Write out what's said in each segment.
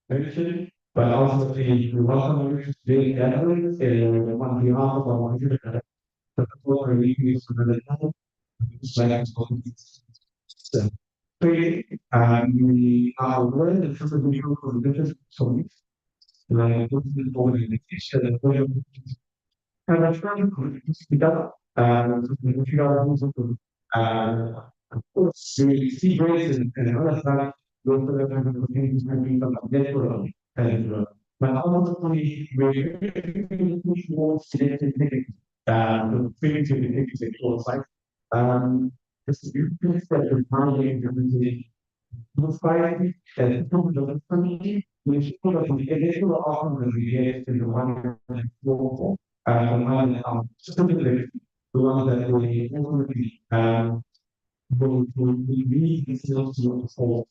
mentioned, but also the welcome being gathering on behalf of our reviews for the we are aware that for the new different songs, like for education and I'm trying to speak up if you are also of course we see grace and other stuff those are the kind of things that we come up natural and but honestly we're more selective the things that we think is a close like this is that you're finding the society and for me which is the initial often related to the one something like the one that we ultimately will really consider to solve.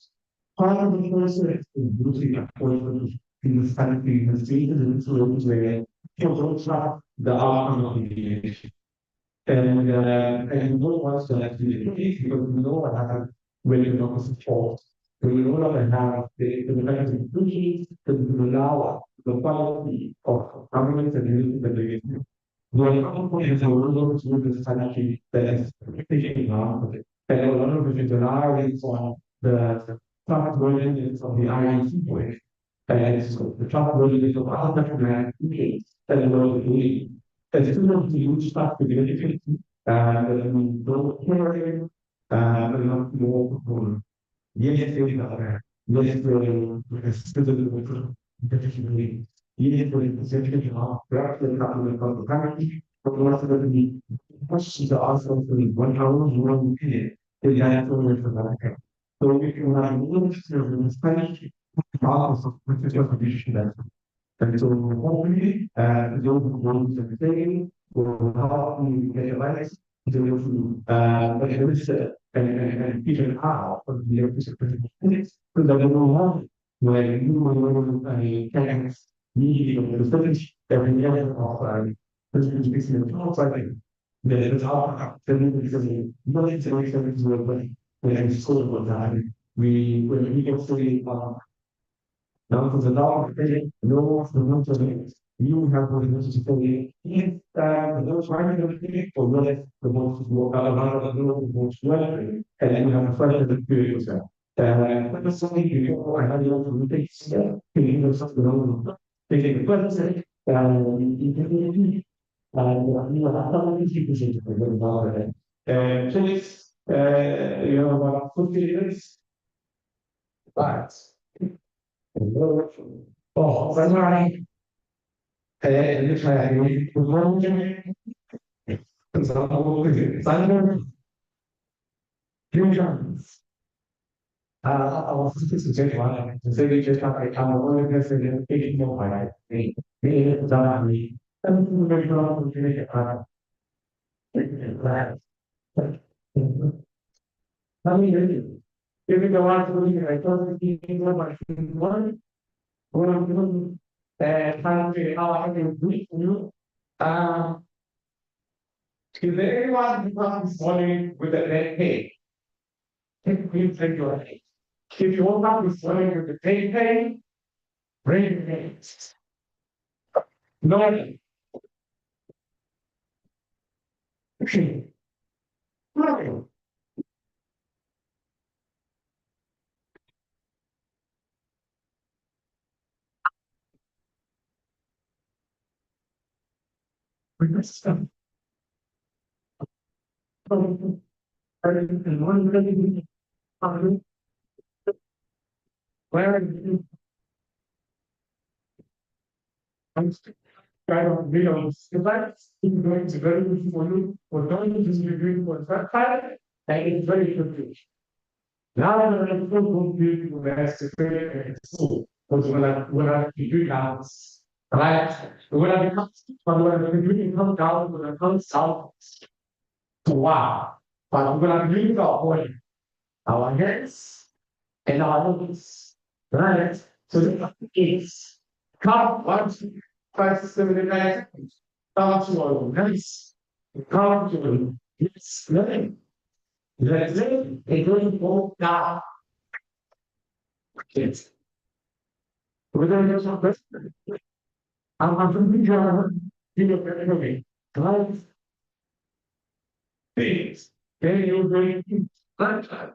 Part of the person is using a person in the country has stated in influence where don't trust the outcome of the issue. And no one wants to actually the case because we know what happens when the opposite falls. We no longer have the mechanism to allow the quality of governments and units that they get. The other is a little to this country that is taking on with it. And a lot of it relies on the top version of the IEC way. And so the top version is of other different and the world we as soon as you start significantly and we don't care enough more yes, yes, definitely. Yes, essentially, perhaps the company of the country, but also the questions are also one hour, one minute, is that for the so if you have an interest in Spanish, also, which is your condition. And so hopefully, those ones that say will help me get a license to and even out of the official minutes so that they will have when you will tanks meeting the studies every year of presentation of talks like the talk because nothing to make sense with when school was we when we get to now, for the law of physics, no fundamentally, you have what is necessary. If those findings of physics or knowledge, the most amount of the most well, and you have a further experience. But that's something before I had the opportunity to think of something wrong. Taking the question, you can you know, how many people should be involved in it? Physics, you know, about 50 years, but oh, that's right. Looks like Simon Fusions. I was just a good one. So we just have a only person in the more by me. Me is done me. I'm very glad to finish it. How many years? If we go on to the I told you one, one, trying to figure out how I can reach you. Is there anyone who comes morning with a red pay? Please take your head. If you want to be morning with the pay, bring your hands. No. Okay. No. Bring this stuff. Where are you? I don't know. If that's going to very good for you, or don't you just be doing for that time, and it's very good. Now I'm going to go to the best to school. Because when I do that, right? When I become down, when I come south, so wow. But when I bring about point, our heads and our lungs, right? So the is come once, 5 to 7 seconds. Come to our nice. Come to it's living. That's it. It will go down. It's Whether there's a question, I'm from the job, you know, anyway, life, things, then you'll bring lifetime.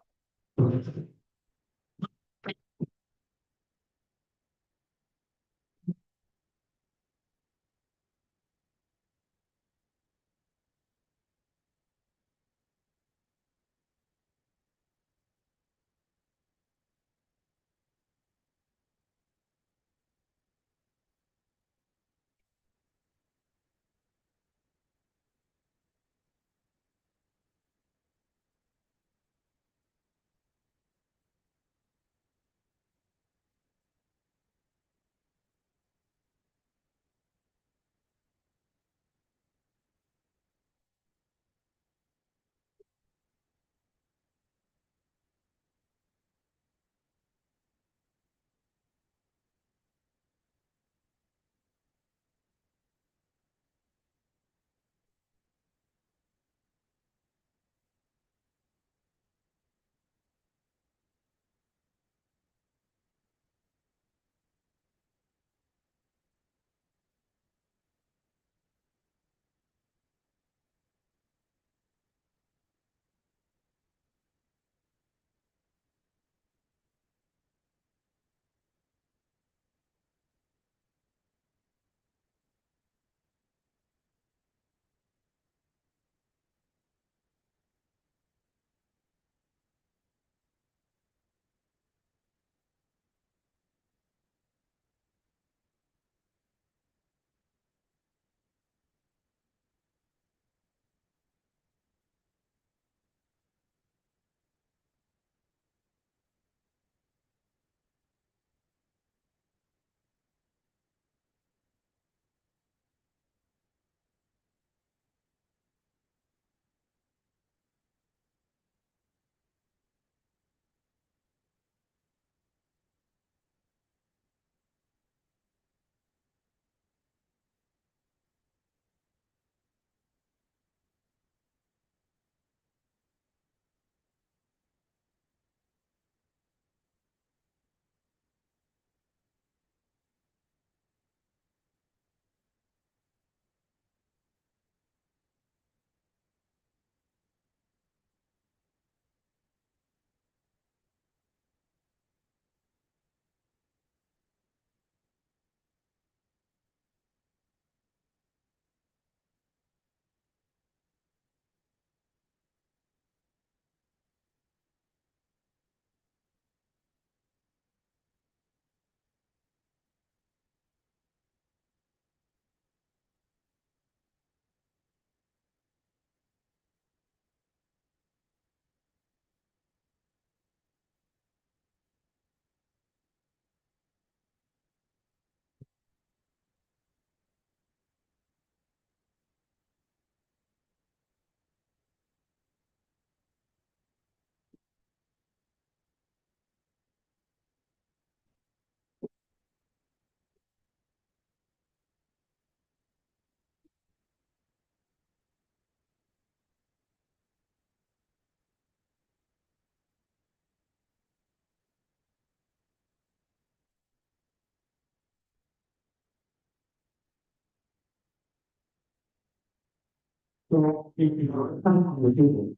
So if you are comfortable,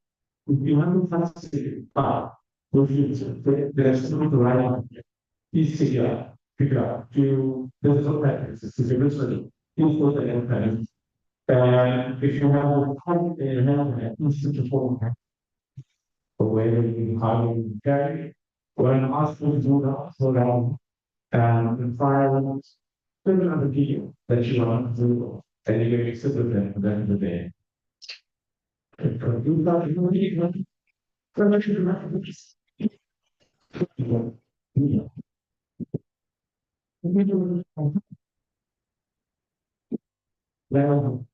if you have a fancy path, your future, there's no right easier figure to there's no practice, it's eventually info the impact. And if you have a point in an institutional way in how you carry, when asked to do that, so that environment, put another video that you want to do, and you can mix it with them at the end of the day. If you do that, you need one, then I should remember this. Yeah. Well,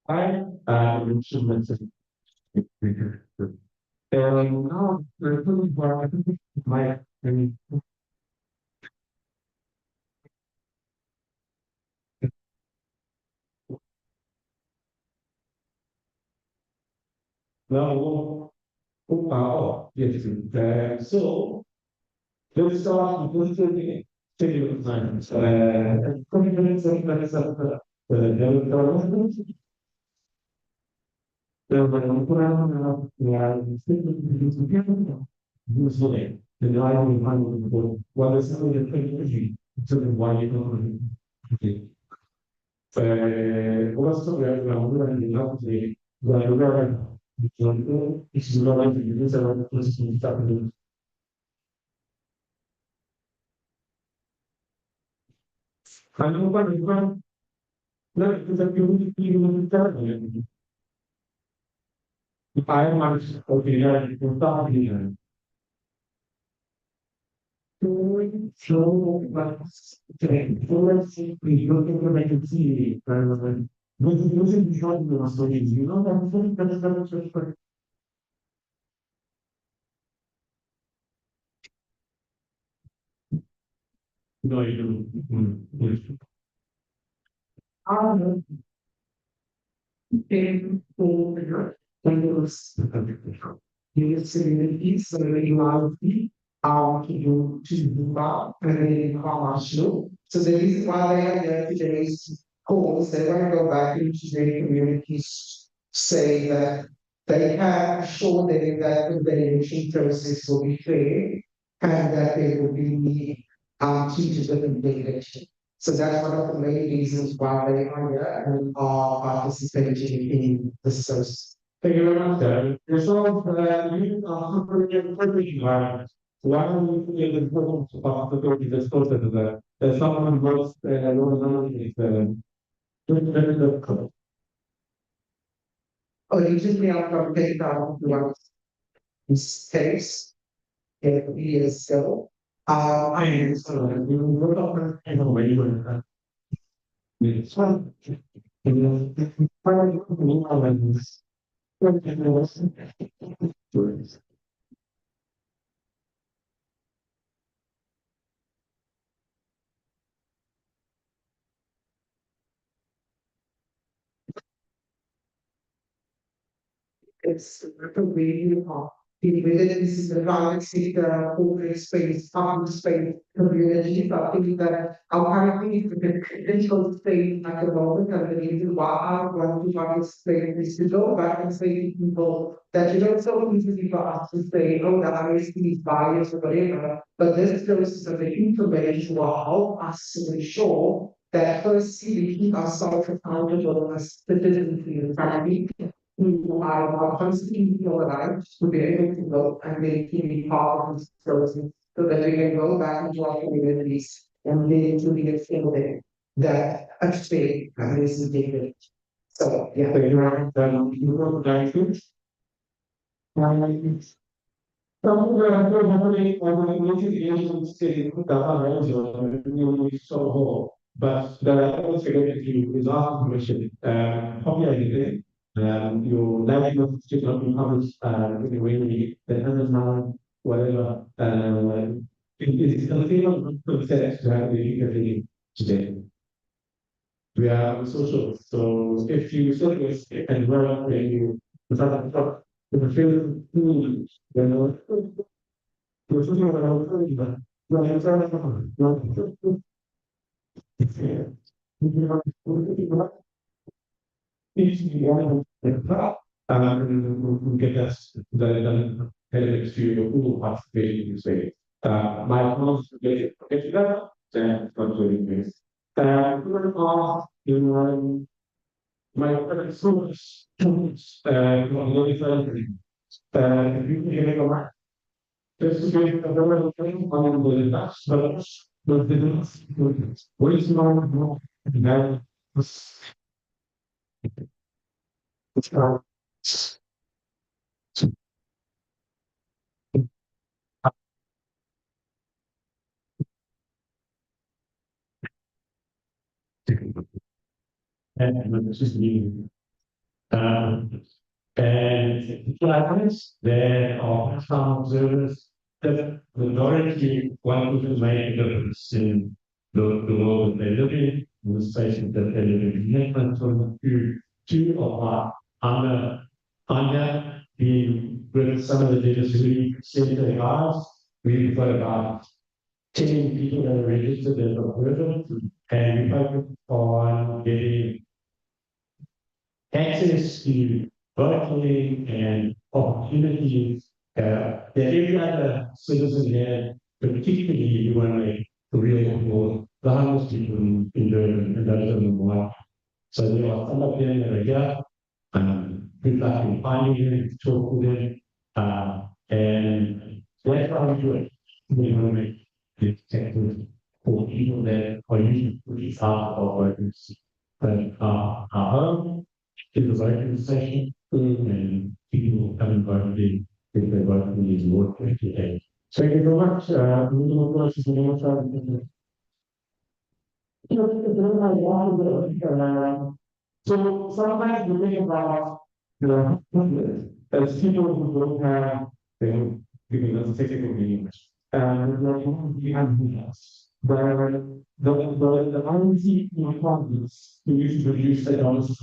I should mention and now the really far my I mean well yes so let's start with the video science. 20 minutes of usually the guy who handled the book, well, it's only a technology, so why you don't questo è una lavoro di altri da lavorare di solito e si lavora di divisa la possibilità di quando guardi qua la cosa più utile di fare ma opinione di portare so forse qui non che come così non si bisogno di una storia di non è solo per stare noi non tempo isso regularly to do commercial. So the reason why they have today's calls, they want to go back into their communities, say that they have assured them that the evaluation process will be fair and that there will be teachers with integrity. So that's one of the main reasons why they are here and are participating in the service. Thank you very much, sir. Yourself, you are pretty environment. Why don't you feel the importance of the authority that's closer to the someone who works is originally I'm from Cape Town, States, 8 years ago. I am so we wrote up in a way where it's fun. Part of me, I was it's really hard. Within this private sector, corporate space, public space, community, so I think that our country is the critical space at the moment, and the reason why I want to participate is to go back and say to people that you know it's so easy for us to say, oh, the ISP is biased or whatever, but this process of the information will help us to ensure that firstly we keep ourselves accountable as citizens in the family who are constantly organized to be able to go and make TV powerful services so that we can go back into our communities and live to be a feeling that actually is needed. So, yeah. Thank you very much. You go to então, provavelmente, muitos teriam so, but the levels figure if you resolve the question, probably your level of particular becomes really the underline whatever is the thing of the strategy today. We are social. So if you study and work and you feel you know, you're talking about but when you're trying to get us the headaches to your full participation in space. My approach to get together, then controlling this. In my current source, if you can make a mark, this is really a very thing on the last, but the next, what is more, that was, uh, and this is me. Um, and flags that are some observers that the majority want to make a difference in the world that they live in, the spaces that they live in. Commitment to or under being with some of the leaders who said their lives. We've got about 10 people that are registered as observers, and we focus on getting access to voting and opportunities that every other citizen had, particularly you want to make the real people, the homeless people in Durban and those in the white. So there are some of them that are here. Good luck in finding them, talk with them, and that's how we do it. We want to make this effective for people that are usually pretty far of workers. But our home is a voting session, and people come and vote in if they vote in these Ward 28. Thank you very much. So sometimes we think about as people who don't have the physical means, and we have the only problems we used to reduce the dollars.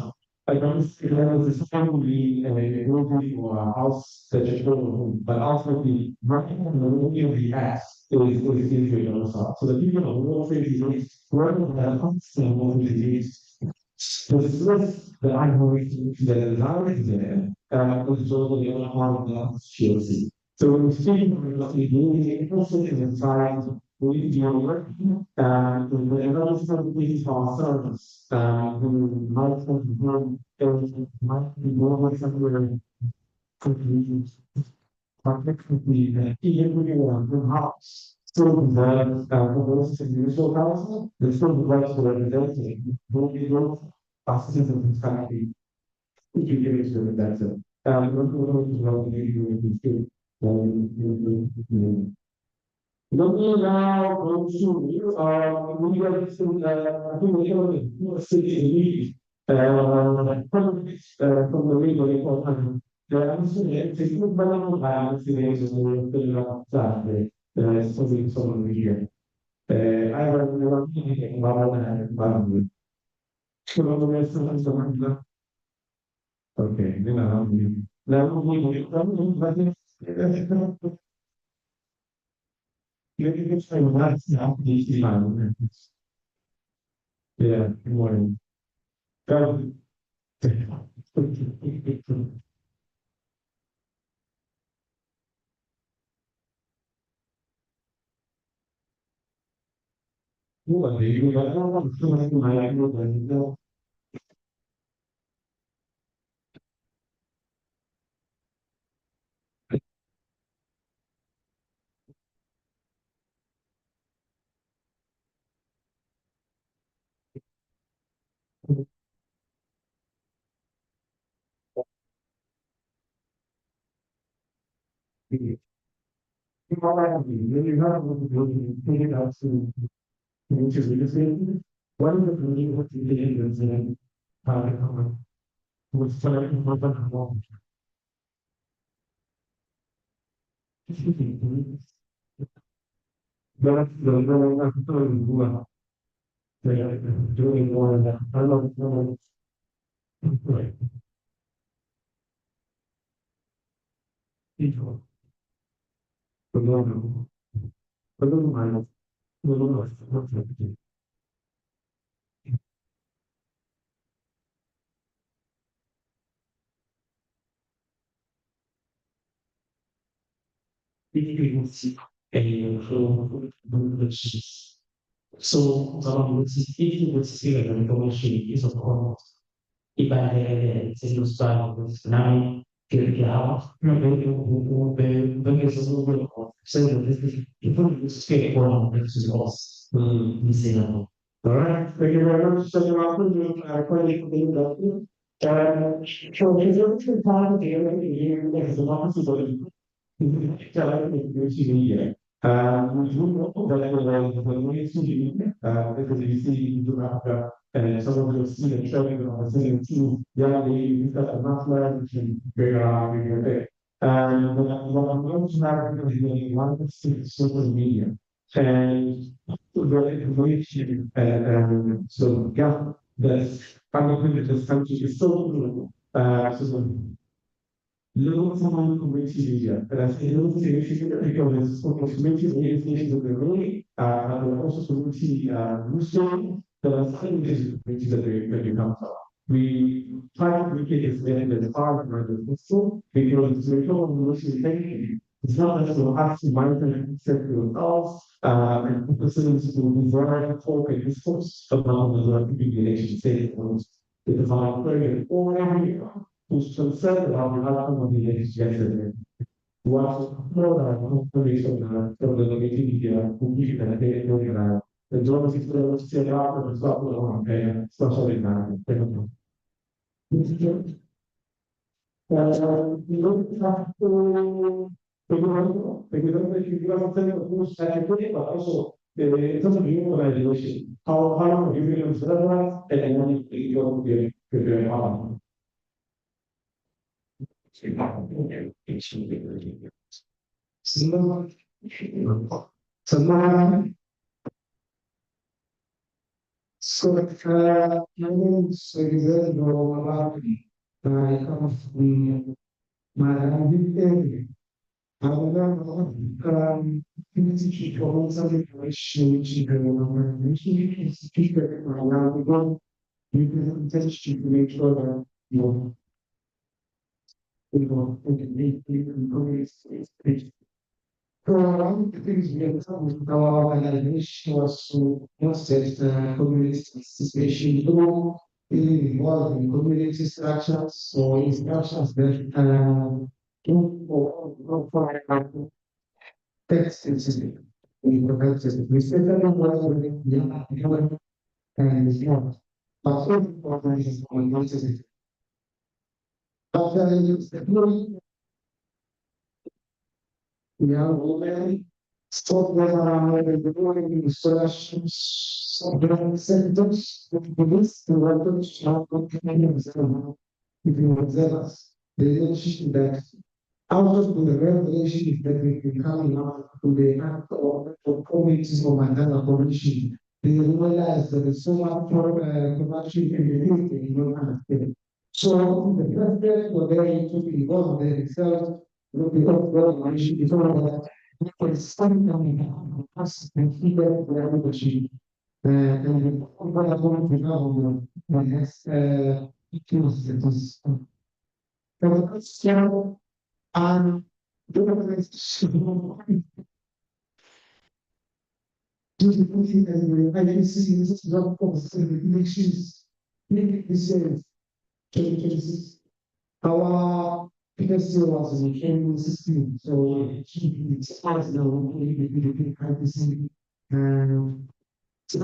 I don't think there was a family and a movie or a house that is full, but ultimately, working on the movie of the ass is easier to understand. So the people of Wall Street is working on the constant of disease. The stress that I'm going to the desire is there, is also the other part of the Chelsea. So when we speak about the interested in inside, we deal working, and the another is our service, who might might be more like somewhere conclusions. Particularly, even in house. So the most usual house, the sort of rights to representing, will be both offices of the family. If you give it to that's it. What we're going to help you do. Looking now, go to, we are listening, I think we have a city, from the legal, se non parliamo male, si vede della sono via. Allora, le bambine che vanno a bambini. Sono messo in domanda. Ok, nella la io dico c'è un attimo di settimane. Yeah, good morning. One of the things what you did was was starting to open a wall. That's the they are doing more of that. I don't know. Right. People. The little, the little minor, the little, what's it? People see a so, if you would see the information is of course, if I had a single style with 9 so this is skateboard, this is lost. All right, thank you very much. So you're welcome to quite being welcome. So there's a little time here, there's a lot of people. because you see you do have some of your students showing on the team, young ladies that are not learning very big. And what I'm going to have is one of social media. And the information so yeah, the fundamental of this country is so little. So little someone who makes media, but I say little things because community organizations of the way, and also community mission, that are saying this is the community that they come from. We try to make it as many as hard as possible because it's a total mission thinking. It's not that we'll have to migrate set yourselves and listeners to desire for a discourse about the relation state the divine prayer or who's concerned about the outcome of the next yesterday. Was more information from the media who give that they know that the job is to set up and stop the social environment. You don't have to because you have to push statutory, but also it's not a new organization. How you will observe and then you go to the Semua semua sekarang ini segera berlalu. Kalau malam ini, apabila ini kalau saya masih jika masih jika malam itu, you can test to make sure that you know, provavelmente aqueles medos estavam analistas concepts communities especially involved in community structures or in structures that for text in the we said that and yeah, but also on notices. After the we are already stop the growing installations of the centers with police and weapons are continuing between observers. The relationship that out of the revelation that we can come out to the act of communities of another commission, they realize that there's so much more corruption in the community in one understanding. So the first step for them to be involved in themselves will be of revelation before that we can study them in us and keep them for everybody. And what I want to know is it was the first step and the I can see this love of elections. Make it says, our PSC was in the system, so it's as though we privacy and it's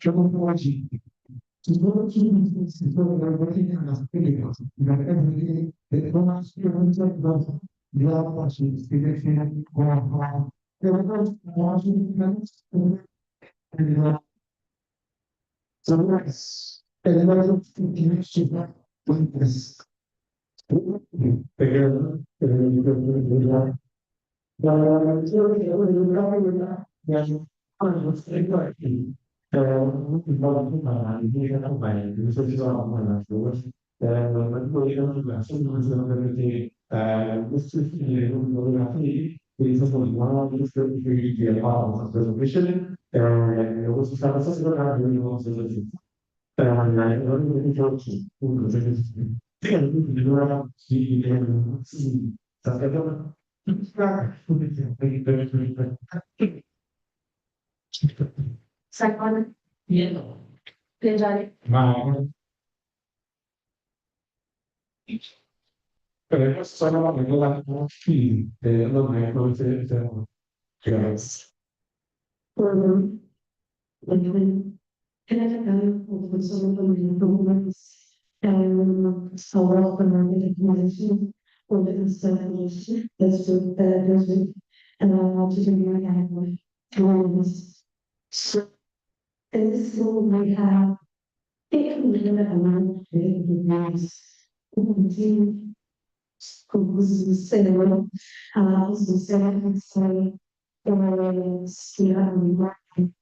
technology. Technology is very that every day the technology about the opportunities definitely go on. There are no and so yes, and I don't think you should not do this. Again, Second, yeah. Ma sono la fine non è come se yes. So or the installation is to visit to do your handwork. So this will we have taken a little amount of the schools several say still working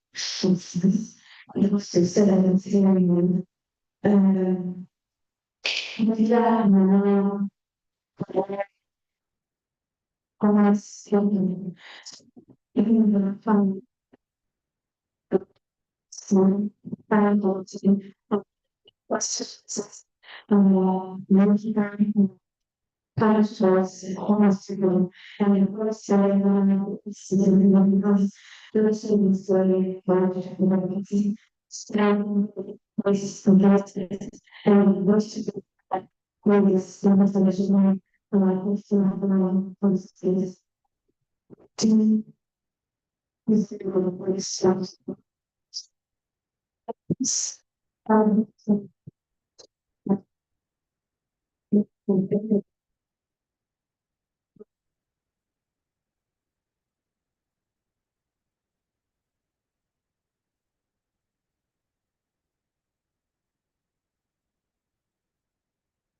it was to set up and yeah, almost even the fun small Bible to was military cultures hospital and it was because the same is very large and was invested and was to be always the international policies to um,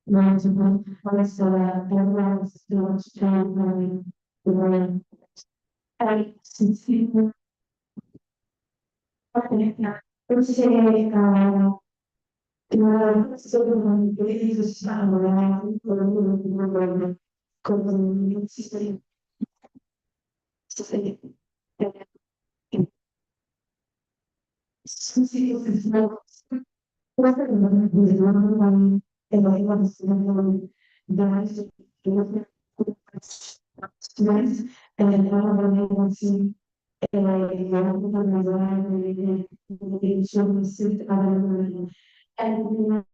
manageable was everyone was still trying to I since you would say so is around for community say since it is not whether with one and I was that nice and I want to and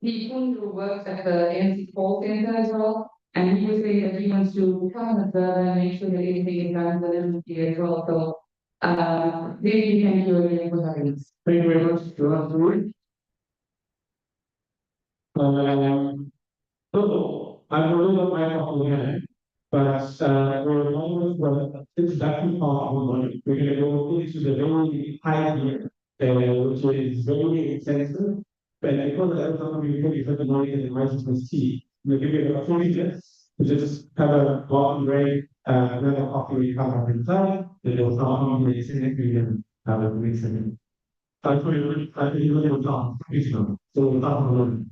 people who works at the AMC call center as well. And he was saying that he wants to come and observe and make sure that everything is done deliberately as well. So, really thank you again for having us. Thank you very much, Rory. So, I don't know my opinion, but we're almost introduction of our learning. We're going to go into the very high gear, which is very extensive. But because I don't know if you really learning in the license T, we'll give you about 40 minutes to just have a walking break, then a coffee come up inside, then we'll start on the significant and have a reason. I think you really don't, so we'll start on learning.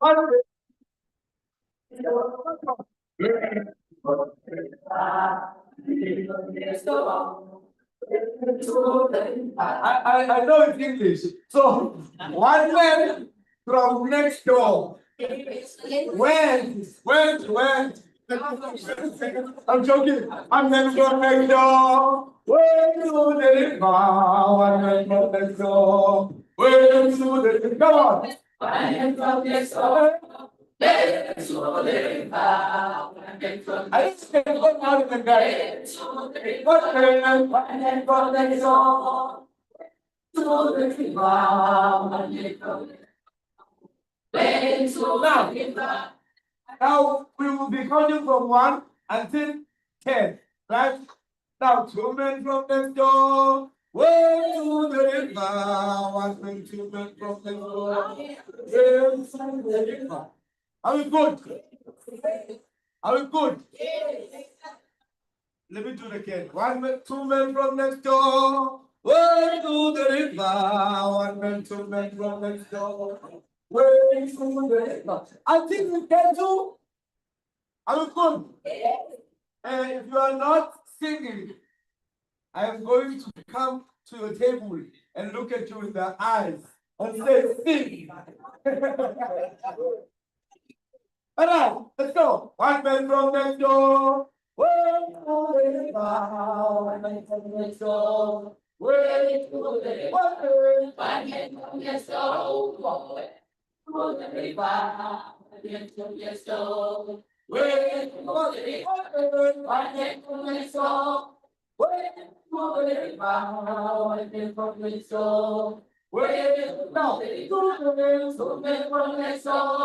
I know it's English. So one man from next door. When? I'm joking. I'm next door, next door. When to the river, one man from next door. When to the river, come on. One man from next door. I just can't go out of the guy. What man? One man from next door. Now we will be counting from 1 until 10, right? Now 2 men from next door. Way to the river. 1 man, 2 men from next door. Way to the river. Are we good? Are we good? Let me do it again. 1 man, 2 men from next door. Way to the river. 1 man, 2 men from next door. Way to the river. I think we can do. Are we good? And if you are not singing, I am going to come to your table and look at you in the eyes and say, sing. All right, let's go. 1 man from next door. Way to the river. 1 man from next door. Way to the river. 1 man from next door. Way to the river. 1 man from next door. Way to the river. 1 man from next door. Way to the river. 1 man from next door. Way to the river. 2 men from next door.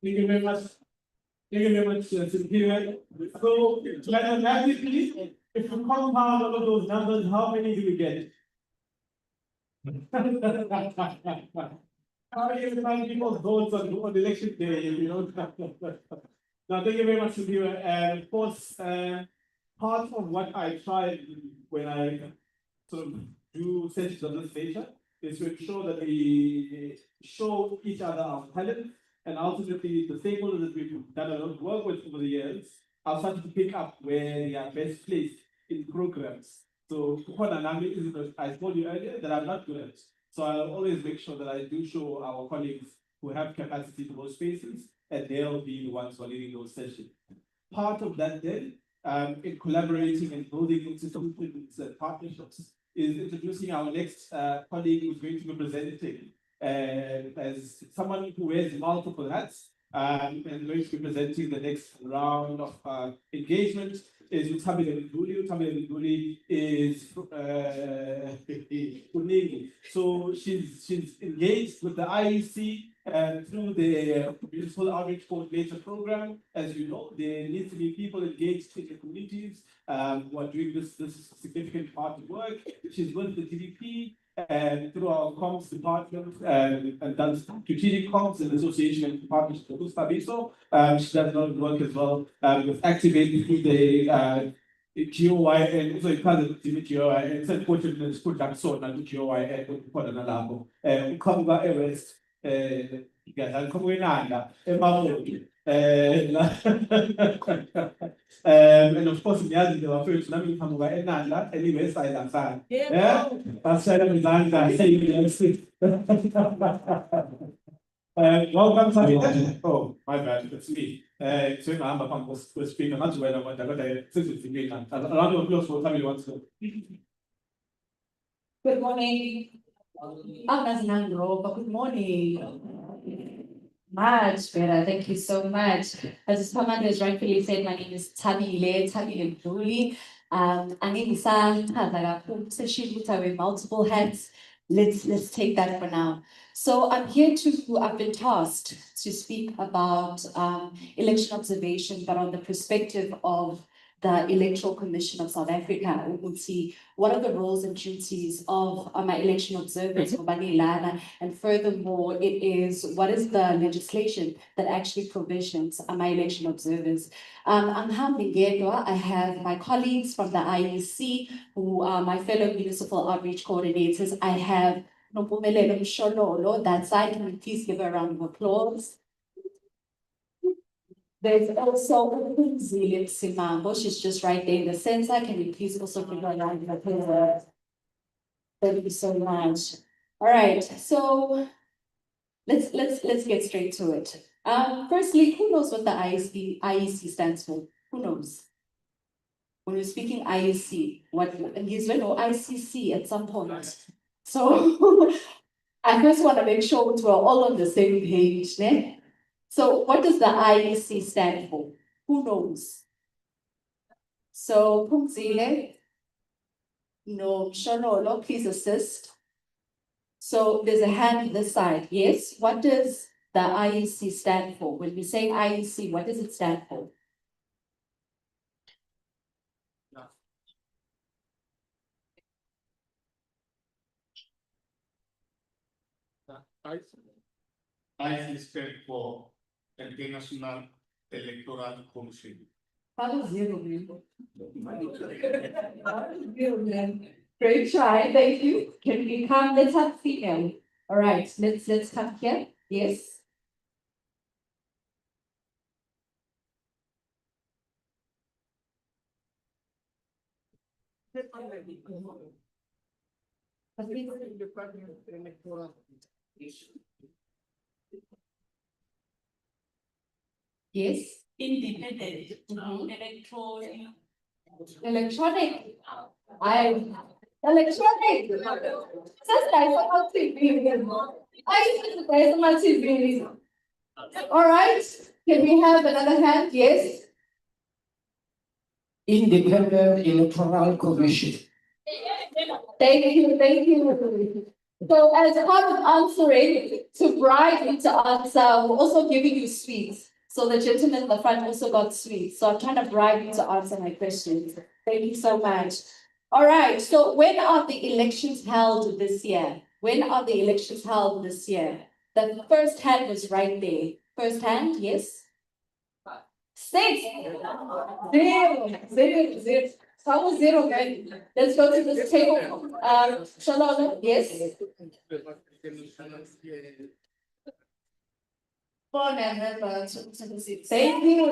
Thank you very much. Thank you very much, Superior. So, mathematically, if you compound all of those numbers, how many do we get? How many find people's votes on election day, you know? Now, thank you very much, Superior. And of course, part of what I tried when I sort of do sessions of this nature is to ensure that we show each other our talent, and ultimately the stakeholders that we've done a lot of work with over the years are starting to pick up where they are best placed in programs. So I told you earlier that I'm not good at. So I'll always make sure that I do show our colleagues who have capacity to those spaces, and they'll be the ones who are leading those sessions. Part of that then, in collaborating and building institutions and partnerships, is introducing our next colleague who's going to be presenting as someone who wears multiple hats, and going to be presenting the next round of engagement is Utabile Nduli. Utabile Nduli is Unigi. So she's engaged with the IEC through the Municipal Outreach Coordinator Program. As you know, there needs to be people engaged in the communities who are doing this significant part of work. She's with the DDP and through our comms department and done strategic comms in association and partnership with Ustabiso. She does a lot of work as well with activating through the GOYN, so it GOYN, it's important to put that sort of GOYN for the Nalabo. Ukabuga Everest, and of course, Nyazi, the first Nami Kamuga Enanda, anyway, side and side. Yeah, that's welcome, Sami. Oh, my bad, it's me. So I'm a speaker, not where I want to go. A round of applause for Sami once. Good morning. I'm Nazinandro, but good morning. Much better, thank you so much. As Commander has rightfully said, my name is Tabile Nduli. I wear multiple hats. Let's take that for now. So I've been tasked to speak about election observation, but on the perspective of the Electoral Commission of South Africa. We will see what are the roles and duties of my election observers, and furthermore, it is what is the legislation that actually provisions my election observers. I'm Hamligedwa. I have my colleagues from the IEC who are my fellow municipal outreach coordinators. I have Nompumelelo Mshololo, that side. Can we please give a round of applause? There's also Zilip Simambo. She's just right there in the center. Can you please also bring her around the applause? Thank you so much. All right, so let's get straight to it. Firstly, who knows what the IEC stands for? Who knows? When we're speaking IEC, and he's read ICC at some point. So I just want to make sure we're all on the same page, né? So what does the IEC stand for? Who knows? So Pumzile, no, Shonolo, please assist. So there's a hand this side. Yes, what does the IEC stand for? When we say IEC, what does it stand for? IEC stands for International Electoral Commission. Great try, thank you. Can we come? Let's have female. All right, let's come here. Yes. Yes. Independent Electronic. Electronic. Just like what TV. All right. Can we have another hand? Yes. Independent Electoral Commission. Thank you. So as part of answering, to bribe you to answer, we're also giving you sweets. So the gentleman in the front also got sweets. So I'm trying to bribe you to answer my questions. Thank you so much. All right, so when are the elections held this year? When are the elections held this year? The first hand was right there. First hand, yes? 6. 0. How was zero, man? Let's go to this table. Shalom, yes? Thank you.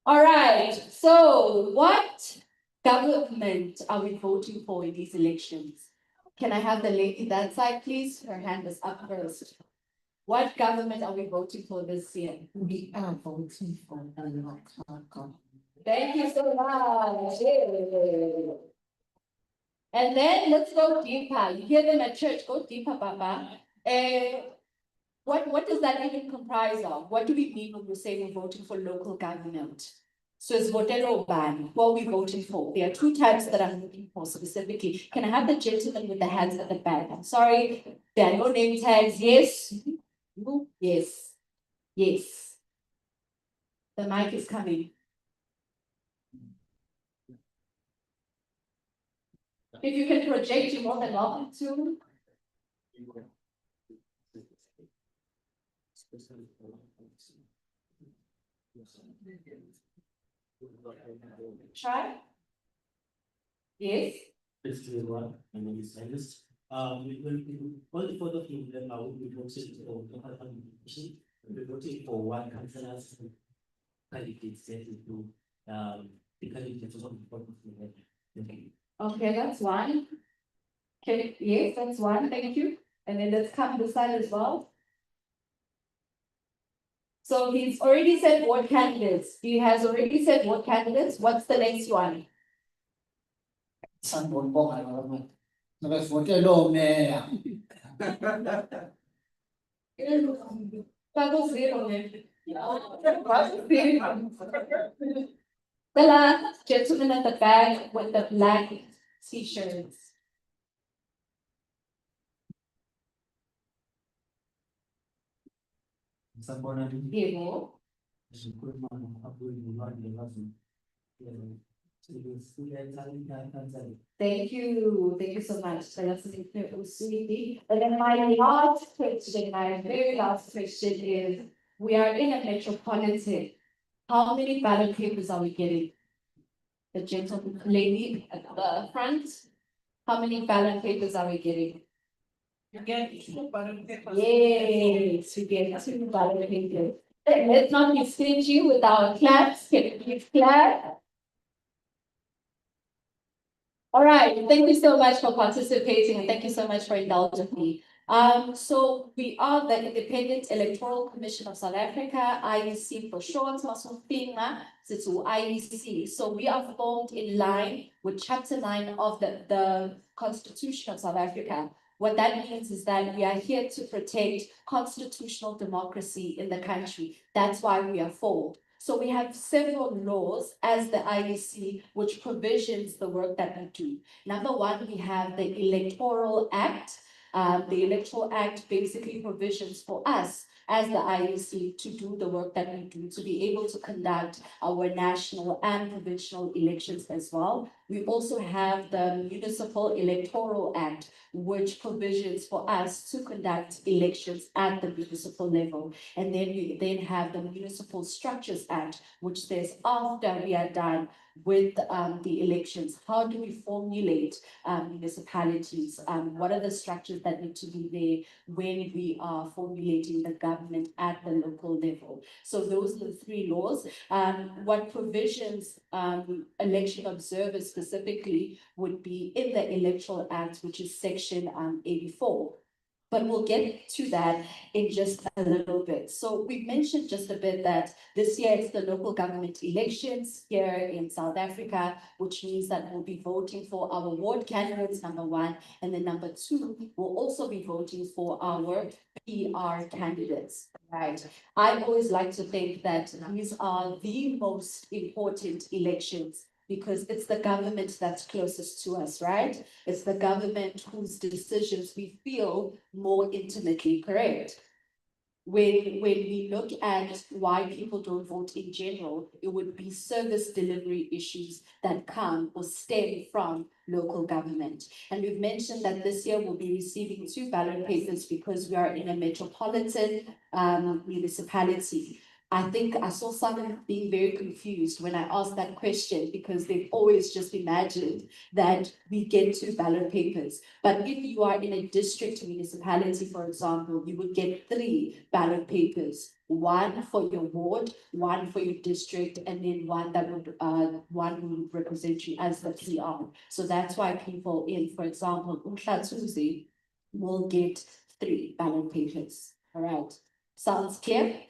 All right, so what government are we voting for in these elections? Can I have the lady that side, please? Her hand is up first. What government are we voting for this year? We are voting for the local government. Thank you so much. Yay. And then let's go deeper. You hear them at church, go deeper, Papa. What does that even comprise of? What do we mean when we say we're voting for local government? So it's votero ban. What are we voting for? There are two types that I'm looking for specifically. Can I have the gentleman with the hands at the back? I'm sorry, there are no name tags. Yes. Yes. Yes. The mic is coming. If you can project, you're more than welcome to. Try. Yes. This is one, my name is Silas. We will, all the photo of them, I will be voting for one councillor's candidates set into, the candidates of the. Thank you. Okay, that's one. Okay, yes, that's one, thank you. And then let's come this side as well. So he's already said what candidates. He has already said what candidates. What's the next one? San Bonbon, I don't know. Let's vote alone, man. Vamos ver, vamos ver. The last gentleman at the back with the black t-shirts. Diego. Thank you so much. And then my last question, my very last question is, we are in a metropolitan. How many ballot papers are we getting? The gentleman lady at the front, how many ballot papers are we getting? Yes, we get 2 ballot papers. Let's not be stingy with our claps. Can you please clap? All right, thank you so much for participating and thank you so much for indulging me. So we are the Independent Electoral Commission of South Africa, IEC for short, IEC. So we are formed in line with Chapter 9 of the Constitution of South Africa. What that means is that we are here to protect constitutional democracy in the country. That's why we are formed. So we have several laws as the IEC, which provisions the work that we do. Number one, we have the Electoral Act. The Electoral Act basically provisions for us as the IEC to do the work that we do, to be able to conduct our national and provincial elections as well. We also have the Municipal Electoral Act, which provisions for us to conduct elections at the municipal level. And then we then have the Municipal Structures Act, which says after we are done with the elections, how do we formulate municipalities? What are the structures that need to be there when we are formulating the government at the local level? So those are the 3 laws. What provisions election observers specifically would be in the Electoral Act, which is section 84. But we'll get to that in just a little bit. So we mentioned just a bit that this year it's the local government elections here in South Africa, which means that we'll be voting for our ward candidates, number 1. And then number 2, we'll also be voting for our PR candidates, right? I always like to think that these are the most important elections because it's the government that's closest to us, right? It's the government whose decisions we feel more intimately correct. When we look at why people don't vote in general, it would be service delivery issues that come or stem from local government. And we've mentioned that this year we'll be receiving 2 ballot papers because we are in a metropolitan municipality. I think I saw some being very confused when I asked that question because they've always just imagined that we get two ballot papers. But if you are in a district municipality, for example, you would get three ballot papers. One for your ward, one for your district, and then one who would represent you as the PR. So that's why people in, for example, Umhlatsuze will get three ballot papers. All right. Sounds clear?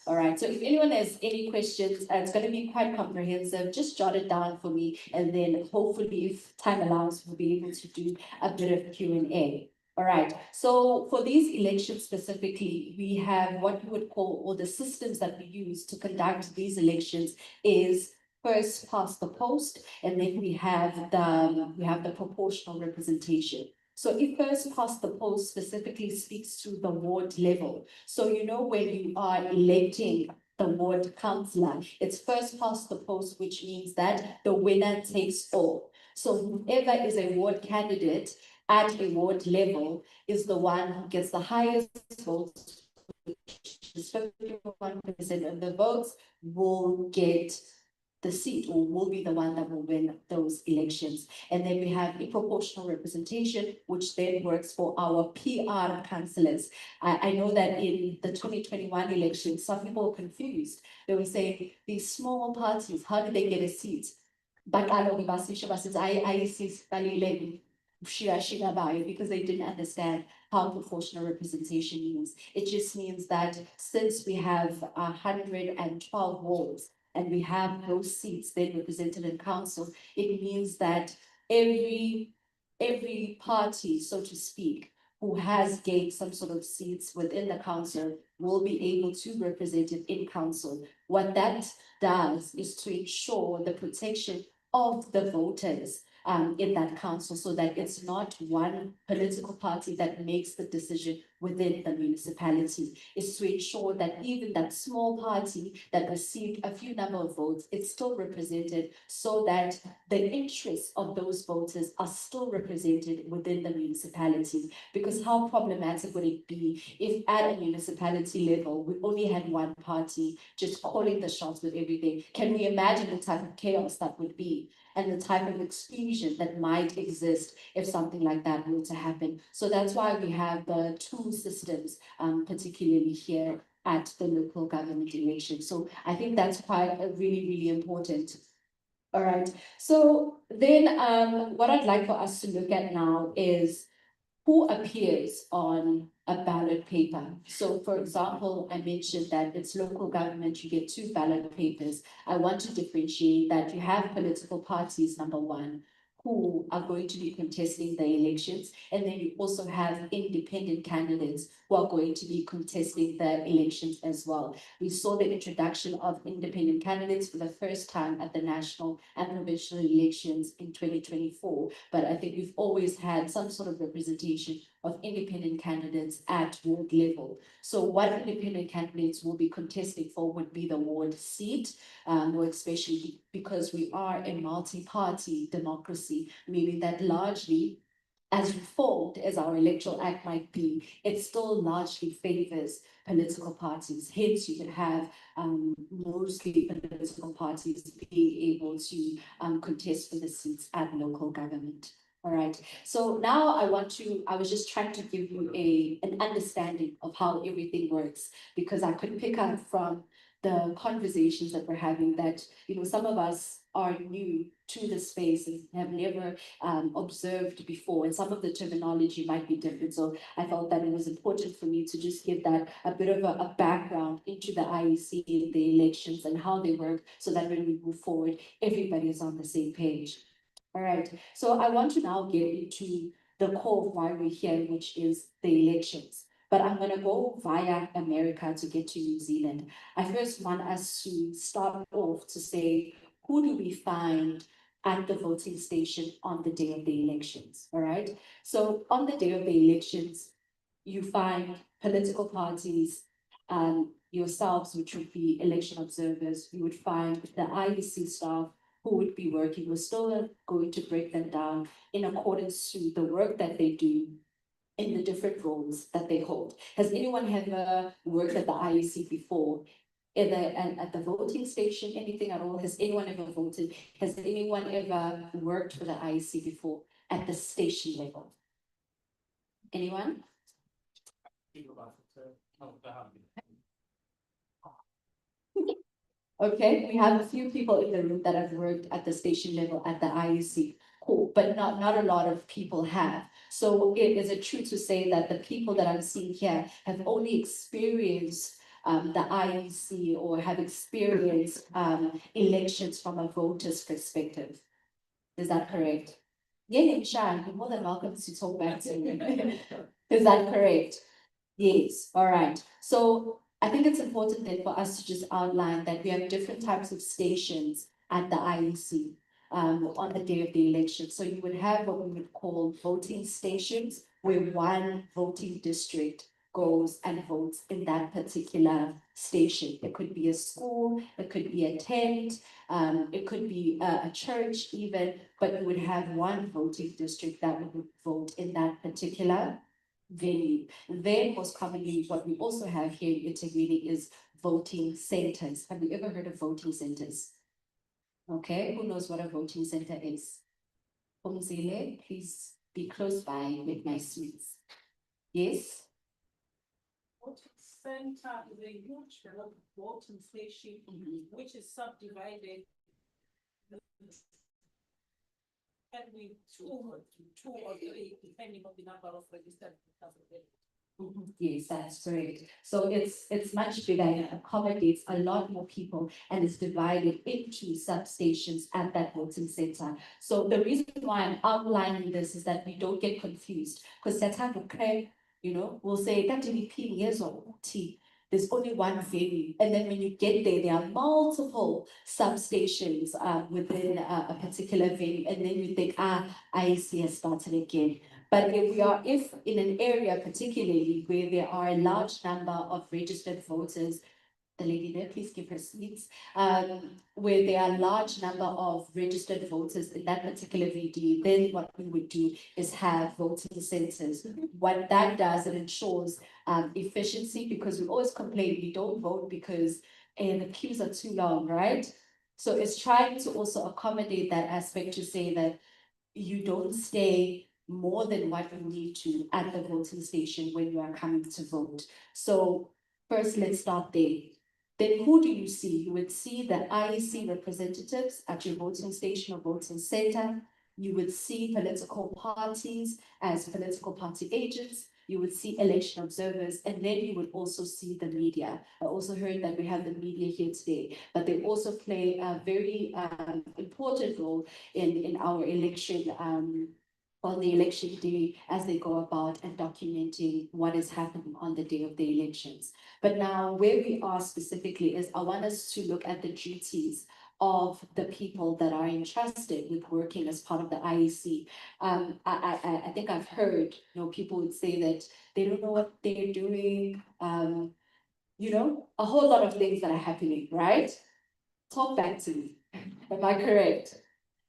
All right, so if anyone has any questions, it's going to be quite comprehensive. Just jot it down for me, and then hopefully, if time allows, we'll be able to do a bit of Q&A. All right, so for these elections specifically, we have what you would call, or the systems that we use to conduct these elections is first past the post, and then we have the proportional representation. So if first past the post specifically speaks to the ward level. So you know when you are electing the ward councillor, it's first past the post, which means that the winner takes all. So whoever is a ward candidate at a ward level is the one who gets the highest votes, which is 51% of the votes, will get the seat or will be the one that will win those elections. And then we have a proportional representation, which then works for our PR councillors. I know that in the 2021 election, some people were confused. They were saying, these small parties, how do they get a seat? But because they didn't understand how proportional representation means. It just means that since we have 112 wards, and we have those seats then represented in council, it means that every party, so to speak, who has gained some sort of seats within the council will be able to represent it in council. What that does is to ensure the protection of the voters in that council, so that it's not one political party that makes the decision within the municipality. Is to ensure that even that small party that received a few number of votes, it's still represented, so that the interests of those voters are still represented within the municipality. Because how problematic would it be if at a municipality level we only had one party just calling the shots with everything? Can we imagine the type of chaos that would be, and the type of exclusion that might exist if something like that were to happen? So that's why we have the two systems, particularly here at the local government election. So I think that's quite really, really important. All right, so then what I'd like for us to look at now is who appears on a ballot paper. So for example, I mentioned that it's local government, you get two ballot papers. I want to differentiate that you have political parties, number one, who are going to be contesting the elections. And then you also have independent candidates who are going to be contesting the elections as well. We saw the introduction of independent candidates for the first time at the national and provincial elections in 2024. But I think we've always had some sort of representation of independent candidates at ward level. So what independent candidates will be contesting for would be the ward seat, or especially because we are a multi-party democracy, meaning that largely, as reformed as our electoral act might be, it still largely favors political parties. Hence, you can have mostly political parties being able to contest for the seats at local government. All right, so now I was just trying to give you an understanding of how everything works, because I could pick up from the conversations that we're having that, you know, some of us are new to the space and have never observed before, and some of the terminology might be different. So I felt that it was important for me to just give that a bit of a background into the IEC and the elections and how they work, so that when we move forward, everybody is on the same page. All right, so I want to now get into the core of why we're here, which is the elections. But I'm going to go via America to get to New Zealand. I first want us to start off to say, who do we find at the voting station on the day of the elections? All right, so on the day of the elections, you find political parties, yourselves, which would be election observers. You would find the IEC staff who would be working. We're still going to break them down in accordance to the work that they do in the different roles that they hold. Has anyone ever worked at the IEC before? at the voting station, anything at all? Has anyone ever voted? Has anyone ever worked for the IEC before at the station level? Anyone? Okay, we have a few people in the room that have worked at the station level at the IEC. Cool, but not a lot of people have. So is it true to say that the people that I'm seeing here have only experienced the IEC or have experienced elections from a voter's perspective? Is that correct? Yeah, Michelle, you're more than welcome to talk back to me. Is that correct? Yes, all right. So I think it's important then for us to just outline that we have different types of stations at the IEC on the day of the election. So you would have what we would call voting stations, where one voting district goes and votes in that particular station. It could be a school, it could be a tent, it could be a church even, but you would have one voting district that would vote in that particular venue. Then most commonly, what we also have here in Italy is voting centers. Have you ever heard of voting centers? Okay, who knows what a voting center is? Umzile, please be close by with my sweets. Yes? Voting center is a huge voting station which is subdivided. Can be two or three, depending on the number of registered voters. Yes, that's correct. So it's much bigger and accommodates a lot more people and is divided into substations at that voting center. So the reason why I'm outlining this is that we don't get confused, because that type of crap, we'll say that DDP years or T. There's only one venue, and then when you get there are multiple substations within a particular venue, and then you think, IEC has started again. But if in an area particularly where there are a large number of registered voters, the lady there, please give her seats, where there are a large number of registered voters in that particular VD, then what we would do is have voting centers. What that does, it ensures efficiency, because we always complain we don't vote because the queues are too long, right? So it's trying to also accommodate that aspect to say that you don't stay more than what you need to at the voting station when you are coming to vote. So first, let's start there. Then who do you see? You would see the IEC representatives at your voting station or voting center. You would see political parties as political party agents. You would see election observers, and then you would also see the media. I also heard that we have the media here today, but they also play a very important role in our election on the election day as they go about and documenting what is happening on the day of the elections. But now where we are specifically is I want us to look at the duties of the people that are entrusted with working as part of the IEC. I think I've heard, people would say that they don't know what they're doing, a whole lot of things that are happening, right? Talk back to me. Am I correct?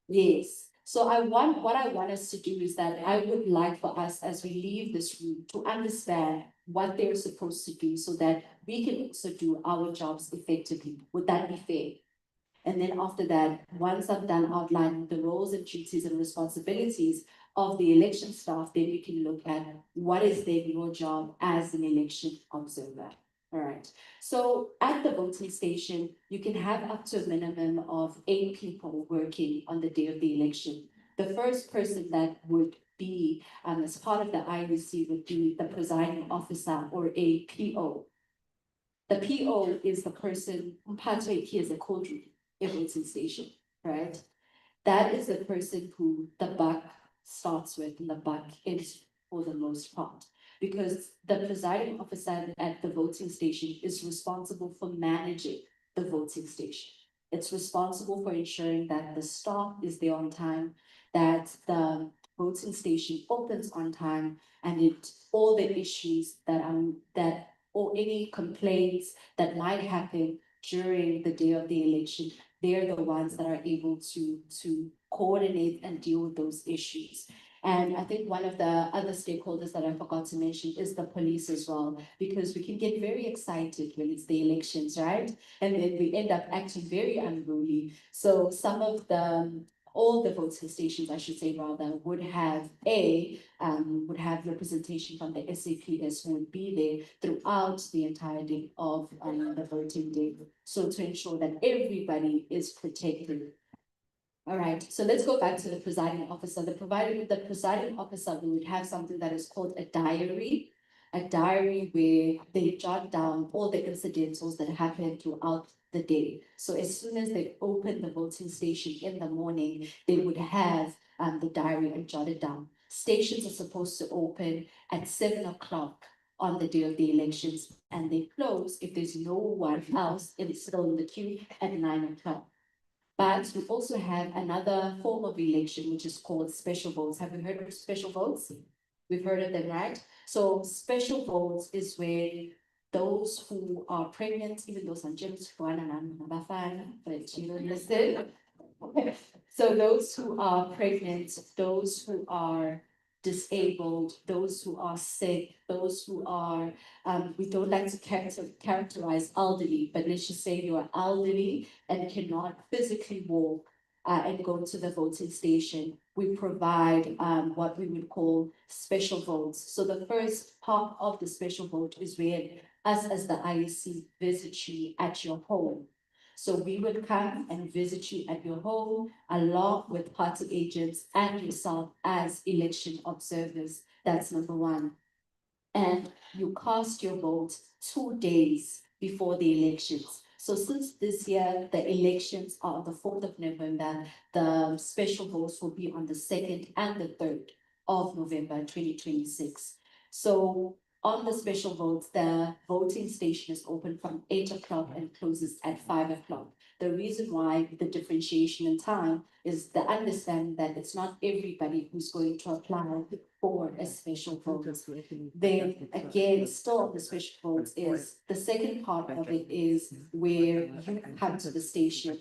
Yes. So what I want us to do is that I would like for us as we leave this room to understand what they're supposed to do so that we can also do our jobs effectively. Would that be fair? And then after that, once I've done outlining the roles and duties and responsibilities of the election staff, then we can look at what is then your job as an election observer. All right. So at the voting station, you can have up to a minimum of 8 people working on the day of the election. The first person that would be as part of the IEC would be the presiding officer or a PO. The PO is the person, he is a code voting station, right? That is the person who the buck starts with and the buck ends for the most part, because the presiding officer at the voting station is responsible for managing the voting station. It's responsible for ensuring that the staff is there on time, that the voting station opens on time, and all the issues that or any complaints that might happen during the day of the election, they're the ones that are able to coordinate and deal with those issues. And I think one of the other stakeholders that I forgot to mention is the police as well, because we can get very excited when it's the elections, right? And then we end up acting very unruly. So some of all the voting stations, I should say rather, would have representation from the SAPS who would be there throughout the entire day of the voting day. So to ensure that everybody is protected. All right, so let's go back to the presiding officer. The presiding officer would have something that is called a diary where they jot down all the incidentals that happen throughout the day. So as soon as they open the voting station in the morning, they would have the diary and jot it down. Stations are supposed to open at 7 o'clock on the day of the elections, and they close if there's no one else still in the queue at 9 o'clock. But we also have another form of election, which is called special votes. Have you heard of special votes? We've heard of them, right? So special votes is where those who are pregnant, even though some gyms, but you know, listen. So those who are pregnant, those who are disabled, those who are sick, those who are, we don't like to characterize elderly, but let's just say you are elderly and cannot physically walk and go to the voting station. We provide what we would call special votes. So the first part of the special vote is where us as the IEC visit you at your home. So we would come and visit you at your home along with party agents and yourself as election observers. That's number one. And you cast your vote 2 days before the elections. So since this year, the elections are on the 4th of November, the special votes will be on the 2nd and the 3rd of November, 2026. So on the special votes, the voting station is open from 8 o'clock and closes at 5 o'clock. The reason why the differentiation in time is the understanding that it's not everybody who's going to apply for a special vote. Then again, still on the special votes is the second part of it is where you come to the station.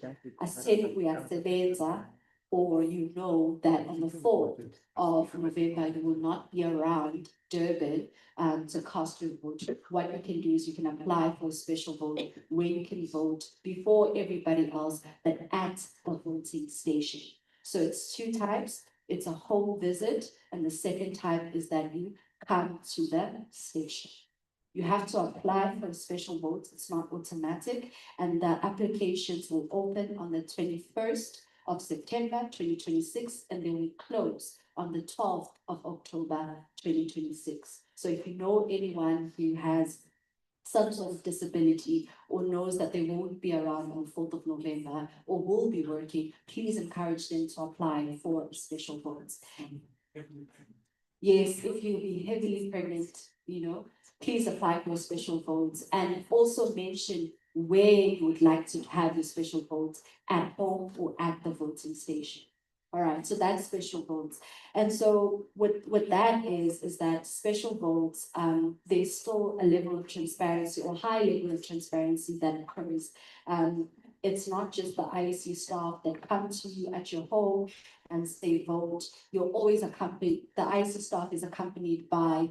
Or you know that on the 4th of November, you will not be around Durban to cast your vote. What you can do is you can apply for a special vote where you can vote before everybody else, but at the voting station. So it's 2 types. It's a home visit, and the second type is that you come to the station. You have to apply for a special vote. It's not automatic, and the applications will open on the 21st of September 2026, and then we close on the 12th of October 2026. So if you know anyone who has some sort of disability or knows that they won't be around on 4th of November or will be working, please encourage them to apply for a special vote. Yes, if you'll be heavily pregnant, please apply for a special vote, and also mention where you would like to have your special vote, at home or at the voting station. All right, so that's special votes. And so what that is that special votes, there's still a level of transparency or high level of transparency that occurs. It's not just the IEC staff that come to you at your home and say vote. You're always accompanied, the IEC staff is accompanied by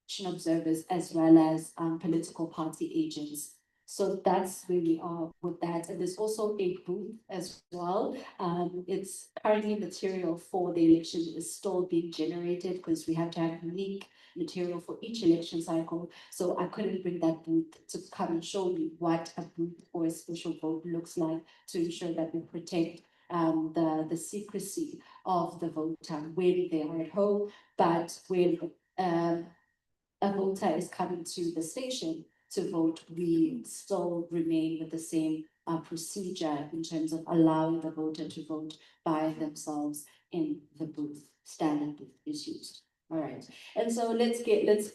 election observers as well as political party agents. So that's where we are with that. And there's also a booth as well. It's currently material for the election is still being generated because we have to have unique material for each election cycle. So I couldn't bring that booth to come and show you what a booth or a special vote looks like to ensure that we protect the secrecy of the voter when they are at home, but when a voter is coming to the station to vote, we still remain with the same procedure in terms of allowing the voter to vote by themselves in the booth. Standard booth is used. All right, and so let's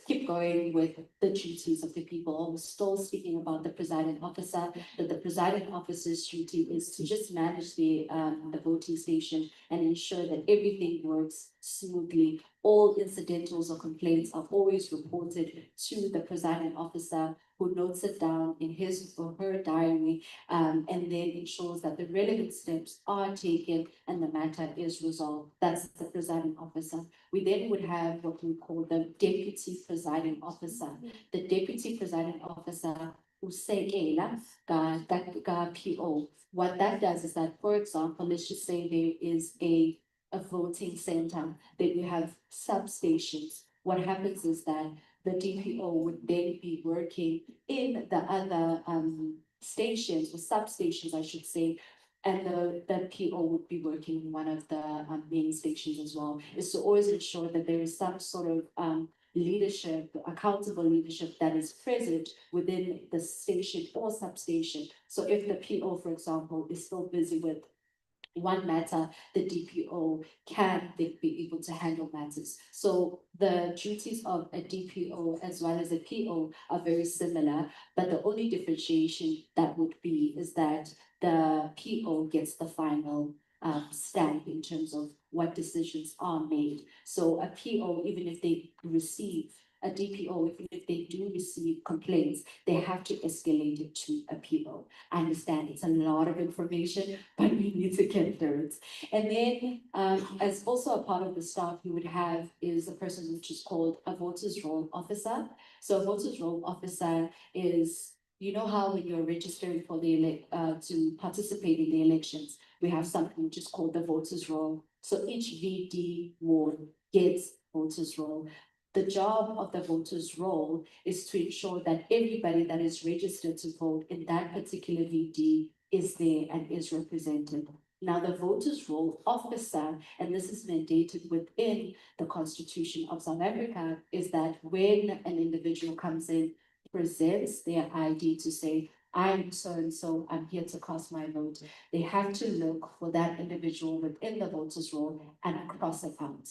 keep going with the duties of the people. We're still speaking about the presiding officer, that the presiding officer's duty is to just manage the voting station and ensure that everything works smoothly. All incidentals or complaints are always reported to the presiding officer who notes it down in his or her diary, and then ensures that the relevant steps are taken and the matter is resolved. That's the presiding officer. We then would have what we call the deputy presiding officer. The deputy presiding officer usekela ka PO. What that does is that, for example, let's just say there is a voting center, then you have substations. What happens is that the DPO would then be working in the other stations or substations, I should say, and the PO would be working in one of the main stations as well. Is to always ensure that there is some sort of leadership, accountable leadership that is present within the station or substation. So if the PO, for example, is still busy with one matter, the DPO can then be able to handle matters. So the duties of a DPO as well as a PO are very similar, but the only differentiation that would be is that the PO gets the final stamp in terms of what decisions are made. So a PO, even if they receive a DPO, even if they do receive complaints, they have to escalate it to a PO. I understand it's a lot of information, but we need to get through it. And then, as also a part of the staff, you would have is a person which is called a voters roll officer. So a voters roll officer is, you know how when you're registering for the to participate in the elections, we have something which is called the voters roll. So each VD ward gets voters roll. The job of the voters roll is to ensure that everybody that is registered to vote in that particular VD is there and is represented. Now, the voters roll officer, and this is mandated within the Constitution of South Africa, is that when an individual comes in, presents their ID to say, I'm so and so, I'm here to cast my vote, they have to look for that individual within the voters roll and cross it out.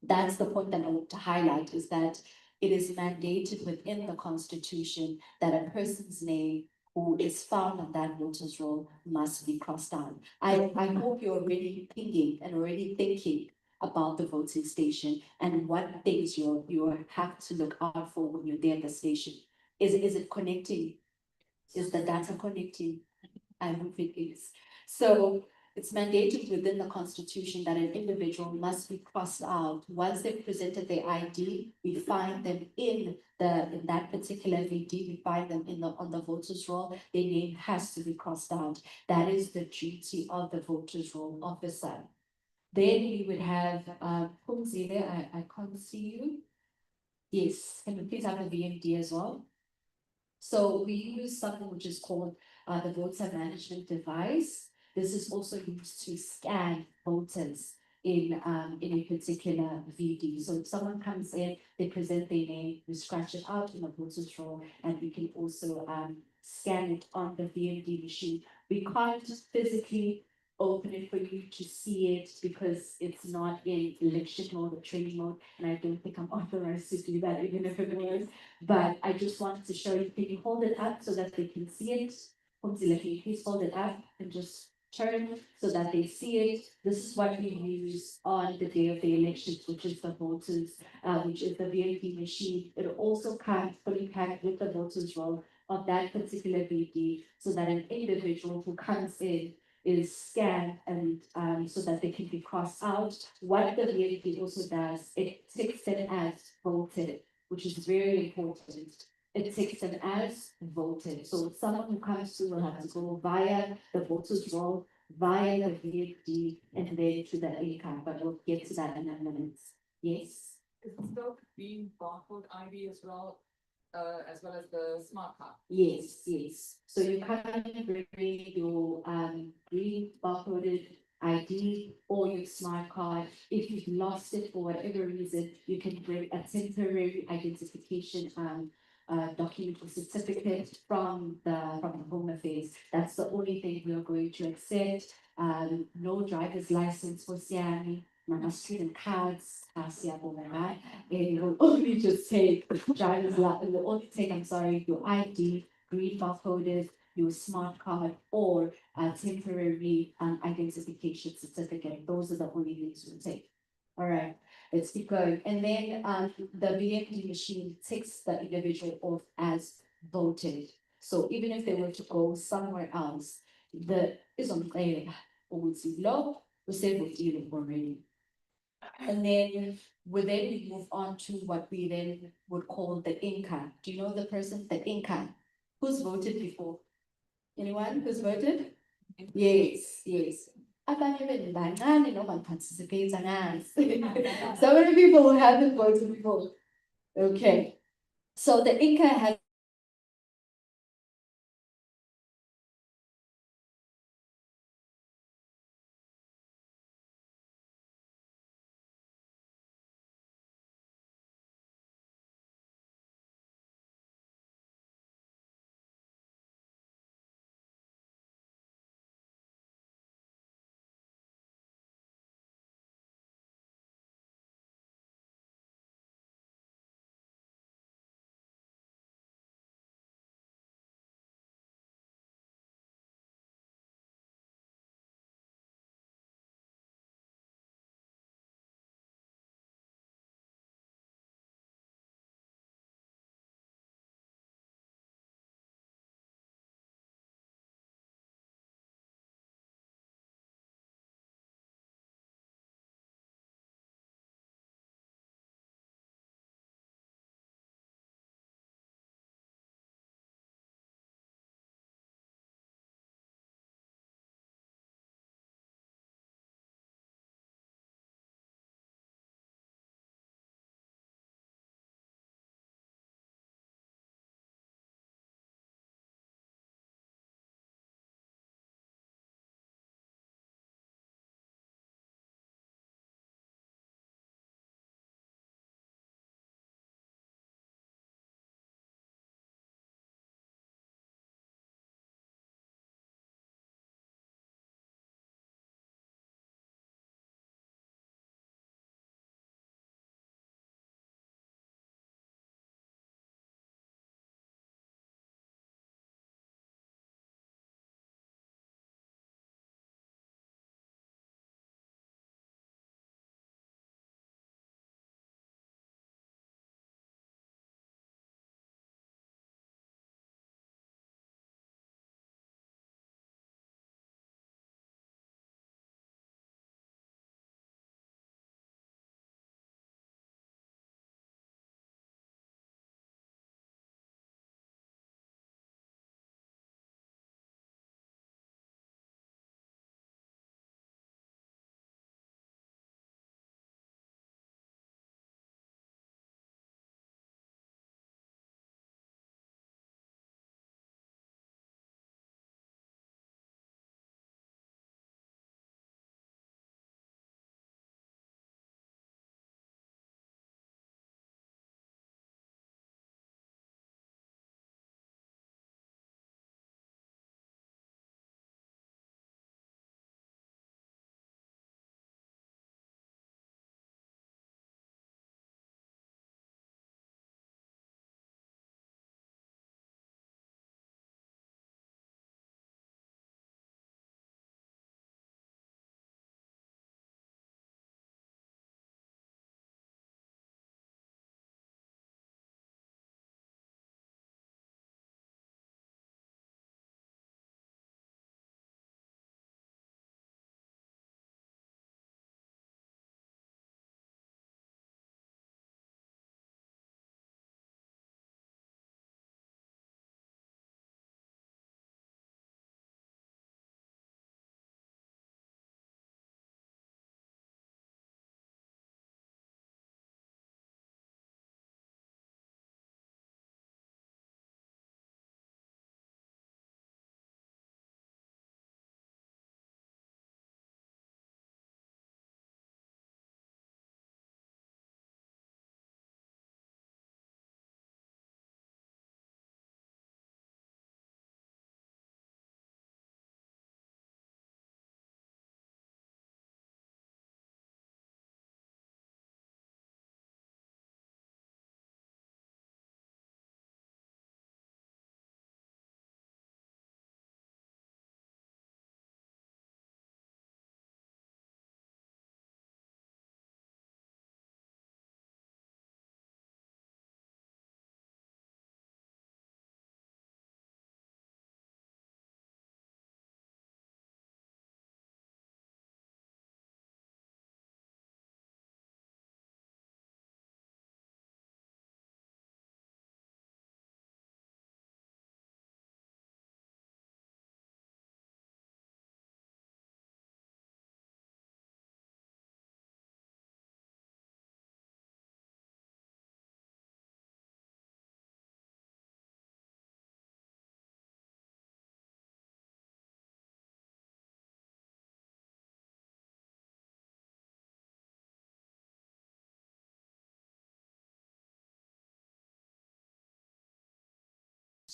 That's the point that I want to highlight, is that it is mandated within the Constitution that a person's name who is found on that voters roll must be crossed out. I hope you're already thinking and already thinking about the voting station and what things you have to look out for when you're there at the station. Is it connecting? Is the data connecting? I hope it is. So it's mandated within the Constitution that an individual must be crossed out. Once they've presented their ID, we find them in that particular VD, we find them on the voters roll, their name has to be crossed out. That is the duty of the voters roll officer. Then we would have Pumzile, I can't see you. Yes, can we please have the VMD as well? So we use something which is called the voter management device. This is also used to scan voters in a particular VD. So if someone comes in, they present their name, we scratch it out in a voter's roll, and we can also scan it on the VMD machine. We can't just physically open it for you to see it because it's not in election mode or training mode, and I don't think I'm authorized to do that, even if it was. But I just wanted to show you, can you hold it up so that they can see it? Pumzile, can you please hold it up and just turn so that they see it? This is what we use on the day of the elections, which is the voters, which is the VAP machine. It also comes fully packed with the voters roll of that particular VD, so that an individual who comes in is scanned and so that they can be crossed out. What the VAP also does, it takes them as voted, which is very important. It takes them as voted. So someone who comes through will have to go via the voters roll, via the VFD, and then to the ACAP, but we'll get to that in a minute. Yes? Is it still being barcode ID as well as the smart card? Yes, yes. So you can bring your green barcoded ID or your smart card. If you've lost it for whatever reason, you can bring a temporary identification document or certificate from the Home Affairs. That's the only thing we are going to accept. No driver's license for Siani, no student cards, and it will only just take driver's license. It will only take, your ID, green barcoded, your smart card, or a temporary identification certificate. Those are the only things we'll take. All right, let's keep going. And then the VFD machine takes the individual off as voted. So even if they were to go somewhere else, the izomxelela ukuthi lo usevotile already. And then we move on to what we then would call the Inca. Do you know the person, the Inca? Who's voted before? Anyone who's voted? Yes, yes. Abanye benu bancane noma participate angazi. So many people who haven't voted before. Okay. So the Inca has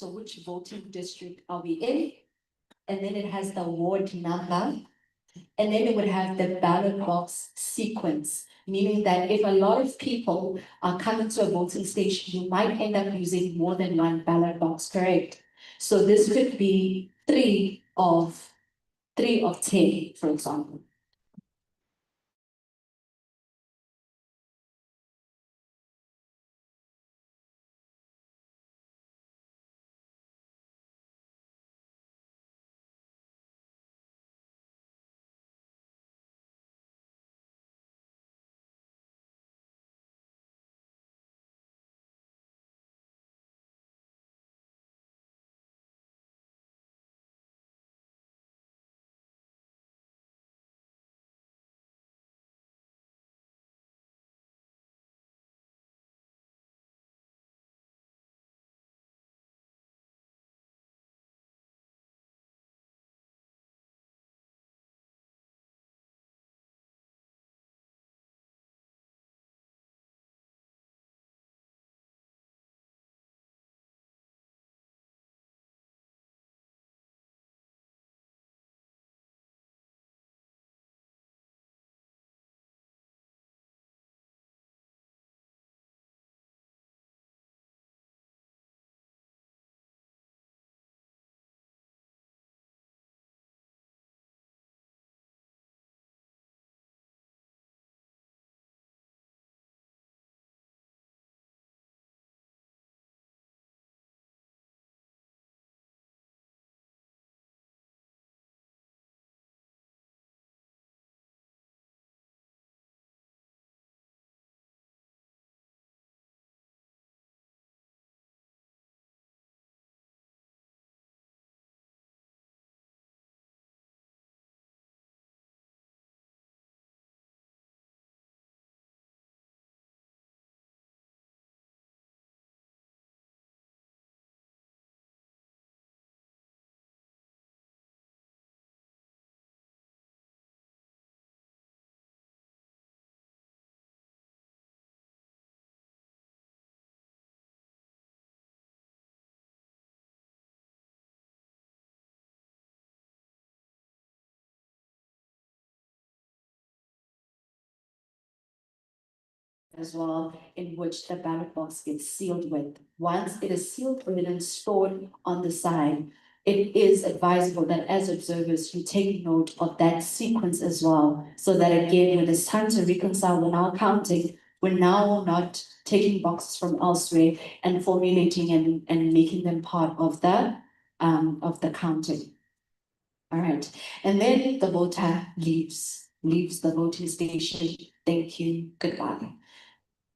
So which voting district are we in? And then it has the ward number. And then it would have the ballot box sequence, meaning that if a lot of people are coming to a voting station, you might end up using more than one ballot box, correct? So this could be 3 of 10, for example. As well, in which the ballot box gets sealed with. Once it is sealed with and stored on the side, it is advisable that as observers, you take note of that sequence as well, so that again, when it's time to reconcile, we're now counting, we're now not taking boxes from elsewhere and formulating and making them part of the counting. All right, and then the voter leaves the voting station. Thank you, goodbye.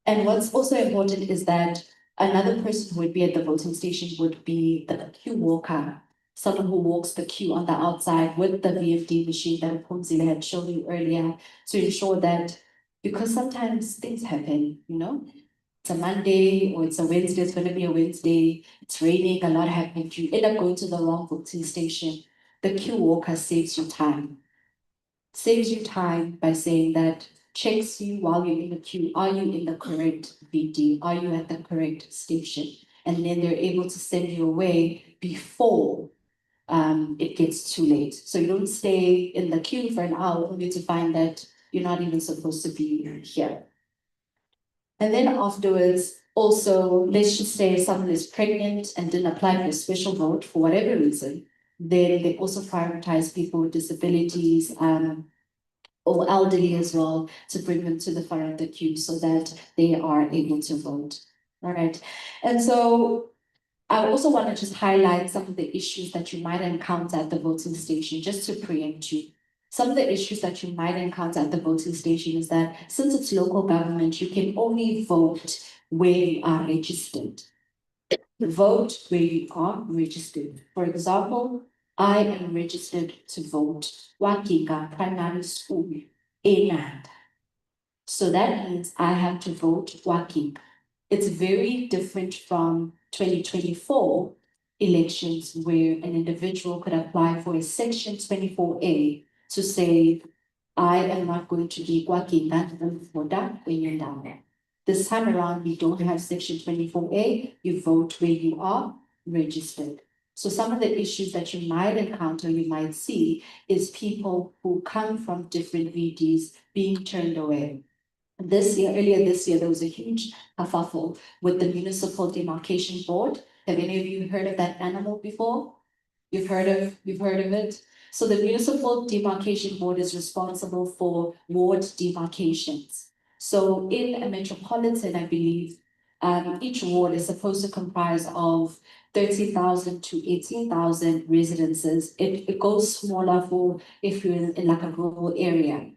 And what's also important is that another person who would be at the voting station would be the queue walker, someone who walks the queue on the outside with the VFD machine that Ponzile had shown you earlier, to ensure that, because sometimes things happen, it's a Monday or it's a Wednesday, it's going to be a Wednesday, it's raining, a lot happened, you end up going to the wrong voting station. The queue walker saves you time. Saves you time by saying that, checks you while you're in the queue. Are you in the correct VD? Are you at the correct station? And then they're able to send you away before it gets too late. So you don't stay in the queue for an hour only to find that you're not even supposed to be here. And then afterwards, also, let's just say someone is pregnant and didn't apply for a special vote for whatever reason, then they also prioritize people with disabilities, or elderly as well, to bring them to the front of the queue so that they are able to vote. All right. And so I also want to just highlight some of the issues that you might encounter at the voting station, just to preempt you. Some of the issues that you might encounter at the voting station is that since it's local government, you can only vote where you are registered. Vote where you are registered. For example, I am registered to vote Wakiga Primary School in. So that means I have to vote Wakiga. It's very different from 2024 elections where an individual could apply for a section 24A to say, I am not going to be Wakiga for that when you're down there. This time around, we don't have section 24A, you vote where you are registered. So some of the issues that you might encounter, you might see, is people who come from different VDs being turned away. Earlier this year, there was a huge kerfuffle with the Municipal Demarcation Board. Have any of you heard of that animal before? You've heard of it? So the Municipal Demarcation Board is responsible for ward demarcations. So in a metropolitan, I believe, each ward is supposed to comprise of 30,000 to 18,000 residences. It goes smaller for if you're in like a rural area.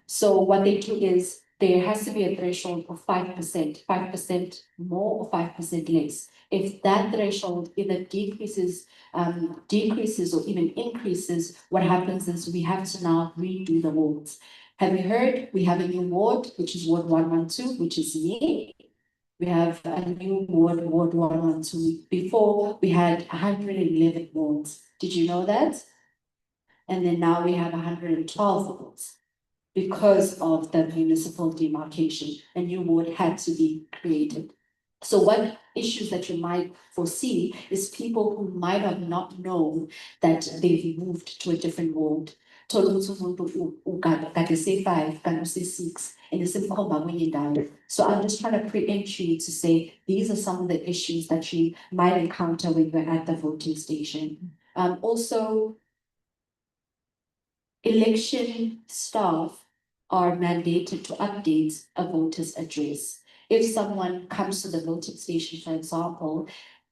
So what they do is there has to be a threshold of 5% more or 5% less. If that threshold either decreases or even increases, what happens is we have to now redo the wards. Have you heard? We have a new ward, which is Ward 112, which is me. We have a new ward, Ward 112. Before, we had 111 wards. Did you know that? And then now we have 112 wards. Because of the municipal demarcation, a new ward had to be created. So what issues that you might foresee is people who might have not known that they've moved to a different ward. So I'm just trying to preempt you to say these are some of the issues that you might encounter when you're at the voting station. Also, election staff are mandated to update a voter's address. If someone comes to the voting station, for example,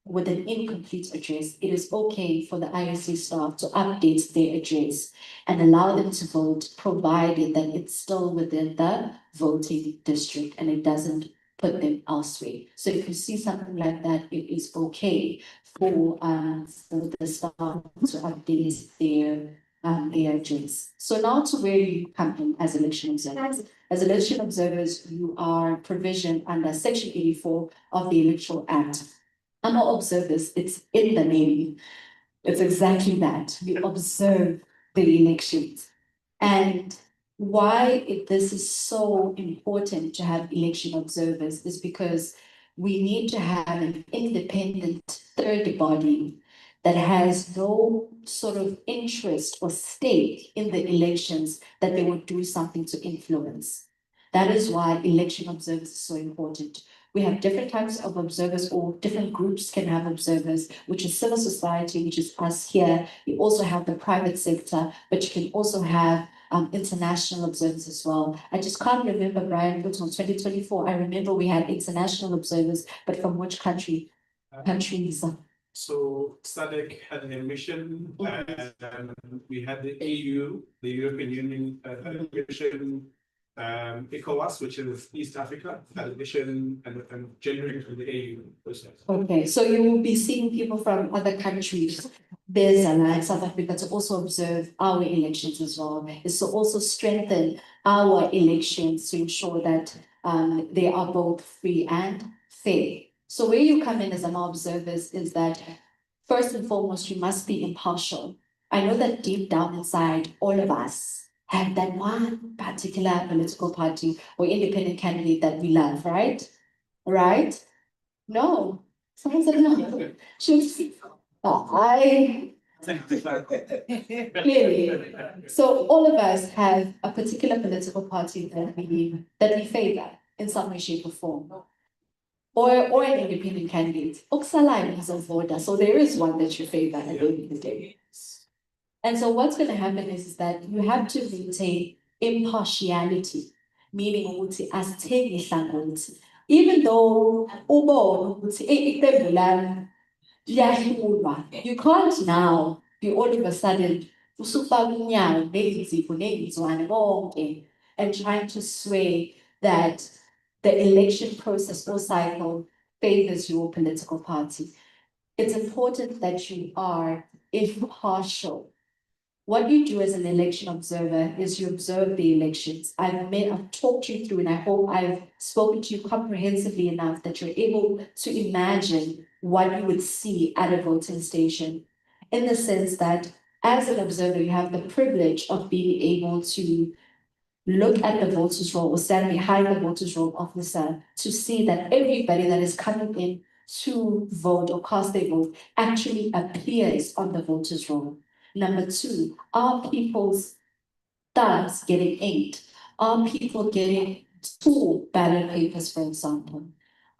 with an incomplete address, it is okay for the ISC staff to update their address and allow them to vote, provided that it's still within the voting district and it doesn't put them elsewhere. So if you see something like that, it is okay for the staff to update their address. So now to where you come in as election observers. As election observers, you are provisioned under Section 84 of the Electoral Act. I'm not observers, it's in the name. It's exactly that. We observe the elections. And why this is so important to have election observers is because we need to have an independent third body that has no sort of interest or stake in the elections that they would do something to influence. That is why election observers is so important. We have different types of observers, or different groups can have observers, which is civil society, which is us here. You also have the private sector, but you can also have international observers as well. I just can't remember, Brian, it was on 2024. I remember we had international observers, but from which countries? So SADC had an mission, and we had the EU, the European Union, mission, ECOWAS, which is East Africa, had a mission and generating from the EU process. Okay, so you will be seeing people from other countries. There's like South Africa to also observe our elections as well, is to also strengthen our elections to ensure that they are both free and fair. So where you come in as an observer is that first and foremost, you must be impartial. I know that deep down inside, all of us have that one particular political party or independent candidate that we love, right? Right? No. Someone said no. Clearly. So all of us have a particular political party that we favor in some way, shape, or form. Or an independent candidate. Oxalai is of order, so there is one that you favor at the end of the day. And so what's going to happen is that you have to maintain impartiality, meaning even though you can't now be all of a sudden and trying to sway that the election process or cycle favors your political party. It's important that you are impartial. What you do as an election observer is you observe the elections. I've talked you through, and I hope I've spoken to you comprehensively enough that you're able to imagine what you would see at a voting station, in the sense that as an observer, you have the privilege of being able to look at the voters roll or stand behind the voters roll officer to see that everybody that is coming in to vote or cast their vote actually appears on the voters' roll? Number two, are people's thumbs getting inked? Are people getting 2 ballot papers, for example?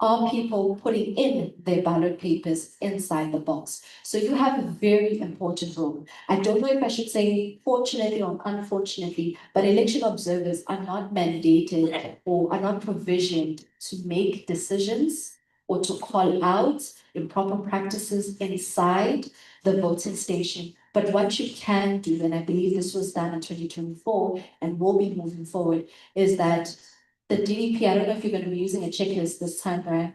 Are people putting in their ballot papers inside the box? So you have a very important role. I don't know if I should say fortunately or unfortunately, but election observers are not mandated or are not provisioned to make decisions or to call out improper practices inside the voting station. But what you can do, and I believe this was done in 2024 and will be moving forward, is that the DDP, I don't know if you're going to be using a checklist this time, right?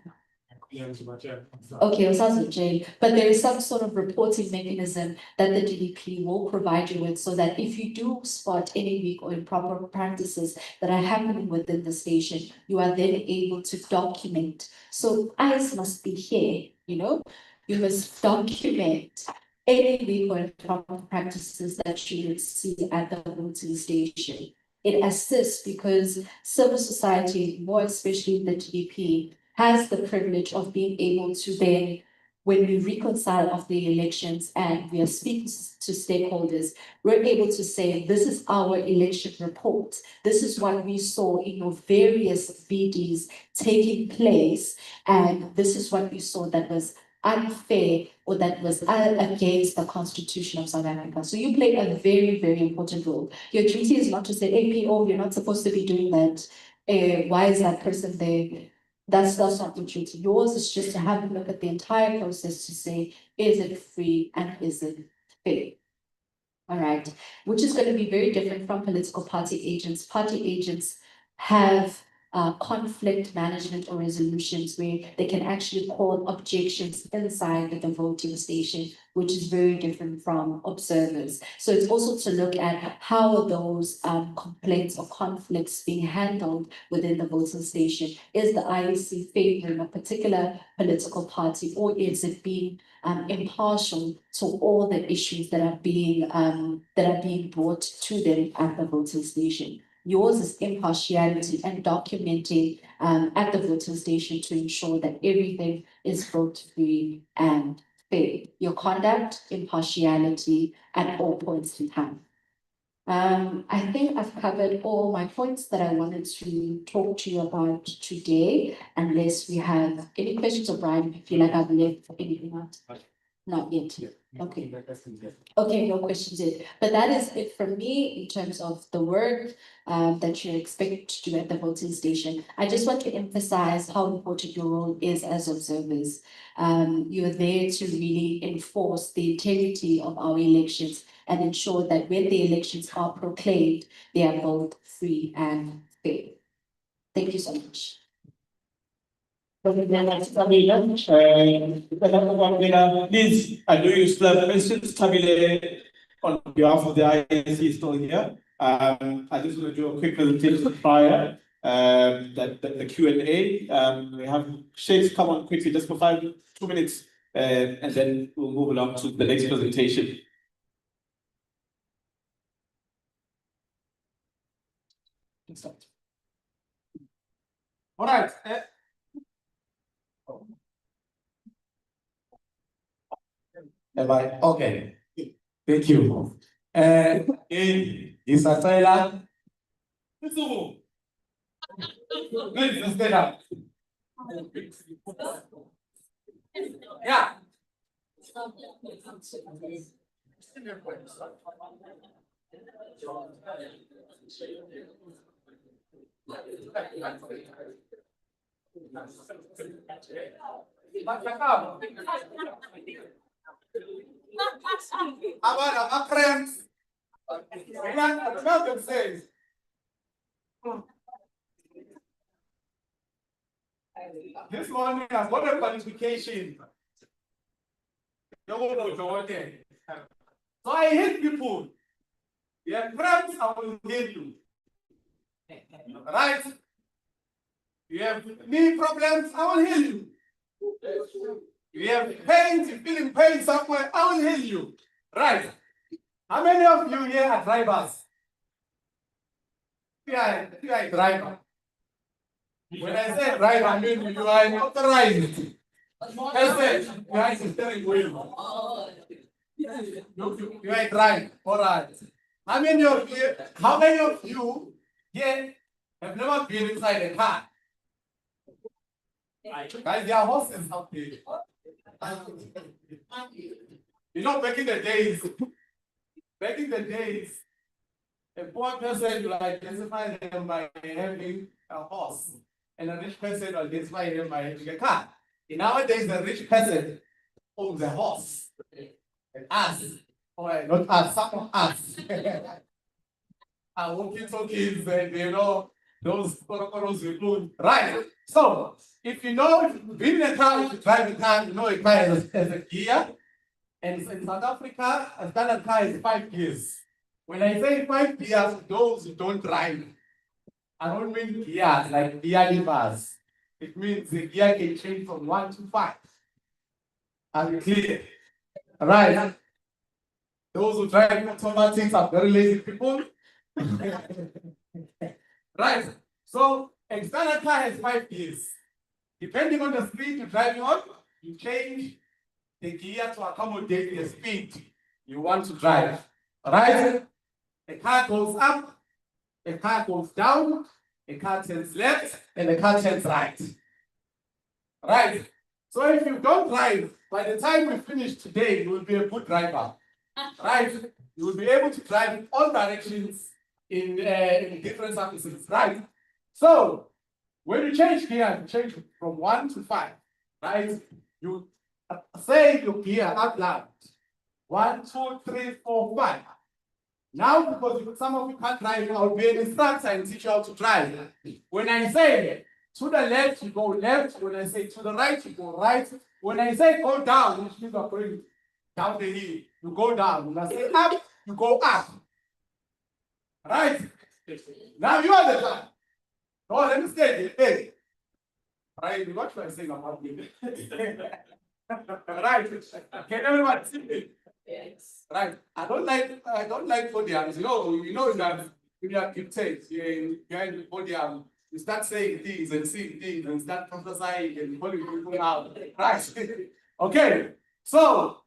Okay, it sounds legit, but there is some sort of reporting mechanism that the DDP will provide you with so that if you do spot any weak or improper practices that are happening within the station, you are then able to document. So eyes must be here, you know, you must document any weak or improper practices that you would see at the voting station. It assists because civil society, more especially the DDP, has the privilege of being able to then, when we reconcile of the elections and we are speaking to stakeholders, we're able to say, this is our election report. This is what we saw in your various VDs taking place. And this is what we saw that was unfair or that was against the Constitution of South Africa. So you play a very, very important role. Your duty is not to say, APO, you're not supposed to be doing that. Why is that person there? That's not the duty. Yours is just to have a look at the entire process to say, is it free and is it fair? All right, which is going to be very different from political party agents. Party agents have conflict management or resolutions where they can actually call objections inside the voting station, which is very different from observers. So it's also to look at how are those complaints or conflicts being handled within the voting station. Is the IEC favoring a particular political party, or is it being impartial to all the issues that are being brought to them at the voting station? Yours is impartiality and documenting at the voting station to ensure that everything is vote free and fair. Your conduct, impartiality at all points in time. I think I've covered all my points that I wanted to talk to you about today, unless we have any questions, or Brian, if you feel like I've left anything out. Not yet. Okay. Okay, no questions yet. But that is it from me in terms of the work that you expect to do at the voting station. I just want to emphasize how important your role is as observers. You're there to really enforce the integrity of our elections and ensure that when the elections are proclaimed, they are both free and fair. Thank you so much. Please, I know you still have questions, Tabile, on behalf of the IEC still here. I just want to do a quick presentation prior, the Q&A. We have Shakes come on quickly, just for 2 minutes, and then we'll move along to the next presentation. All right. Am I okay? Thank you. Is Tyler? Please stand up. Yeah. My friends. Malcolm says. This morning I've got a qualification. So I hate people. Yeah, friends, I will hate you. Right? You have knee problems, I will heal you. You have pain, you're feeling pain somewhere, I will heal you. Right? How many of you here are drivers? You are a driver. When I say driver, I mean you are authorized. Person, guys, is steering wheel. You are right. All right. How many of you here have never been inside a car? Guys, there are horses out there. You know, back in the days, a poor person will identify them by having a horse, and a rich person will identify them by having a car. Nowadays, the rich person owns a horse. And us, or not us, some of us are walking talkies and those protocols we do. Right. So if you know, if you've been in a car, if you drive a car, you know a car has a gear. And in South Africa, a standard car is 5 gears. When I say 5 gears, those who don't drive, I don't mean gears like gear levers. It means the gear can change from 1 to 5. Are you clear? Right. Those who drive automatics are very lazy people. Right. So a standard car has 5 gears. Depending on the speed you're driving on, you change the gear to accommodate the speed you want to drive. Right? A car goes up, a car goes down, a car turns left, and a car turns right. Right? So if you don't drive, by the time we finish today, you will be a good driver. Right? You will be able to drive in all directions in different surfaces. Right? So when you change gear, you change from 1 to 5. Right? You say your gear out loud. 1, 2, 3, 4, 5. Now, because some of you can't drive, I'll be an instructor and teach you how to drive. When I say to the left, you go left. When I say to the right, you go right. When I say go down, which means you're going down the hill, you go down. When I say up, you go up. Right? Now you are the guy. No, let me stay. Hey. Right? What should I say about me? Right? Can everyone see me? Yes. Right. I don't like podiums. You know that when you are dictates, you're behind the podium, you start saying things and seeing things and start prophesying and calling people out. Right. Okay. So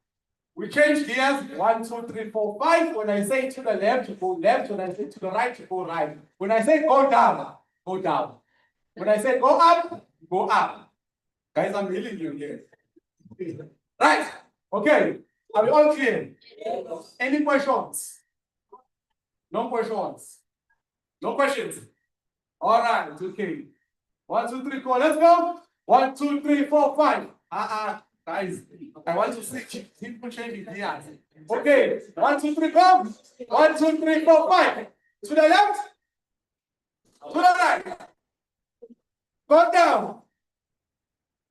we change gears 1, 2, 3, 4, 5. When I say to the left, you go left. When I say to the right, you go right. When I say go down, go down. When I say go up, go up. Guys, I'm healing you here. Right. Okay. Are we all clear? Yes. Any questions? No questions. No questions. All right. Okay. 1, 2, 3, 4. Let's go. 1, 2, 3, 4, 5. Guys, I want to see people changing gears. Okay. 1, 2, 3, go. 1, 2, 3, 4, 5. To the left. To the right. Go down.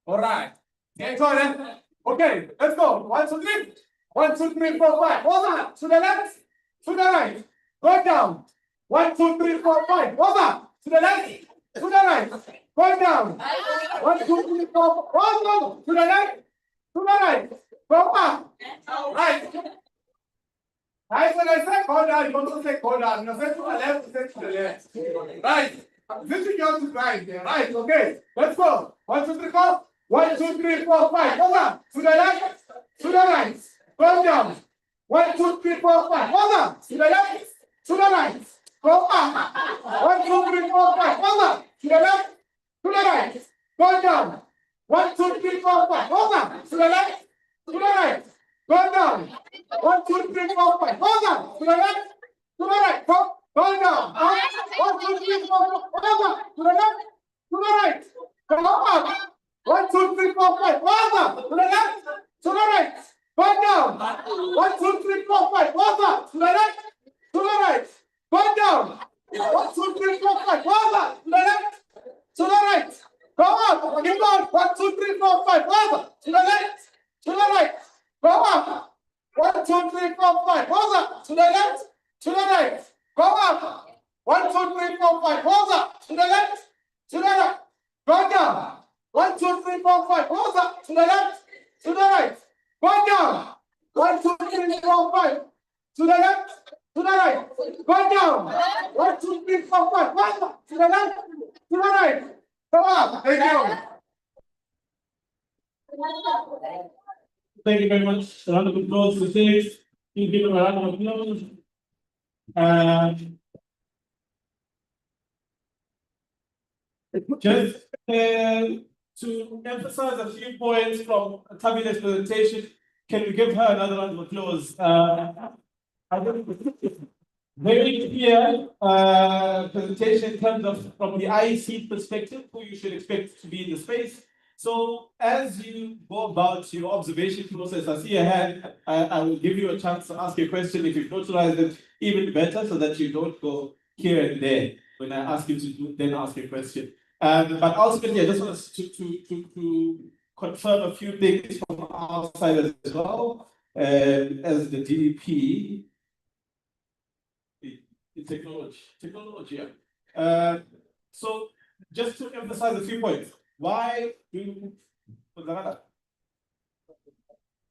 All right. Okay, let's go. 1, 2, 3. 1, 2, 3, 4, 5. Hold on. To the left. To the right. Go down. 1, 2, 3, 4, 5. Hold on. To the left. To the right. Go down. 1, 2, 3, 4. Hold on. To the left. To the right. Go up. Right. Guys, when I say go down, you don't say go down. You say to the left, you say to the left. Right. This is your right there. Right. Okay. Let's go. 1, 2, 3, go. 1, 2, 3, 4, 5. Hold on. To the left. To the right. Go down. 1, 2, 3, 4, 5. Hold on. To the left. To the right. Go up. 1, 2, 3, 4, 5. Hold on. To the left. To the right. Go down. 1, 2, 3, 4, 5. Hold on. To the left. To the right. Go down. 1, 2, 3, 4, 5. Hold on. To the left. To the right. Go down. 1, 2, 3, 4, 5. Hold on. To the left. To the right. Go up. 1, 2, 3, 4, 5. Hold on. To the left. To the right. Go down. 1, 2, 3, 4, 5. Hold on. To the left. To the right. Go down. 1, 2, 3, 4, 5. Hold on. To the left. To the right. Go up. Keep on. 1, 2, 3, 4, 5. Hold on. To the left. To the right. Go up. 1, 2, 3, 4, 5. Hold on. To the left. To the right. Go up. 1, 2, 3, 4, 5. Hold on. To the left. To the right. Go down. 1, 2, 3, 4, 5. Hold on. To the left. To the right. Go down. 1, 2, 3, 4, 5. To the left. To the right. Go down. 1, 2, 3, 4, 5. Hold on. To the left. To the right. Go up. Thank you. Thank you very much. A round of applause to six. Please give them a round of applause. Just to emphasize a few points from Tabile's presentation, can we give her another round of applause? I think very clear presentation in terms of from the IEC perspective, who you should expect to be in the space. So as you go about your observation process, I see a hand. I will give you a chance to ask a question if you've notarized it even better so that you don't go here and there when I ask you to then ask a question. But ultimately, I just want to confirm a few things from our side as well as the DDP. Technology. So just to emphasize a few points, why do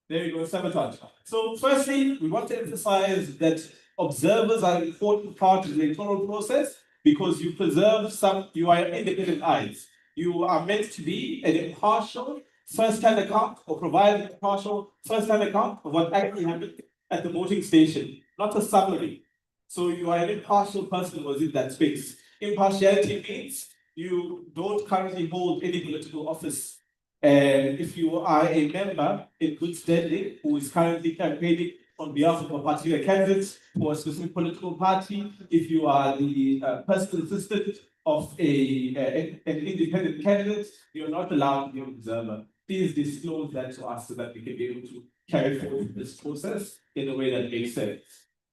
there you go, sabotage. So firstly, we want to emphasize that observers are an important part of the electoral process because you preserve you are independent eyes. You are meant to be an impartial first-hand account or provide an impartial first-hand account of what actually happened at the voting station, not a summary. So you are an impartial person who was in that space. Impartiality means you don't currently hold any political office. If you are a member in good standing who is currently campaigning on behalf of a particular candidate for a specific political party, if you are the personal assistant of an independent candidate, you're not allowed to be an observer. Please disclose that to us so that we can be able to carry forward this process in a way that makes sense.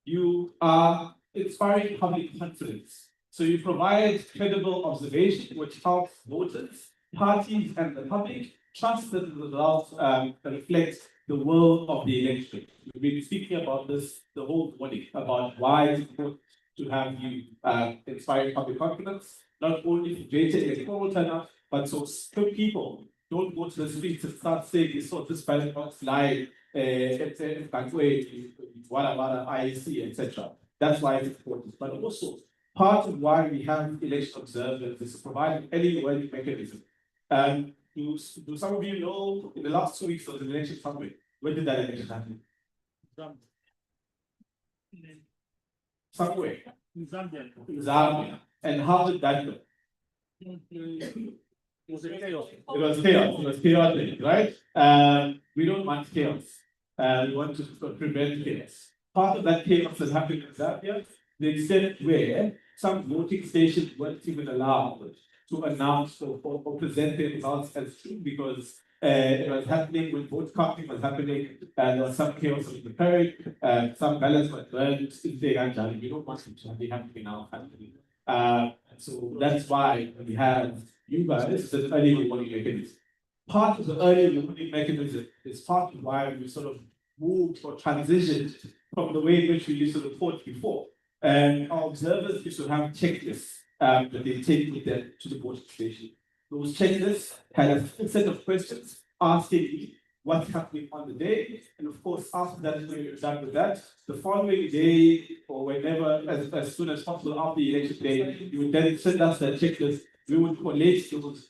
You are inspiring public confidence. So you provide credible observation, which helps voters, parties, and the public trust that the results reflect the will of the election. We've been speaking about this the whole morning, about why it's important to have you inspiring public confidence, not only for greater electoral turnout, but so people don't go to the streets and start saying you saw this ballot box live, IEC, etc. That's why it's important. But also, part of why we have election observers is to provide an early warning mechanism. Do some of you know in the last 2 weeks there was an election somewhere? When did that election happen? Somewhere. In Zambia. And how did that go? It was chaos. It was chaotic, right? We don't want chaos. We want to prevent chaos. Part of that chaos that happened in Zambia, the extent where some voting stations weren't even allowed to announce or present their results as true because it was happening when vote counting was happening, there was some chaos in the period, some ballots were burned. We don't want it to be happening in our country. So that's why we have you guys, the early warning mechanism. Part of the early warning mechanism is part of why we sort of moved or transitioned from the way in which we used to report before. And our observers used to have checklists that they take with them to the voting station. Those checklists had a set of questions asking you what's happening on the day. And of course, after that, when you're done with that, the following day or whenever, as soon as possible after the election day, you would then send us that checklist. We would collate those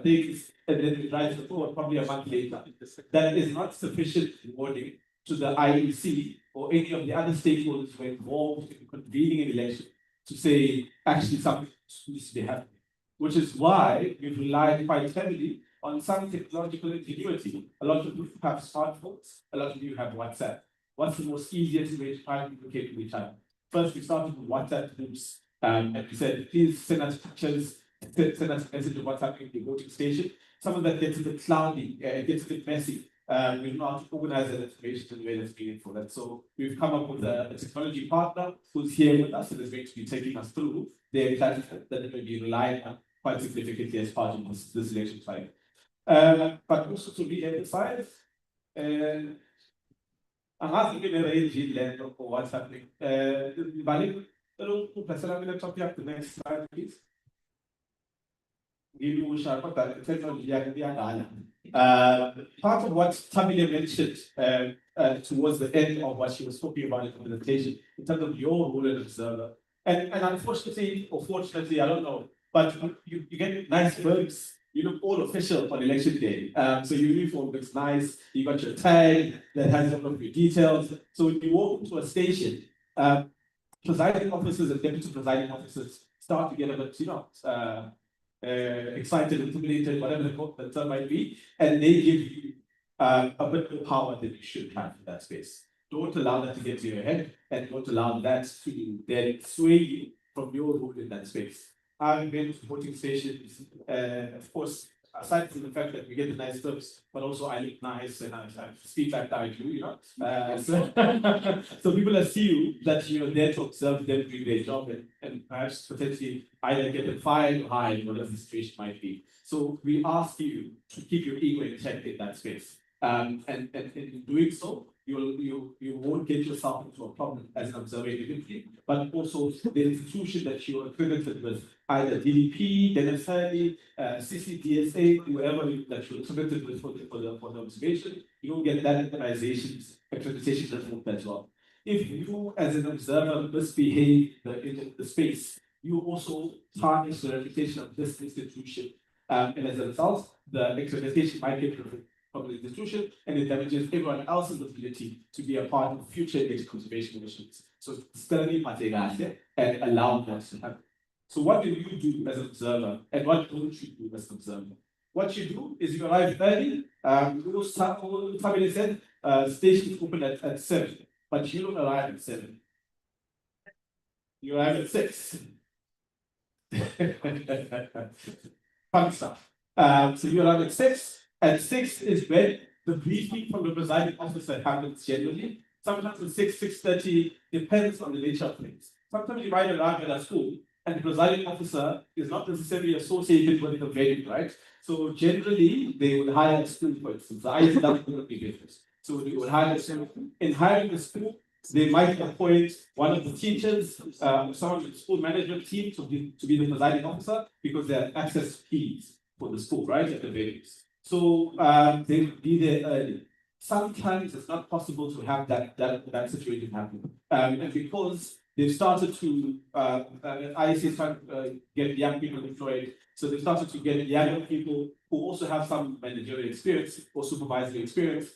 things and then we write the report probably a month later. That is not sufficient warning to the IEC or any of the other stakeholders who are involved in convening an election to say actually something needs to be happening. Which is why we've relied quite heavily on some technological ingenuity. A lot of you have smartphones, a lot of you have WhatsApp. What's the most easiest way to try and communicate with each other? First, we started with WhatsApp groups, and we said, please send us pictures, send us a message of what's happening at the voting station. Some of that gets a bit cloudy, it gets a bit messy. We've not organized that information in a way that's meaningful. And so we've come up with a technology partner who's here with us and is going to be taking us through their platform that they may be relying on quite significantly as part of this election cycle. But also to re-emphasize, I'm asking you to what's happening. The next slide, please. Part of what Tamile mentioned towards the end of what she was talking about in the presentation, in terms of your role as an observer, and unfortunately, or fortunately, I don't know, but you get nice verbs, you look all official on election day. So your uniform looks nice, you got your tag that has all of your details. So when you walk into a station, presiding officers and deputy presiding officers start to get a bit, excited, intimidated, whatever the term might be, and they give you a bit more power than you should have in that space. Don't allow that to get to your head, and don't allow that to then sway you from your role in that space. I've been to voting stations, of course, aside from the fact that we get the nice service, but also I look nice and I speak like I do, so people assume that you're there to observe them doing their job and perhaps potentially either get them fired or hired, whatever the situation might be. So we ask you to keep your ego in check in that space. And in doing so, you won't get yourself into a problem as an observer individually, but also the institution that you are accredited with, either DDP, DNFI, CCDSA, whoever that you're accredited with for the observation, you will get that accreditation report as well. If you, as an observer, misbehave in the space, you also tarnish the reputation of this institution. And as a result, the accreditation might get removed from the institution, and it damages everyone else's ability to be a part of future data conservation missions. So study Mategase and allow that to happen. So what do you do as an observer, and what don't you do as an observer? What you do is you arrive early. Somebody said stations open at 7, but you don't arrive at 7. You arrive at 6. Fun stuff. So you arrive at 6. And 6 is when the briefing from the presiding officer happens generally. Sometimes at 6:30, depends on the nature of things. Sometimes you might arrive at a school and the presiding officer is not necessarily associated with the venue, right? So generally, they would hire a school, for instance. The ISW would be business. So they would hire a school. In hiring the school, they might appoint one of the teachers, someone with the school management team to be the presiding officer, because they have access to keys for the school, right, at the venues. So they will be there early. Sometimes it's not possible to have that situation happen. And because they've started to, IEC is trying to get young people employed, so they've started to get younger people who also have some managerial experience or supervisory experience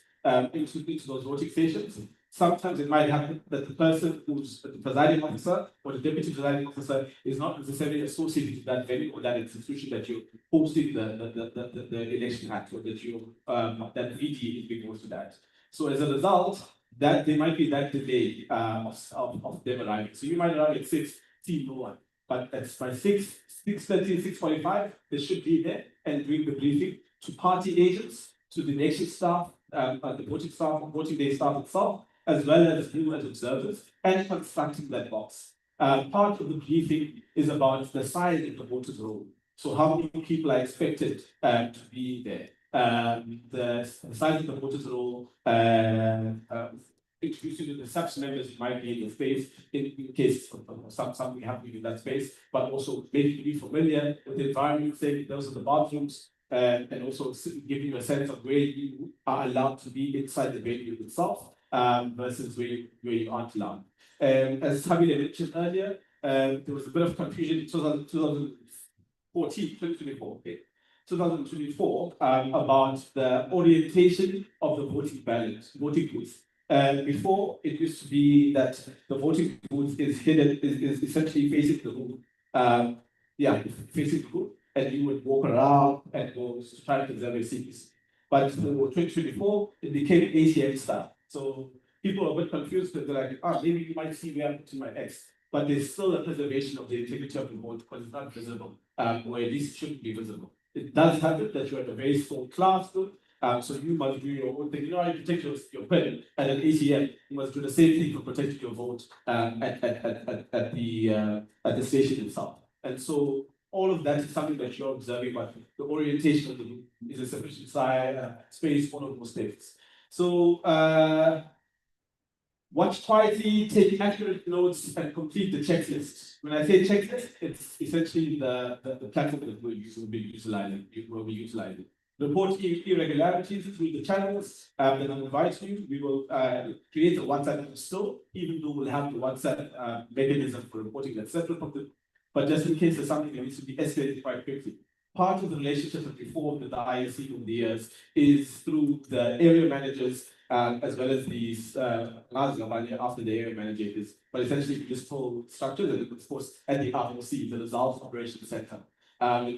into those voting stations. Sometimes it might happen that the person who's the presiding officer or the deputy presiding officer is not necessarily associated with that venue or that institution that you're hosting the election at, or that you that VD is being hosted at. So as a result, that there might be that delay of them arriving. So you might arrive at 6, see no one, but that's by 6:30, 6:45, they should be there and doing the briefing to party agents, to the election staff, the voting staff, voting day staff itself, as well as you as observers, and constructing that box. Part of the briefing is about the size of the voters' roll. So how many people are expected to be there? The size of the voters' roll, introducing the SAPS members who might be in the space in case something happening in that space, but also making you be familiar with the environment, saying those are the bathrooms, and also giving you a sense of where you are allowed to be inside the venue itself. Versus where you aren't allowed. As Hamid mentioned earlier, there was a bit of confusion in 2024, okay. 2024, about the orientation of the voting booth. Before, it used to be that the voting booth is hidden, is essentially facing the room. Facing the room, and you would walk around and go to try to preserve your secrecy. But for 2024, it became ATM style. So people are a bit confused because they're like, maybe you might see where I'm putting my X, but there's still a preservation of the integrity of the vote because it's not visible, or at least it shouldn't be visible. It does happen that you're at a very small classroom, so you must do your own thing. You know how you protect your pen at an ATM, you must do the same thing for protecting your vote at the station itself. And so all of that is something that you're observing, but the orientation of the room is a sufficient size, space for all those things. So watch quietly, take accurate notes, and complete the checklist. When I say checklist, it's essentially the platform that we'll be utilizing. Report irregularities through the channels that I'm inviting you. We will create a WhatsApp still, even though we'll have the WhatsApp mechanism for reporting that's separate from the. But just in case there's something that needs to be escalated quite quickly, part of the relationship that we formed with the IEC over the years is through the area managers, as well as these, after the area managers, but essentially municipal structures, and of course, at the ROC, the Results Operations Center.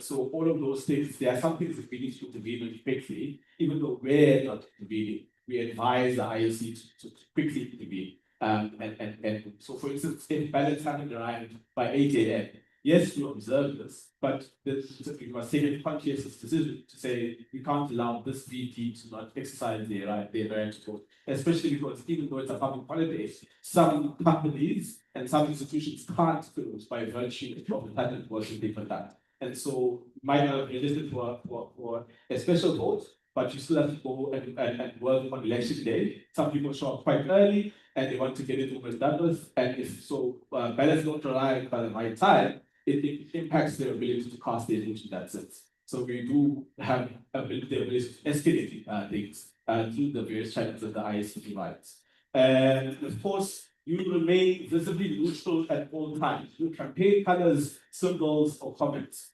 So all of those things, there are some things that we need to intervene in quickly, even though we're not intervening. We advise the IOC to quickly intervene. And so, for instance, if ballots haven't arrived by 8 a.m., yes, you observe this, but we must take a conscious decision to say we can't allow this VP to not exercise their right to vote, especially because even though it's a public holiday, some companies and some institutions can't close by virtue of the pattern working they conduct. And so you might not have registered for a special vote, but you still have to go and work on election day. Some people show up quite early and they want to get it over and done with. And if so, ballots don't arrive by the right time, it impacts their ability to cast their vote in that sense. So we do have the ability to escalate things through the various channels that the ISC provides. And of course, you remain visibly neutral at all times. Your campaign colors, symbols, or comments.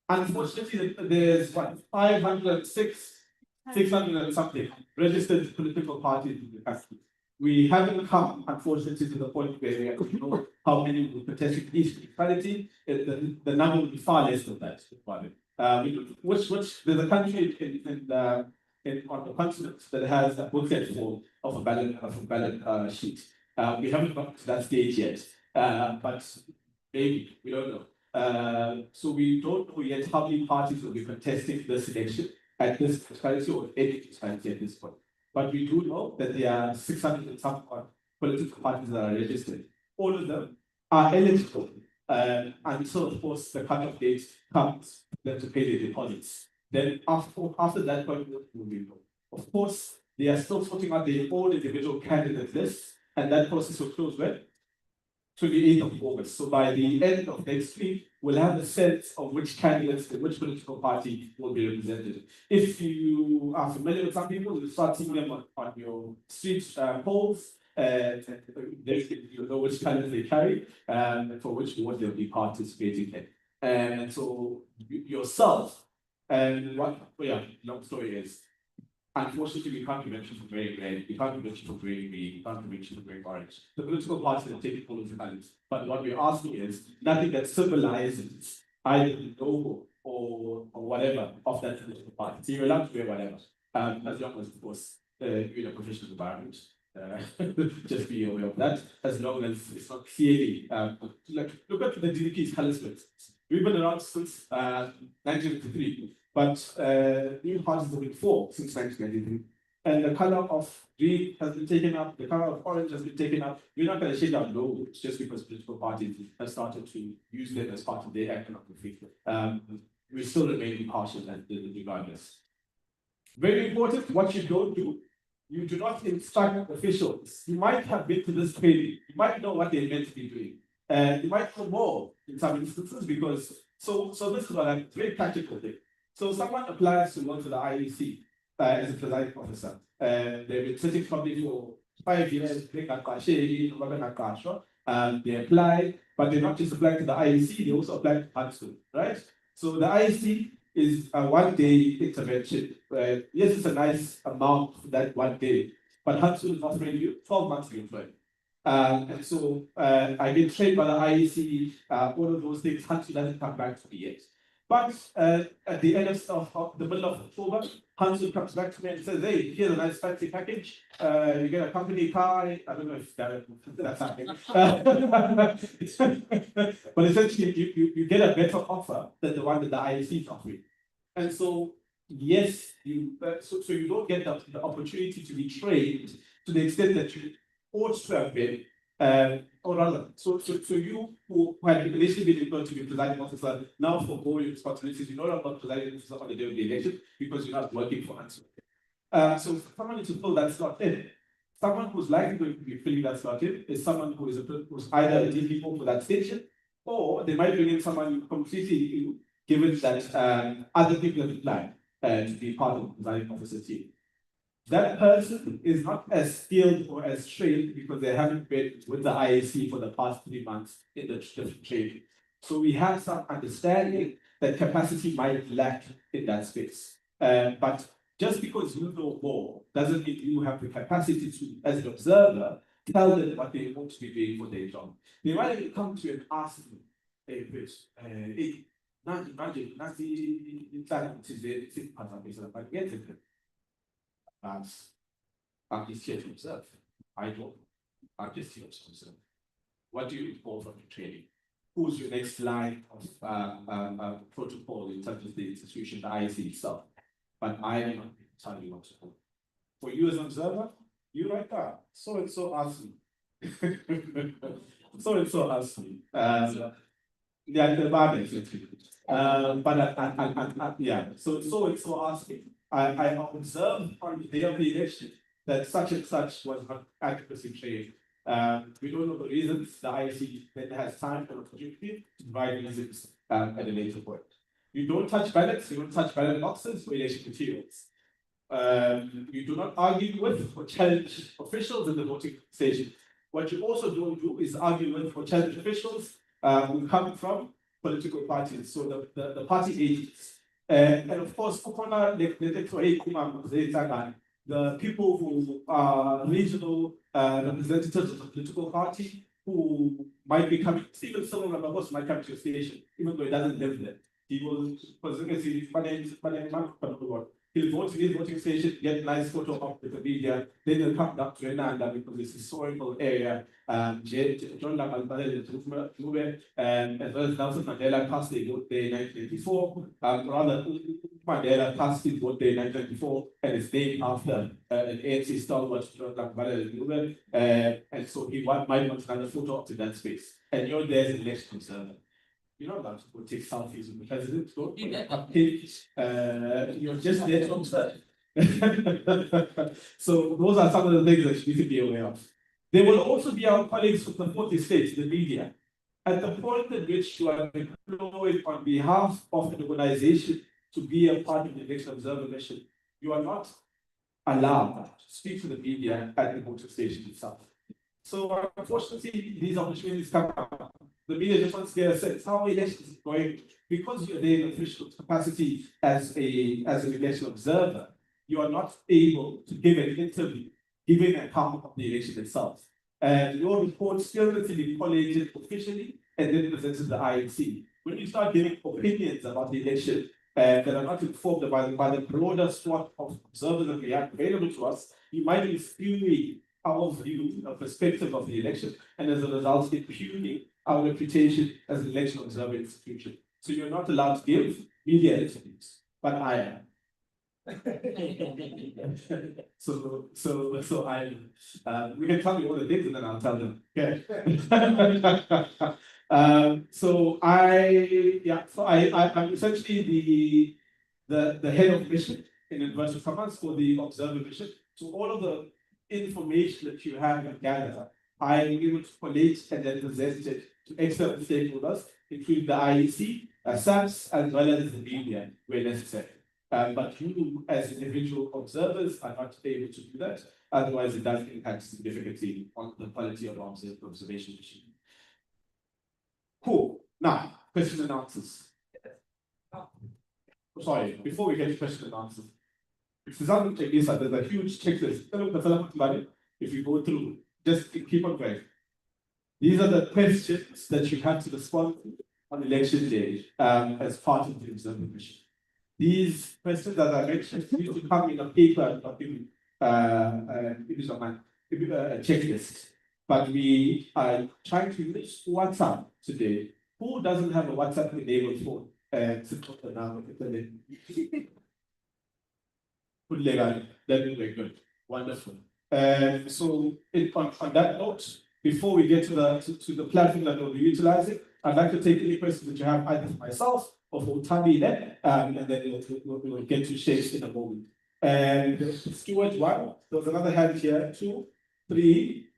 Unfortunately, there's 600 and something registered political parties in the country. We haven't come, unfortunately, to the point where we have to know how many will contest each municipality. The number will be far less than that. Which there's a country on the continent that has a booklet full of a ballot sheet. We haven't got to that stage yet, but maybe we don't know. So we don't know yet how many parties will be contesting this election at this municipality or any municipality at this point. But we do know that there are 600 and some political parties that are registered. All of them are eligible until, of course, the cut-off date comes for them to pay their deposits. Then after that point, we know. Of course, they are still sorting out their own individual candidate lists, and that process will close when? 28th of August. So by the end of next week, we'll have a sense of which candidates and which political party will be represented. If you are familiar with some people, you'll start seeing them on your street polls. You know which candidates they carry and for which ward they'll be participating in. And so yourself, and long story is, unfortunately, we can't be mentioned for grey red, we can't be mentioned for grey green, we can't be mentioned for grey orange. The political parties are taking political balance. But what we're asking is nothing that symbolizes either the logo or whatever of that political party. So you're allowed to wear whatever, as long as, of course, you're in a professional environment. Just be aware of that, as long as it's not clearly look at the DDP's colour split. We've been around since 1953. But new parties have been formed since 1993. And the color of green has been taken up, the color of orange has been taken up. We're not going to change our logos just because political parties have started to use them as part of their iconography. We still remain impartial regardless. Very important, what you don't do, you do not instruct officials. You might have been to this training, you might know what they're meant to be doing. And you might know more in some instances because, so this is what I'm very practical thing. So someone applies to work for the IEC as a presiding officer. They've been sitting probably for 5 years, they apply, but they're not just applying to the IEC, they also apply to Council, right? So the IEC is a one-day intervention. Yes, it's a nice amount for that one day, but Council is offering you 12 months of employment. And so I've been trained by the IEC, all of those things, Council doesn't come back to me yet. But at the end of the middle of October, Hansu comes back to me and says, hey, here's a nice fancy package. You get a company car. I don't know if that's happening. But essentially, you get a better offer than the one that the IEC is offering. And so, yes, so you don't get the opportunity to be trained to the extent that you ought to have been. Or rather, so you who had initially been able to be presiding officer now forgo your responsibilities, you're no longer presiding officer on the day of the election because you're not working for us. So someone needs to fill that slot in. Someone who's likely going to be filling that slot in is someone who's either a DDP for that station, or they might bring in someone completely new, given that other people have applied to be part of the presiding officer team. That person is not as skilled or as trained because they haven't been with the IAC for the past 3 months in the different training. So we have some understanding that capacity might lack in that space. But just because you know more doesn't mean you have the capacity to, as an observer, tell them what they want to be doing for their job. They might even come to you and ask you, hey, Rich, I'm just here to observe. I don't. I'm just here to observe. What do you report from the training? Who's your next line of protocol in terms of the institution, the IC itself? But I am not telling you what to do. For you as an observer, you write that. So and so asked me. So and so asked me. Yeah, the bar basically. Yeah, so and so asked me. I observed on the day of the election that such and such was not adequately trained. We don't know the reasons. The IC then has time and opportunity to provide reasons at a later point. You don't touch ballots, you don't touch ballot boxes or election materials. You do not argue with or challenge officials in the voting station. What you also don't do is argue with or challenge officials who come from political parties, so the party agents. And of course, the people who are regional representatives of the political party who might be coming, even someone like Babos might come to your station, even though he doesn't live there. He will, he'll vote in his voting station, get a nice photo of the media, then he'll come up to Renanda because it's a historical area. John Lamal and as well as Nelson Mandela passed the vote day 1994. Rather, Mandela passed his vote day 1994 and it's named after an ANC stalwart, John Lamal, and so he might want another photo up to that space. And you're there as an election observer. You're not allowed to go take selfies with the president. You're just there to observe. So those are some of the things that you need to be aware of. There will also be our colleagues from the 40 states, the media. At the point at which you are employed on behalf of an organization to be a part of the election observer mission, you are not allowed to speak to the media at the voting station itself. So unfortunately, these opportunities come up. The media just wants to get a sense how elections is going. Because you're there in official capacity as an election observer, you are not able to give an interview, give an account of the election itself. And your report still needs to be collated officially and then presented to the INC. When you start giving opinions about the election that are not informed by the broader swath of observers that we have available to us, you might be skewing our view, our perspective of the election, and as a result, impugning our reputation as an election observer institution. So you're not allowed to give media interviews, but I am. so I we can tell me all the things and then I'll tell them. Okay. I'm essentially the head of mission in inverted commas for the observer mission. So all of the information that you have and gather, I'm able to collate and then present it to external stakeholders, including the IEC, SAPS, as well as the media where necessary. But you, as individual observers, are not able to do that. Otherwise, it does impact significantly on the quality of our observation machine. Cool. Now, questions and answers. Sorry, before we get to questions and answers, if there's a huge checklist. If you go through, just keep on going. These are the questions that you have to respond to on election day as part of the observer mission. These questions that I mentioned need to come in a paper document, a checklist. But we are trying to use WhatsApp today. Who doesn't have a WhatsApp enabled phone? That'd be very good. Wonderful. So on that note, before we get to the platform that we'll be utilizing, I'd like to take any questions that you have either for myself or for Tabi then, and then we'll get to shapes in a moment. And Stuart 1, there's another hand here, 2, 3,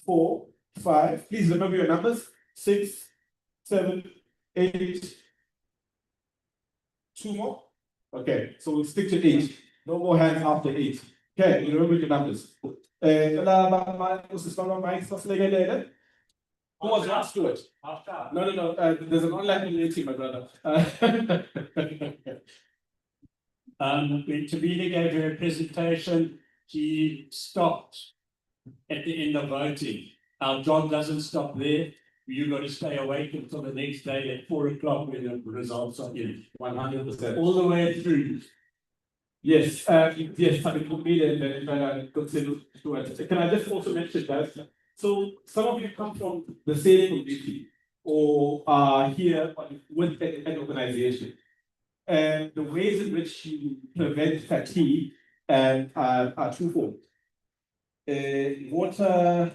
4, 5. Please remember your numbers. 6, 7, 8. 2 more. Okay, so we'll stick to 8. No more hands after 8. Okay, you remember your numbers. Who was last to it? No, there's an online community, my brother. When Tabitha gave her presentation, she stopped at the end of voting. Our job doesn't stop there. You've got to stay awake until the next day at 4 o'clock when the results are in. 100%. All the way through. Yes, yes, I will be there and consider to it. Can I just also mention that? So some of you come from the same community or are here with an organization. And the ways in which you prevent fatigue are twofold. Water,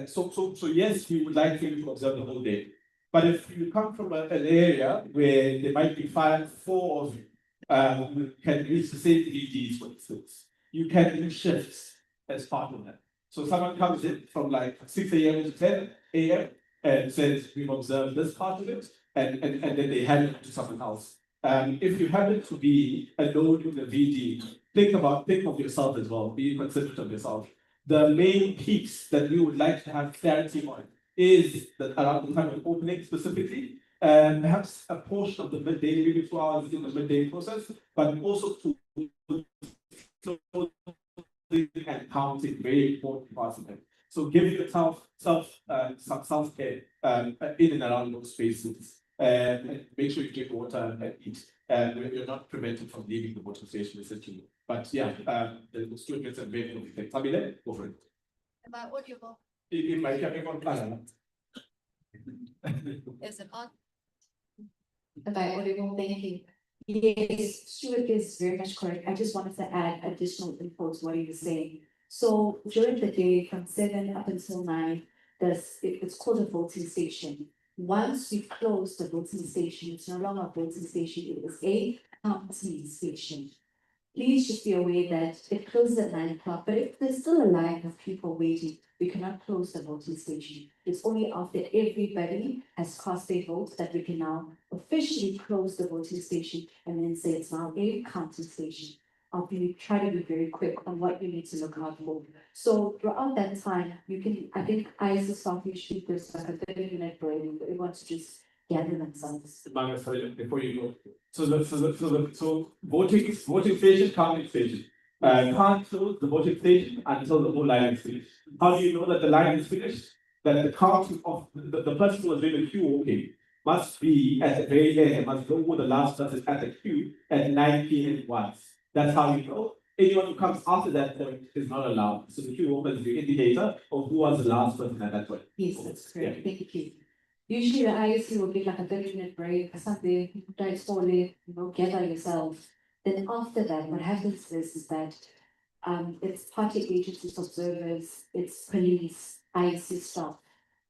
so yes, we would like you to observe the whole day. But if you come from an area where there might be 4 of you, who can reach the same DGs, for instance, you can do shifts as part of that. So someone comes in from like 6 a.m. to 10 a.m. and says, we've observed this part of it, and then they hand it to someone else. If you happen to be alone in the VD, think of yourself as well, be considerate of yourself. The main piece that we would like to have clarity on is that around the time of opening specifically, and perhaps a portion of the midday, maybe 2 hours in the midday process, but also to and counting very important parts of it. So give yourself some self-care in and around those spaces. And make sure you drink water and eat. You're not prevented from leaving the water station essentially. But yeah, the students are very good. Tabile, go for it. Am I audible? If my camera on. Is it on? Am I audible? Thank you. Yes, Stuart is very much correct. I just wanted to add additional info to what he was saying. So during the day from 7 up until 9, it's called a voting station. Once we close the voting station, it's no longer a voting station, it is a counting station. Please just be aware that it closes at 9 o'clock, but if there's still a line of people waiting, we cannot close the voting station. It's only after everybody has cast their vote that we can now officially close the voting station and then say it's now a counting station. I'll try to be very quick on what you need to look out for. So throughout that time, you can, I think ISIS staff usually gives like a 30-minute break, but we want to just gather themselves. Before you go. So voting station, counting station. Can't close the voting station until the whole line is finished. How do you know that the line is finished? That the counting of the person who was doing the queue walking must be at the very end, must go with the last person at the queue at 9 p.m. once. That's how you know. Anyone who comes after that point is not allowed. So the queue opens the indicator of who was the last person at that point. Yes, that's correct. Yeah. Thank you. Usually the ISC will give like a 30-minute break or something, try to gather yourself. Then after that, what happens is that it's party agents, it's observers, it's police, ISC staff.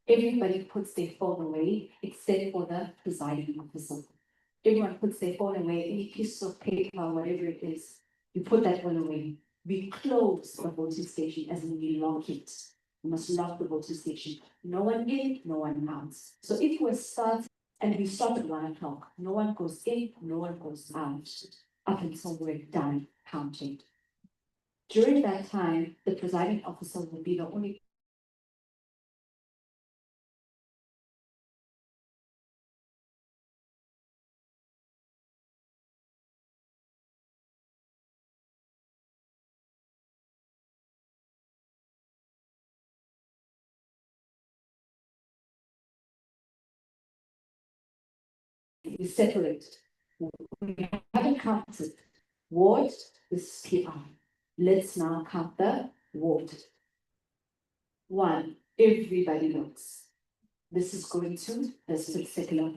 Everybody puts their phone away except for the presiding officer. Everyone puts their phone away, any piece of paper, whatever it is, you put that one away. We close the voting station as in we lock it. We must lock the voting station. No one in, no one out. So if we start and we start at 1 o'clock, no one goes in, no one goes out, up until we're done counting. During that time, the presiding officer will be the only we separate. We haven't counted. Ward is PR. Let's now count the ward. 1, everybody knows. This is going to this particular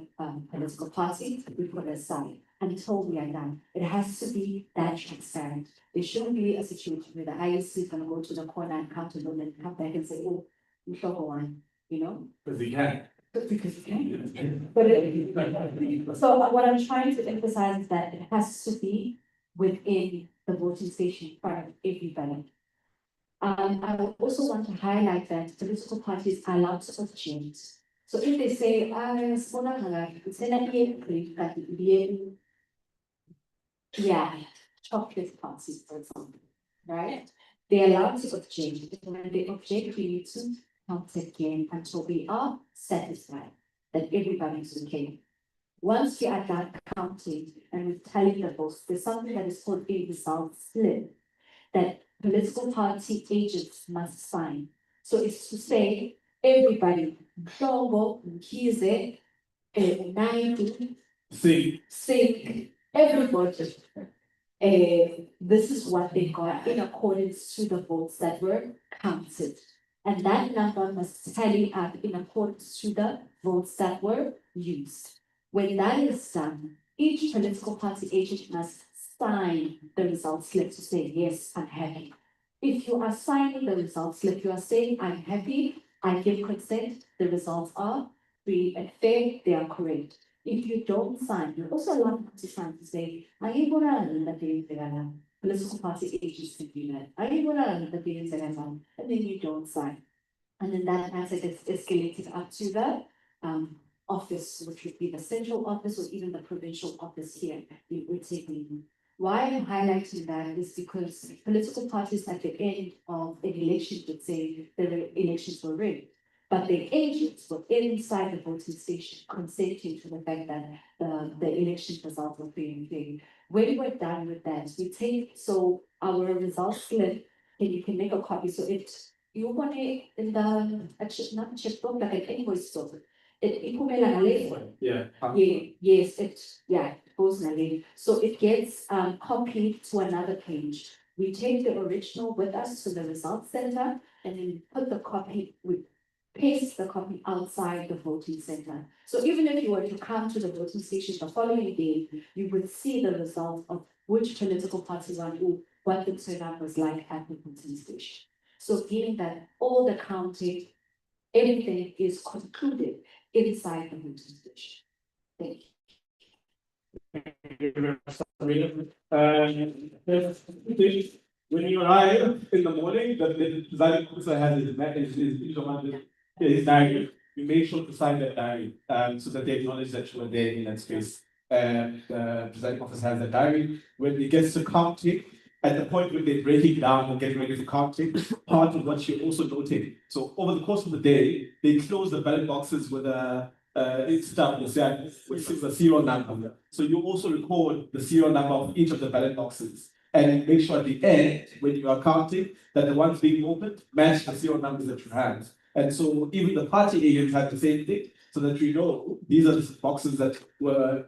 political party, we put it aside until we are done. It has to be that transparent. There shouldn't be a situation where the IEC is going to go to the corner and count them and come back and say, oh, you show one, Because we can. Because you can. But so what I'm trying to emphasize is that it has to be within the voting station in front of everybody. I would also want to highlight that political parties are allowed to object. So if they say, chocolate parties, for example, right? They're allowed to object. When they object, we need to count again until we are satisfied that everybody's okay. Once we are done counting and we've tallied the votes, there's something that is called a result slip that political party agents must sign. So it's to say, everybody, Mhlobo, Mkhize, Naidu, See, Singh, everybody. This is what they got in accordance to the votes that were counted. And that number must tally up in accordance to the votes that were used. When that is done, each political party agent must sign the results slip to say, yes, I'm happy. If you are signing the results slip, you are saying, I'm happy, I give consent, the results are free and fair, they are correct. If you don't sign, you're also allowed to sign to say, political party agents can do that. And then you don't sign. And then that matter gets escalated up to the office, which would be the central office or even the provincial office here in Utegui. Why I'm highlighting that is because political parties at the end of an election would say the elections were rigged. But the agents were inside the voting station consenting to the fact that the election results were being fair. When we're done with that, we take, so our results slip, and you can make a copy, so you want it in the, not a checkbook, like an invoice book. It yeah. yes, it goes in a lane. So it gets copied to another page. We take the original with us to the results center and then put the copy, we paste the copy outside the voting center. So even if you were to come to the voting station the following day, you would see the result of which political party won or what the turnout was like at the voting station. So given that all the counting, everything is concluded inside the voting station. Thank you. When you arrive in the morning, the presiding officer has his diary. You make sure to sign that diary, so that they acknowledge that you were there in that space. And the presiding officer has a diary. When it gets to counting, at the point when they're breaking down and getting ready for counting, part of what you're also noting. So over the course of the day, they close the ballot boxes with a which is a serial number. So you also record the serial number of each of the ballot boxes and make sure at the end, when you are counting, that the ones being opened match the serial numbers that you have. And so even the party agents had the same thing, so that you know these are the boxes that were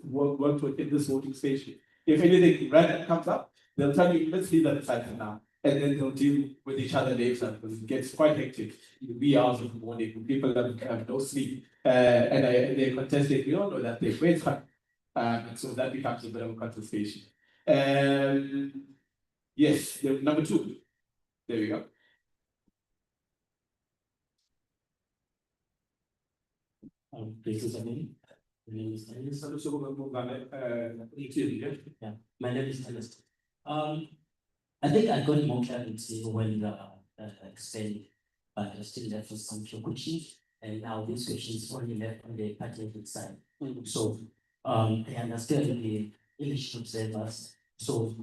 worked with in this voting station. If anything random comes up, they'll tell you, let's leave that aside for now. And then they'll deal with each other later because it gets quite hectic in the wee hours of the morning when people have no sleep. And they contesting, we all know that they wait time. And so that becomes a bit of a contestation. Yes, number 2. There we go. This is my name is Ernest. Yeah, my name is Ernest. I think I got more clarity when explained, but I still left with some questions. And now these questions only left on the party side. So I understand the election observers. So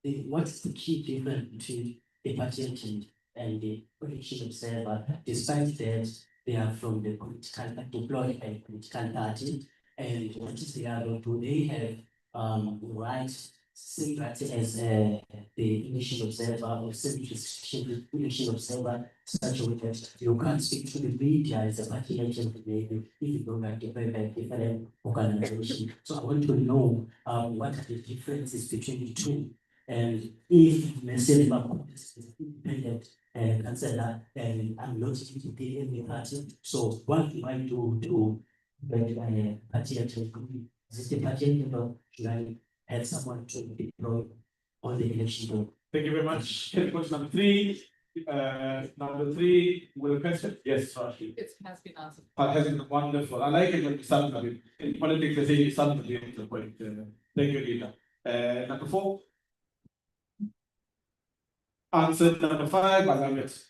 what's the key difference between the party agent and the election observer, despite that they are from the political deployed by political party, and what is the other? Do they have rights similar as the election observer or election observer, such a way that you can't speak to the media as a party agent, if you don't like different organization. So I want to know what are the differences between the two, and if Messelma is independent councillor and I'm not in the party, so what do I do to party agent? Is it the party agent or should I have someone to deploy on the election day? Thank you very much. Can we go to number 3? Number 3, will the question? Yes, Rashi. It has been answered. Has been wonderful. I like it when you start with it. In politics, they say you start with the point. Thank you, Rita. Number 4. Answer number 5, I love it.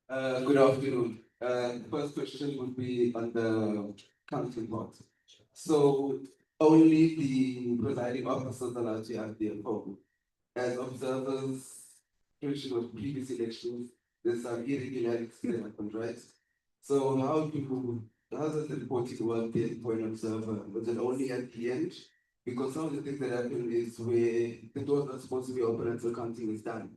Good afternoon. The first question would be on the counting part. So only the presiding officers are allowed to have their phone. As observers, question of previous elections, there's some irregularities that happened, right? So how does the reporting work there for an observer? Was it only at the end? Because some of the things that happen is where the doors are supposed to be open until counting is done.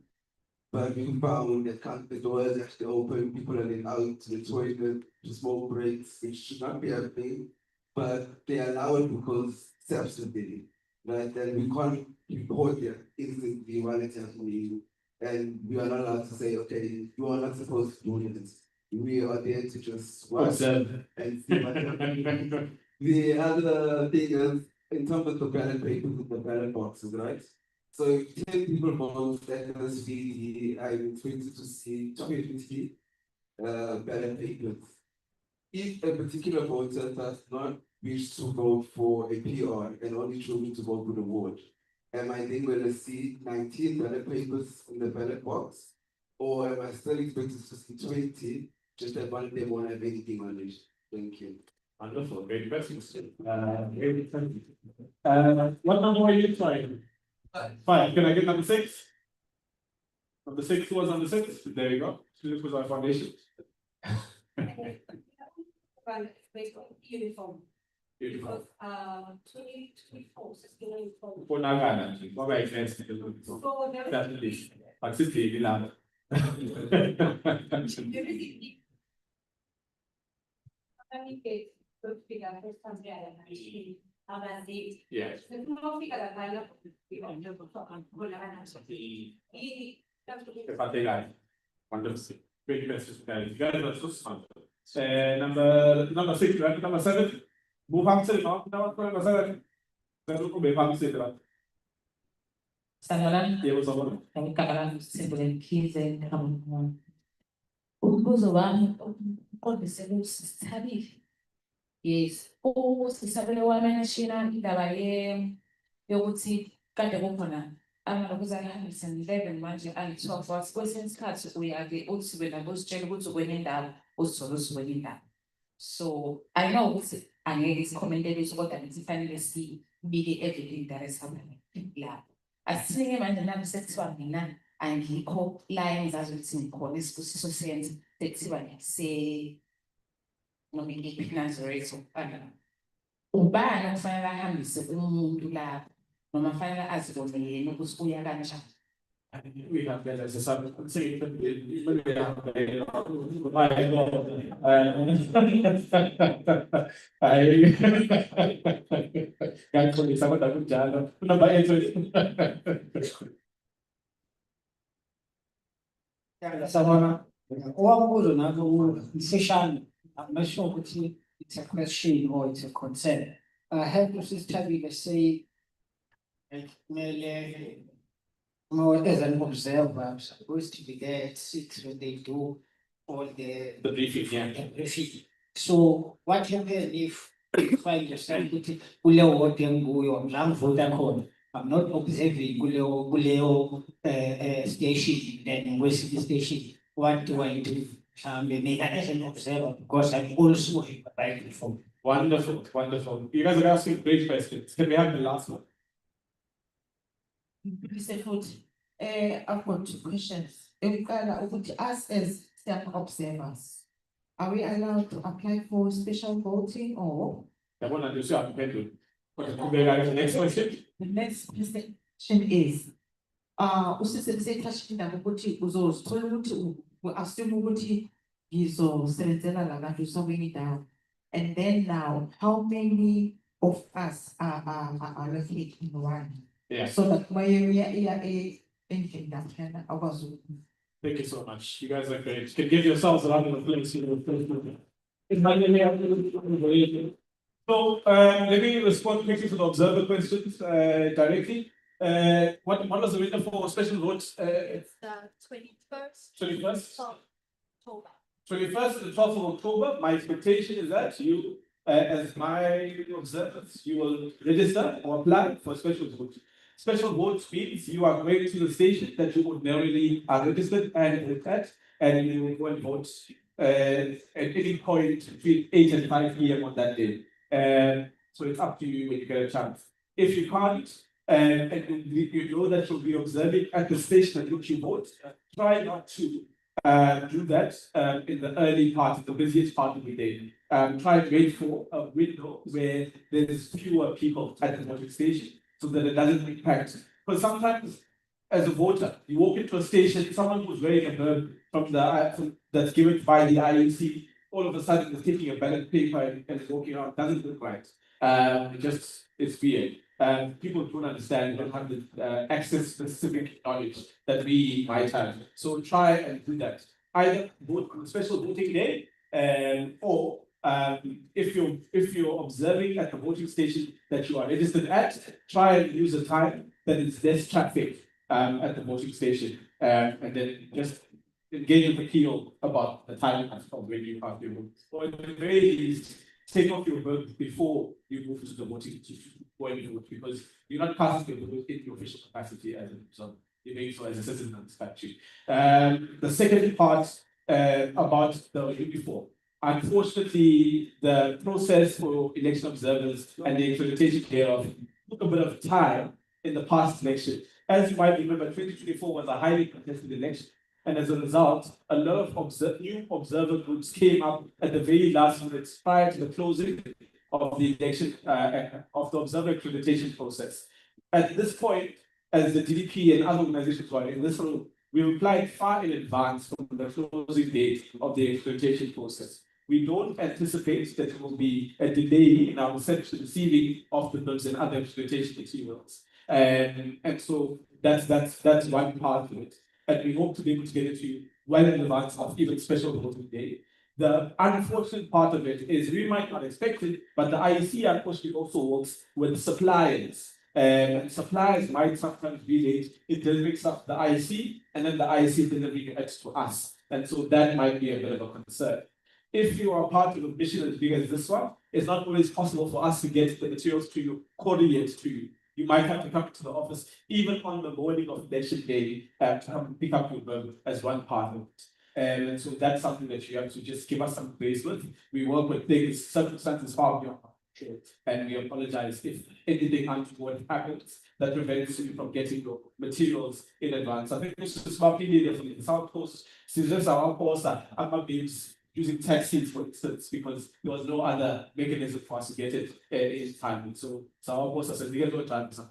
But we found that the doors actually open, people are then out to the toilet, to smoke breaks, which should not be happening, but they allow it because substantively, right? Then we can't report there instantly while it's happening, and we are not allowed to say, okay, you are not supposed to do this. We are there to just watch Observe. and see what happens. The other thing is, in terms of the ballot papers and the ballot boxes, right? So if 10 people vote, that must be, I'm expected to see 20 ballot papers. If a particular voter does not wish to vote for a PR and only choosing to vote for the ward, am I then going to see 19 ballot papers in the ballot box? Or am I still expected to see 20, just that one of them won't have anything on it? Thank you. Wonderful, great questions. What number are you trying? 5. Can I get number 6? Number 6 was number 6. There you go. This was our foundation. Based on uniform. Beautiful. Because 2024 is uniform. For Nagana, what makes sense? So there is Definitely. Accessibility, love. Yes. Wonderful. Great message. You guys are so smart. Number 6, right? Number 7. Move on to number 7. Sangalan, Yeah, what's up? ngicabanga sibulekhize umbuzo wami uqondise kusithabile. Yes, usisabele wamenshina indaba yokuthi kade kukhona amalokuzana 111 manje angi-12 wathi kwesinye isikhathi uya-ke uthi wena uzitshela ukuthi ukwenye indawo uzithola uzikwenye indawo. So I know ukuthi angeke sikhomentele isso kodwa ngithi fanele sibike everything that is happening lapho. Asinike manje nami sekuthiwa mina angikho la engizazi ukuthi ngikhona isibusiso senze sekuthiwa noma ngiphi Nazareth ubani okufanele ahambise umuntu lapho noma fanele azibone yena ukuthi uya kanjani. We have better as a subject. Say it, can't put this out of Jalo. Sabona, owambuzo nalo ifishane, I'm not sure ukuthi it's a question or it's a concern. Help us this time say, like, as an observer, I'm supposed to be there at 6 when they do all the briefing, yeah. briefing. So what happens if you find yourself ukuthi kuleyo ward enguyo ngivota khona, I'm not observing kuleyo station then kwesinye station, what do I do? Maybe as an observer because I'm also right before. Wonderful, wonderful. You guys are asking great questions. Can we have the last one? Mr. Foot, I've got 2 questions. Us as self-observers, are we allowed to apply for special voting or? The one that you see up to. The next question. The next question is, usisebenzisa ukuthi uzozithola ukuthi assume ukuthi ngizosebenzela la bantu sokwenye indawo. And then now, how many of us are allocated in one? Yeah. So that my area anything that can Thank you so much. You guys are great. You can give yourselves a round of applause. So let me respond quickly to the observer questions directly. What was the window for special votes? It's the 21st. 21st? October. 21st and 12th of October. My expectation is that you, as my observers, you will register or apply for special votes. Special votes means you are going to the station that you ordinarily are registered and at, and you will go and vote at any point between 8 and 5 p.m. on that day. So it's up to you when you get a chance. If you can't, and you know that you'll be observing at the station at which you vote, try not to do that in the early part, the busiest part of the day. Try and wait for a window where there's fewer people at the voting station so that it doesn't impact. But sometimes, as a voter, you walk into a station, someone who's wearing a bird from that's given by the IEC, all of a sudden is taking a ballot paper and is walking around, doesn't look right. It's weird. People don't understand, don't have the access specific knowledge that we might have. So try and do that. Either vote on a special voting day, or if you're observing at the voting station that you are registered at, try and use a time that is less traffic at the voting station, and then just engage with the PO about the time of when you have your vote. Or at the very least, take off your vote before you move to the voting when you vote, because you're not casting your vote in your official capacity as a so you're doing so as a citizen of this country. The second part about the uniform. Unfortunately, the process for election observers and the implementation thereof took a bit of time in the past election. As you might remember, 2024 was a highly contested election. And as a result, a lot of new observer groups came up at the very last minute prior to the closing of the election, of the observer accreditation process. At this point, as the DDP and other organizations were in this room, we applied far in advance from the closing date of the accreditation process. We don't anticipate that there will be a delay in our receiving of the bills and other accreditation materials. And so that's one part of it. And we hope to be able to get it to you well in advance of even special voting day. The unfortunate part of it is we might not expect it, but the IEC unfortunately also works with suppliers. And suppliers might sometimes be late in delivering stuff to the IEC, and then the IEC delivering it to us. And so that might be a bit of a concern. If you are part of a mission as big as this one, it's not always possible for us to get the materials to you, coordinate to you. You might have to come to the office even on the morning of election day to come and pick up your bill as one part of it. And so that's something that you have to just give us some grace with. We work with things, circumstances far beyond our control, and we apologize if anything untoward happens that prevents you from getting your materials in advance. I think this is probably from the South Coast, since our course, I'm not being using taxis, for instance, because there was no other mechanism for us to get it in time. And so our boss said, we don't time, so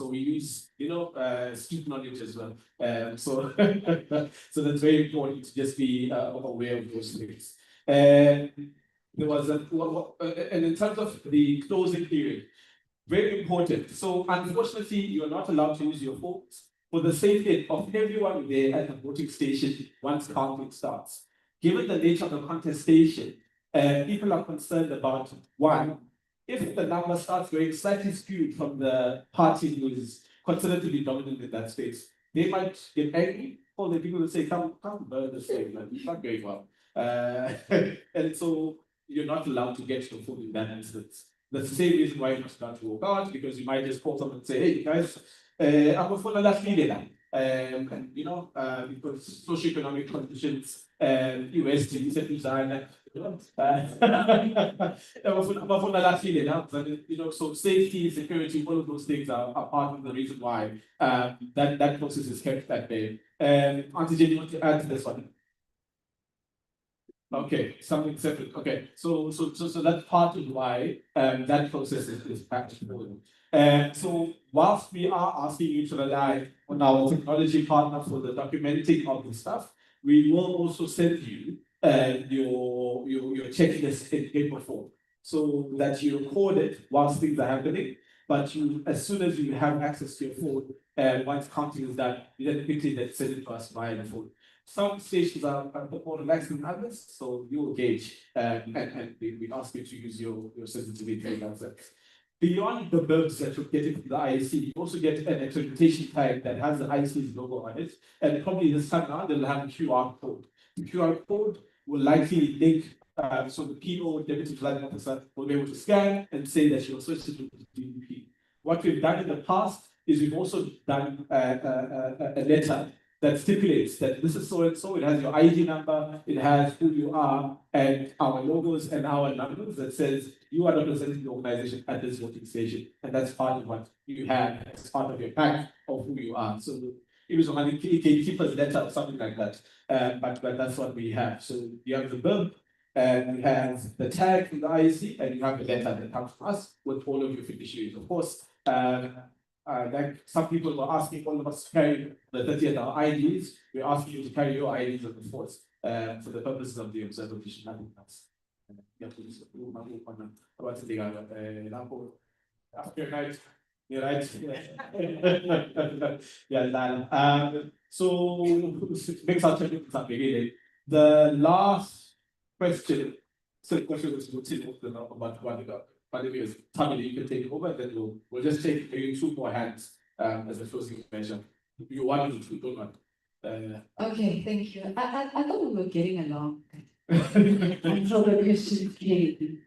we use, street knowledge as well. So that's very important to just be aware of those things. There was and in terms of the closing period, very important. So unfortunately, you are not allowed to use your phones for the safety of everyone there at the voting station once counting starts. Given the nature of the contestation, people are concerned about one, if the number starts going slightly skewed from the party who is considered to be dominant in that space, they might get angry, or the people will say, come burn this thing, man, it's not going well. And so you're not allowed to get your phone in that instance. That's the same reason why you're not allowed to walk out, because you might just call someone and say, hey guys, I'm a phone of that leader. And because socioeconomic conditions, US, so safety, security, all of those things are part of the reason why that process is kept that way. Auntie Jenny, you want to add to this one? Okay, something separate. Okay, so that's part of why that process is practical. So whilst we are asking you to rely on our technology partner for the documenting of the stuff, we will also send you your checklist in paper form, so that you record it whilst things are happening. But you, as soon as you have access to your phone, once counting is done, you then quickly send it to us via the phone. Some stations are a bit more relaxed than others, so you will gauge, and we ask you to use your sensitivity and beyond the bills that you're getting from the IEC, you also get an accreditation tag that has the IEC's logo on it, and probably this time around they'll have a QR code. The QR code will likely link, so the PO, Deputy Presiding Officer, will be able to scan and say that you're associated with the DDP. What we've done in the past is we've also done a letter that stipulates that this is so and so, it has your ID number, it has who you are, and our logos and our numbers that says you are representing the organization at this voting station, and that's part of what you have as part of your pack of who you are. So it was on a keeper's letter or something like that, but that's what we have. So you have the bib, and you have the tag in the IEC, and you have the letter that comes from us with all of your fiduciaries. Of course, like some people were asking all of us to carry the 30th our IDs. We're asking you to carry your IDs on the force for the purposes of the observer mission. Nothing else. After night, you're right. Yeah, that. So makes our check beginning. The last question. So the question was about what about. But if it's Tamil, you can take it over, then we'll just take maybe 2 more hands as a closing measure. You want to don't want. Okay, thank you. I thought we were getting along until the questions came.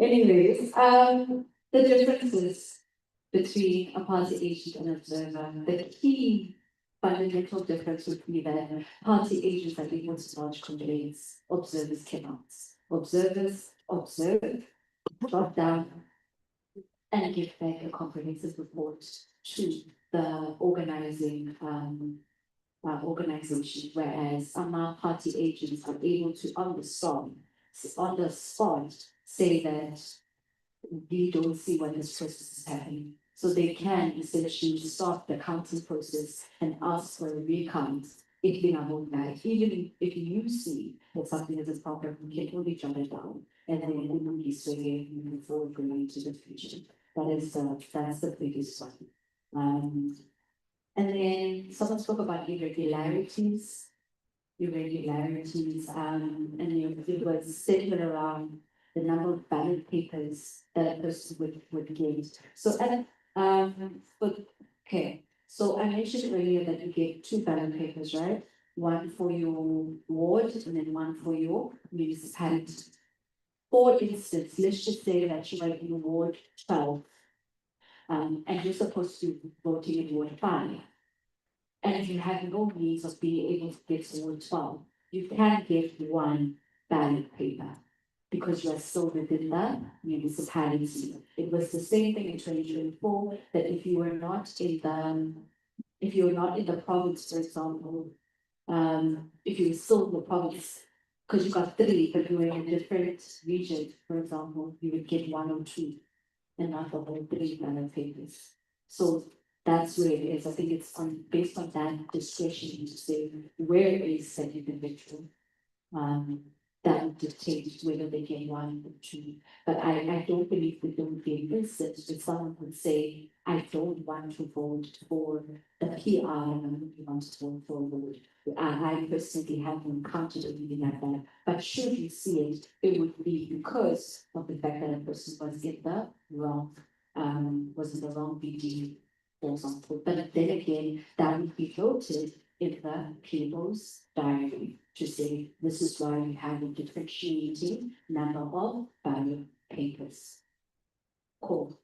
Anyways, the differences between a party agent and observer, the key fundamental difference would be that party agents are able to lodge complaints, observers cannot. Observers observe, drop down, and give back a comprehensive report to the organizing organization, whereas our party agents are able to on the spot say that we don't see when this process is happening. So they can essentially start the counting process and ask for a recount if they are not right. Even if you see that something is a problem, you can only jot it down and then immediately sway and move forward going into the future. That's the biggest one. And then someone spoke about irregularities, and it was centered around the number of ballot papers that a person would get. So okay. So I mentioned earlier that you get 2 ballot papers, right? One for your ward and then one for your municipality. For instance, let's just say that you are in Ward 12, and you're supposed to be voting in Ward 5. And if you have no means of being able to get to Ward 12, you can get 1 ballot paper because you are still within the municipality. It was the same thing in 2024 that if you were not in the province, for example, if you were still in the province, because you got 3, but you were in a different region, for example, you would get 1 or 2 and not the whole 3 ballot papers. So that's where it is. I think it's based on that discretion to say where is said individual. That would dictate whether they get 1 or 2. But I don't believe that there would be an instance where someone would say, I don't want to vote for the PR and I only want to vote for a vote. I personally haven't encountered anything like that. But should you see it, it would be because of the fact that a person was in the wrong BD, for example. But then again, that would be noted in the people's diary to say this is why we have a differentiating number of ballot papers. Cool.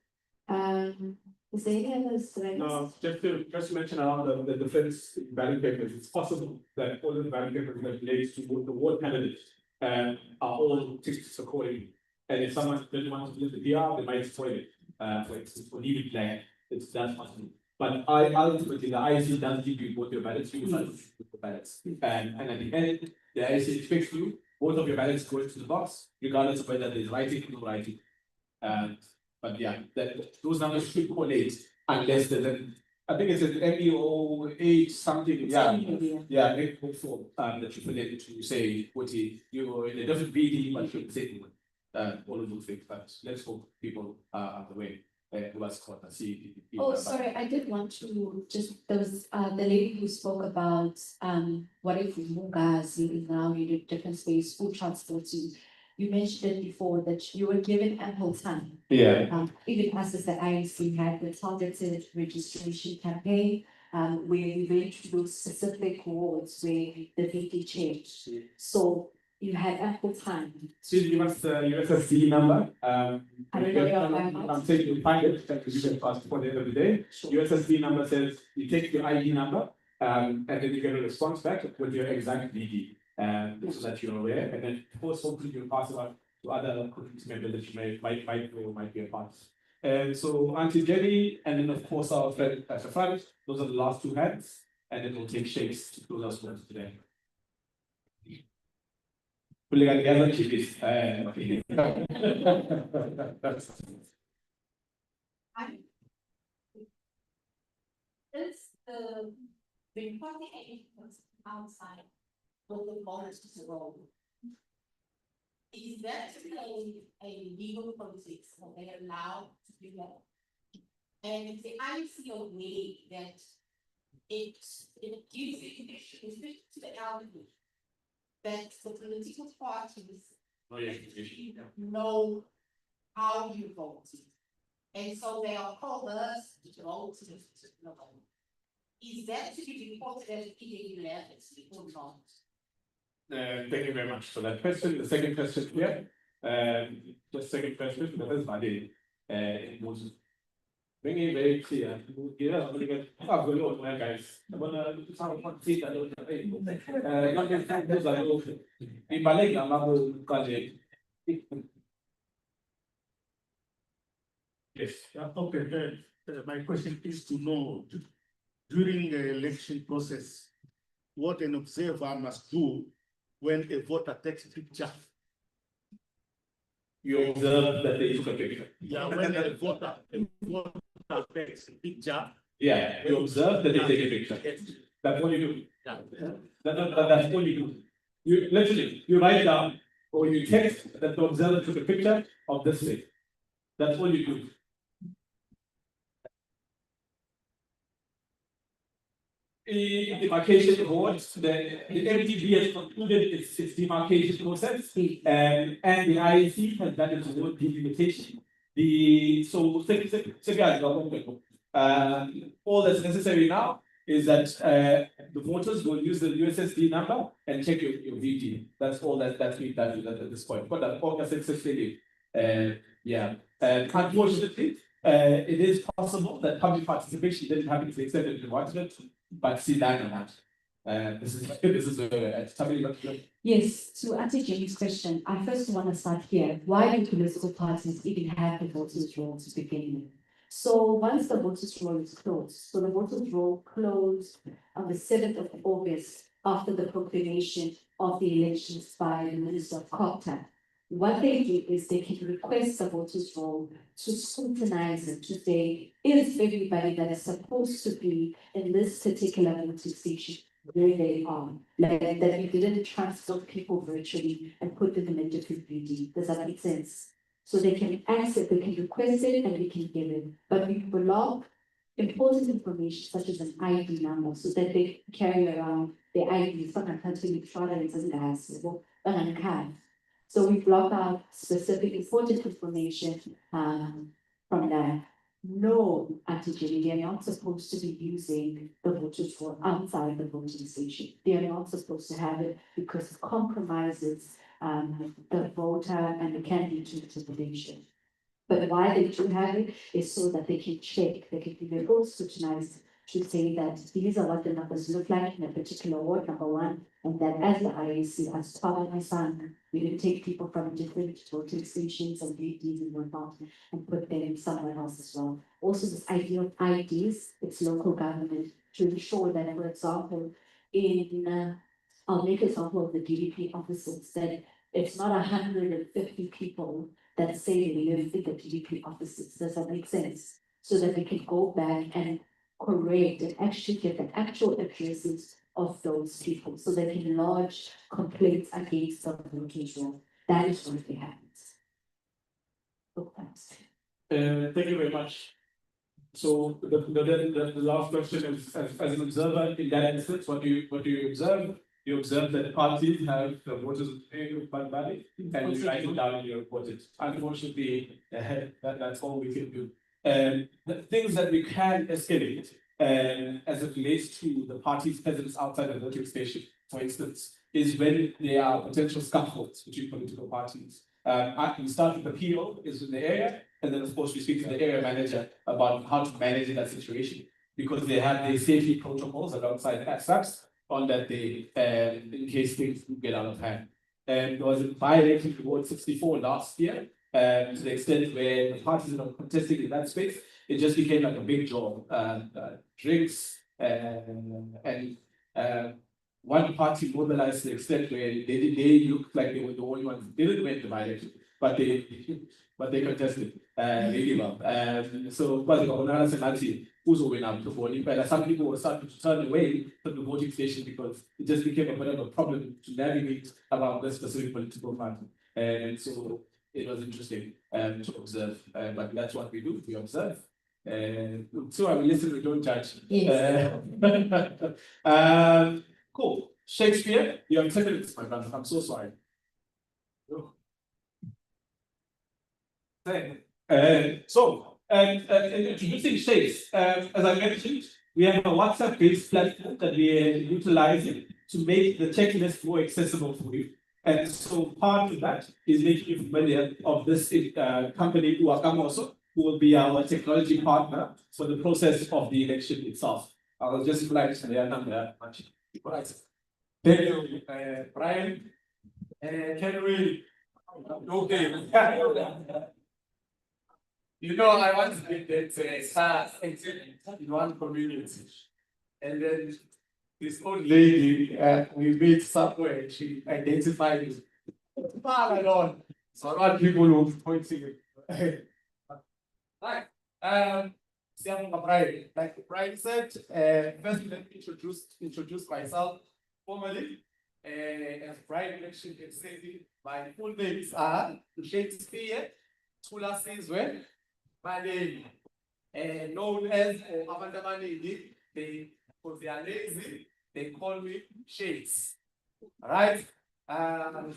Is there any other threats? No, just to mention around the difference in ballot papers, it's possible that all of the ballot papers that relates to the ward candidates are all ticked accordingly. And if someone doesn't want to do the PR, they might spoil it. For instance, for leaving blank, that's possible. But ultimately, the IEC doesn't give you both your ballots, you decide with the ballots. And at the end, the IEC expects you, both of your ballots go into the box, regardless of whether there's writing or no writing. But yeah, those numbers should correlate unless there's I think it's an MEO8 something. Yeah, make hopeful that you relate to say what you're in a different BD, but you're the same one. All of those things. But let's hope people are on the way. Oh, sorry, I did want to there was the lady who spoke about what if Mungazi is now in a different space, food transporting. You mentioned it before that you were given ample time. Yeah. Even us as the IEC had the targeted registration campaign, where we went to those specific wards where the VP changed. So you had ample time. Please give us the USSD number. I don't know. I'm saying you'll find it because you can pass before the end of the day. Sure. USSD number says you take your ID number And then you get a response back with your exact DD, so that you're aware. And then, of course, hopefully you'll pass it on to other community members that you might be a part. And so Auntie Jenny, and then of course our friend at the front, those are the last two hands, and then we'll take shakes to close our school today. Pulling together, keep this. This, the reporting agents outside of the policies role. Is that a legal politics, are they allowed to do that? And if the IC a way that it gives education, especially to the elderly, that the political parties know how you voted. And so they are called us to vote to this particular vote. Is that to be reported as irregularity or not? Thank you very much for that question. The second question here, the second question, that is valid. It was very, very clear. Yeah, I'm going to get guys. I'm going to sound one seat. I don't know. Not just that, those are open. In Malay, I'm not going to. Yes, okay. My question is to know during the election process, what an observer must do when a voter takes a picture. You observe that they took a picture. Yeah, when a voter takes a picture. Yeah, you observe that they take a picture. Yes. That's what you do. Yeah. That's what you do. You literally, you write down or you text that the observer took a picture of this thing. That's what you do. In demarcation boards, the MTB has concluded its demarcation process, and the IEC has done its own delimitation. All that's necessary now is that the voters will use the USSD number and check your VD. That's all that's being done at this point. But that focus successfully. Unfortunately, it is possible that public participation didn't happen to the extent that we wanted, but see that or not. This is something. Yes, to answer Jamie's question, I first want to start here. Why do political parties even have the voters' roll to begin with? So once the voters' roll is closed, so the voters' roll closed on the 7th of August after the proclamation of the elections by the Minister of Copter. What they do is they can request the voters' roll to scrutinize it, to say, is everybody that is supposed to be in this particular voting station where they are? Like that we didn't transfer people virtually and put them in a different VD. Does that make sense? So they can ask it, they can request it, and we can give it. But we block important information such as an ID number so that they carry around their ID. So we block out specific important information from that. No, antigenic, they are not supposed to be using the voters roll outside the voting station. They are not supposed to have it because it compromises the voter and the candidate interpretation. But why they do have it is so that they can check, they can be very scrutinized to say that these are what the numbers look like in a particular ward, number one, and that as the IAC, as part of my son, we didn't take people from different voting stations and VDs and whatnot and put them somewhere else as well. Also, this idea of IDs, it's local government to ensure that, for example, in I'll make an example of the DDP offices, that it's not 150 people that say they live in the DDP offices. Does that make sense? So that we can go back and correct and actually get the actual addresses of those people so they can lodge complaints against the location. That is what happens. Thank you very much. So the last question is, as an observer in that instance, what do you observe? You observe that parties have voters by ballot, and you write it down in your report. Unfortunately, that's all we can do. The things that we can escalate, as it relates to the party's presence outside the voting station, for instance, is when there are potential scuffles between political parties. We start with the PO is in the area, and then of course we speak to the area manager about how to manage that situation. because they have the safety protocols alongside SAPs on that day, in case things do get out of hand. And there was a by-election towards 64 last year, to the extent where the parties are contesting in that space, it just became like a big job. Drinks, and one party mobilized to the extent where they looked like they were the only ones who didn't win the by-election, but they contested really well. So but who's win up to voting, but some people were starting to turn away from the voting station because it just became a bit of a problem to navigate around the specific political party. And so it was interesting to observe. But that's what we do, we observe. So we listen, we don't judge. Yes. Cool. Shakespeare, you have 10 minutes, my brother. I'm so sorry. Introducing Shakes, as I mentioned, we have a WhatsApp-based platform that we are utilizing to make the checklist more accessible for you. And so part of that is making you familiar of this company, Wakamoso, who will be our technology partner for the process of the election itself. I will just flag their number. Right. Thank you, Brian. Can we? Okay. You know, I once did that SARS in one community, and then this old lady, we met somewhere, she identified me. So a lot of people will be pointing it. Right. Brian, like Brian said, first let me introduce myself formally. As Brian mentioned, my full names are Shakespeare Tula Sizwe. My name, known as Amandamanidi, because they are lazy, they call me Shakes. Right?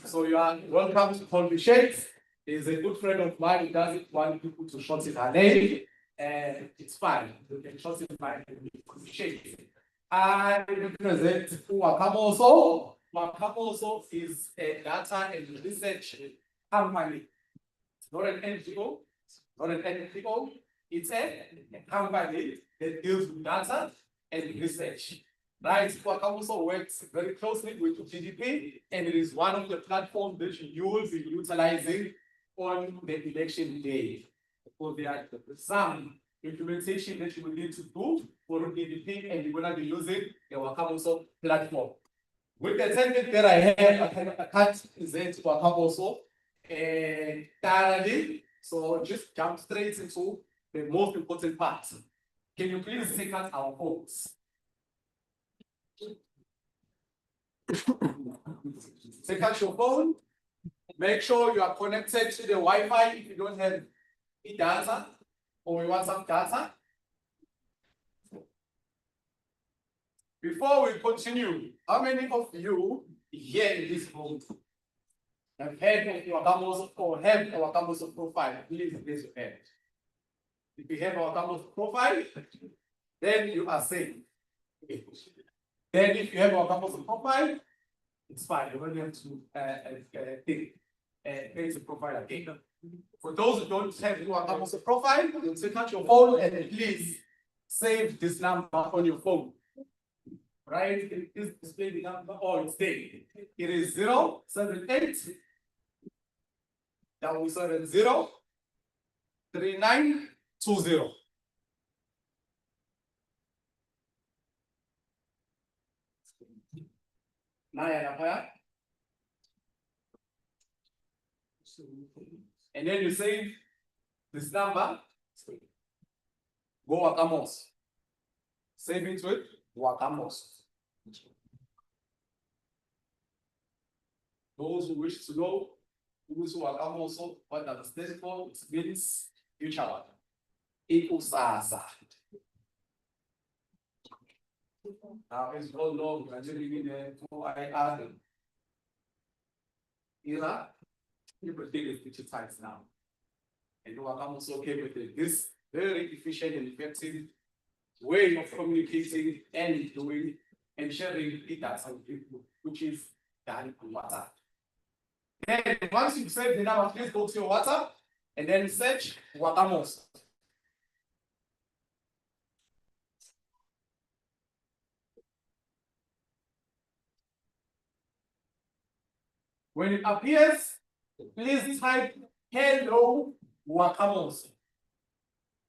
So you are welcome to call me Shakes. He's a good friend of mine who doesn't want people to shorten her name. And it's fine. You can shorten my name to Shakes. I represent Wakamoso. Wakamoso is a data and research company. It's not an NGO. Not an NGO, it's a company that deals with data and research. Right, Wakamoso works very closely with DDP, and it is one of the platforms that you will be utilizing on the election day. Because there are some implementation that you will need to do for DDP, and you're going to be using the Wakamoso platform. With the 10 minutes that I have, I can't present Wakamoso thoroughly. So just jump straight into the most important part. Can you please take out our phones? Take out your phone. Make sure you are connected to the Wi-Fi if you don't have data or you want some data. Before we continue, how many of you here in this room have heard of Wakamoso or have a Wakamoso profile? Please raise your hand. If you have a Wakamoso profile, then you are safe. Then if you have a Wakamoso profile, it's fine. You don't have to raise the profile again. For those who don't have a Wakamoso profile, you take out your phone and please save this number on your phone. Right? It is display the number or it's there. It is 078 770 3920. And then you save this number. Go Wakamos. Save it with Wakamos. Those who wish to know who's Wakamoso, what does it stand for? It means future. Ikusasa. Now, as you all know, we are living in a 4IR era. Everything is digitized now. And Wakamoso came with this very efficient and effective way of communicating and doing and sharing data with people, which is done on WhatsApp. Then once you save the number, please go to your WhatsApp and then search Wakamoso. When it appears, please type hello Wakamoso.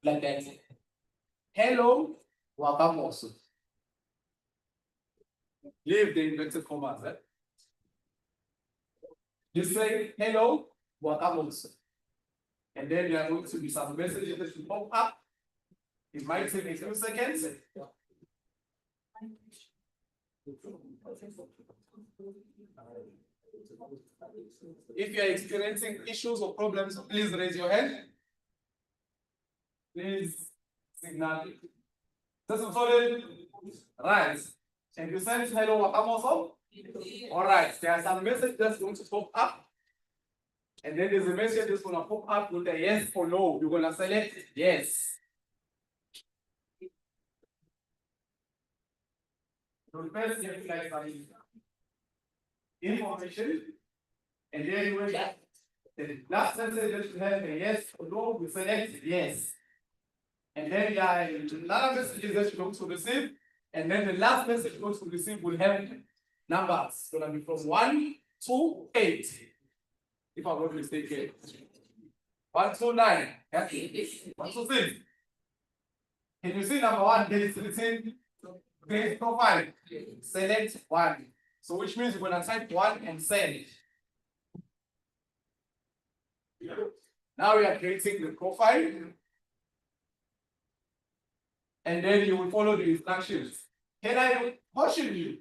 Like that. Hello Wakamoso. Leave the inverted commas. You say hello Wakamoso. And then there are going to be some messages that will pop up. It might take a few seconds. If you are experiencing issues or problems, please raise your hand. Please signal. This is solid. Right. And you send hello Wakamoso. All right. There are some messages that's going to pop up. And then there's a message that's going to pop up with a yes or no. You're going to select yes. So first, you have like some information. And then you will get the last message that you have a yes or no, we select yes. And then there are another messages that you're going to receive. And then the last message you're going to receive will have numbers. It's going to be from 1 to 8. If I'm not mistaken. 1 to 9. 1 to 6. Can you see number 1? There is written create profile. Select 1. So which means you're going to type 1 and send. Now we are creating the profile. And then you will follow the instructions. Can I caution you?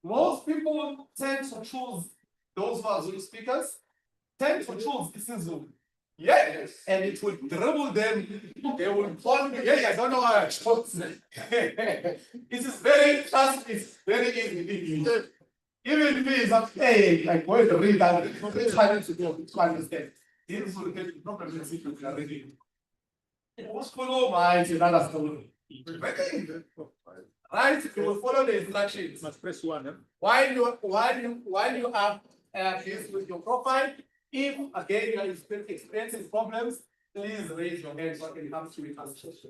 Most people tend to choose those who are Zulu speakers, tend to choose isiZulu. Yes, and it will dribble them. They will fall. Yeah, I don't know how I chose it. It is very fast. It's very easy. Even me, is like, hey, I'm going to read that. It's trying to understand. This will get the problem if you are reading. What's follow my another story? Right, you will follow the instructions. Must press 1. While you have this with your profile, if again you are experiencing problems, please raise your hand so I can help you with answers.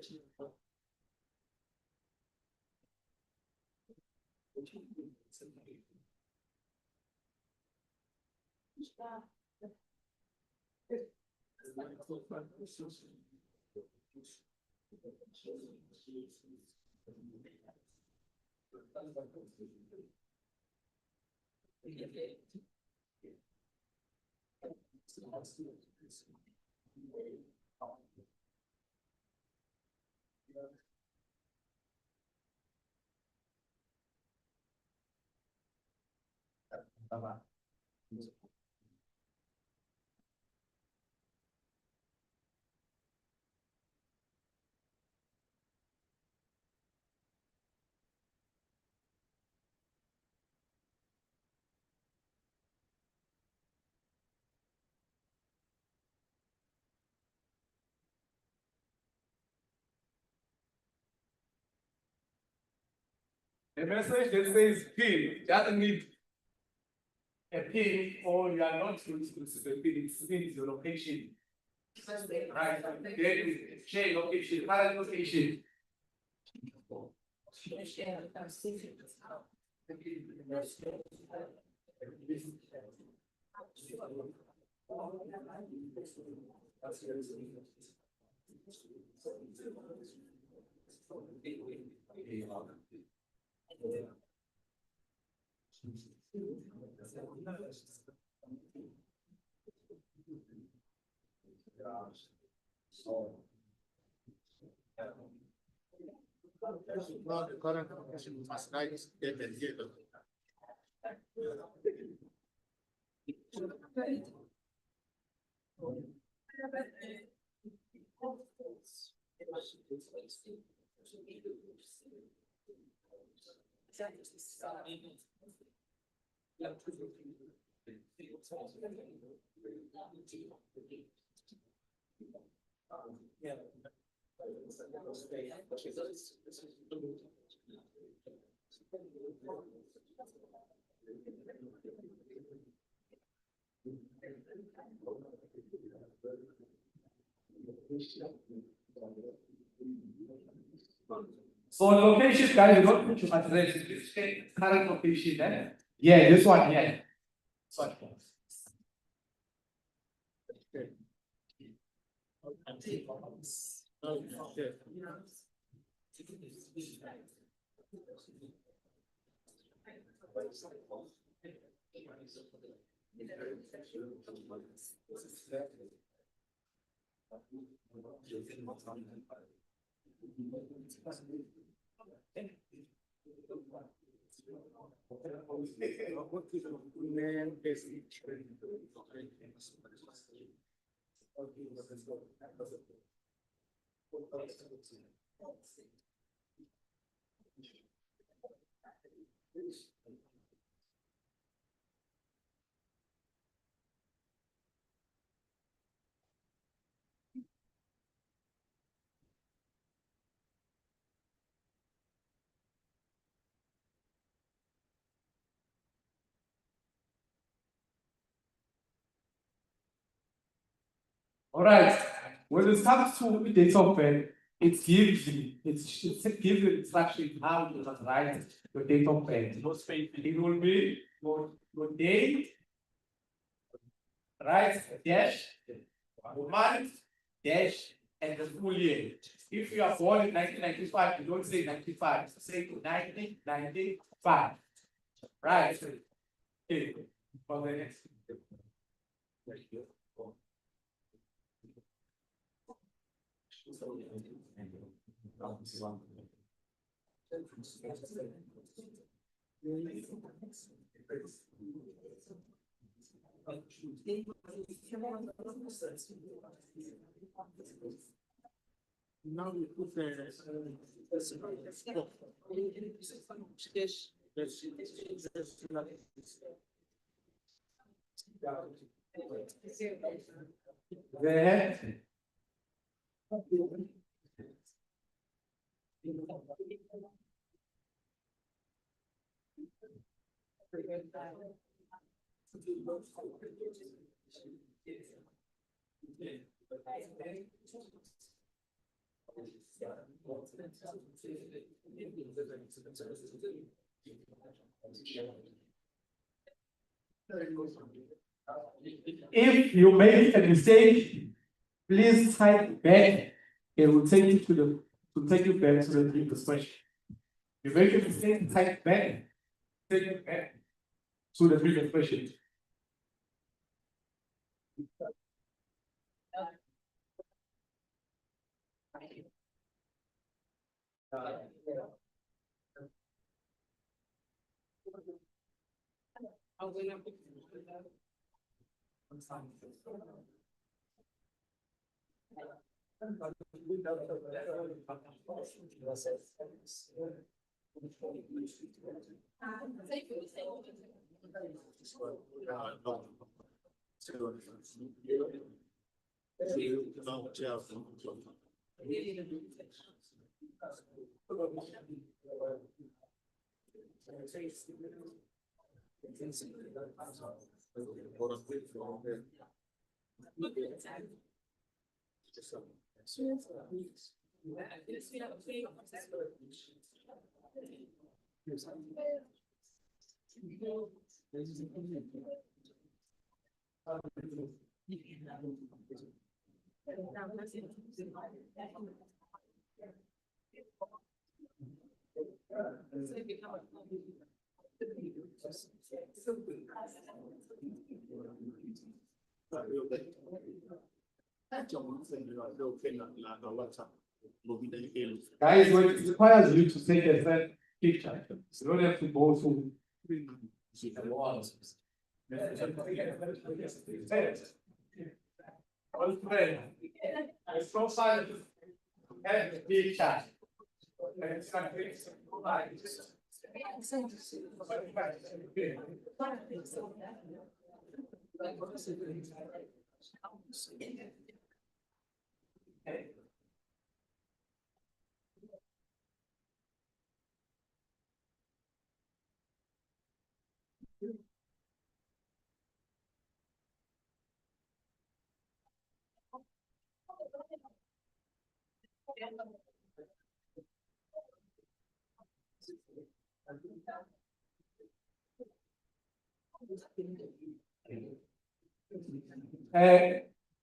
The message that says pin doesn't need a pin, or you are not going to receive a pin. It means your location. Right. There is chain location, current location. Now the current location must write it and give it. So location, guys, you don't put your address. It's current location. Yeah, this one here. Sorry. All right, when it comes to data of birth, it gives you, it gives you instruction how to write your date of birth. It will be your date, right, dash, month, dash, and the full year. If you are born in 1995, you don't say 95, say 1995. Right. Okay. For the next. Now we put the. There. If you make a mistake, please type back. It will take you back to the previous question. You make a mistake, type back, take it back to the previous question. Guys, when it requires you to take a third picture, you don't have to go to the walls. It's so silent. Have a picture. It's not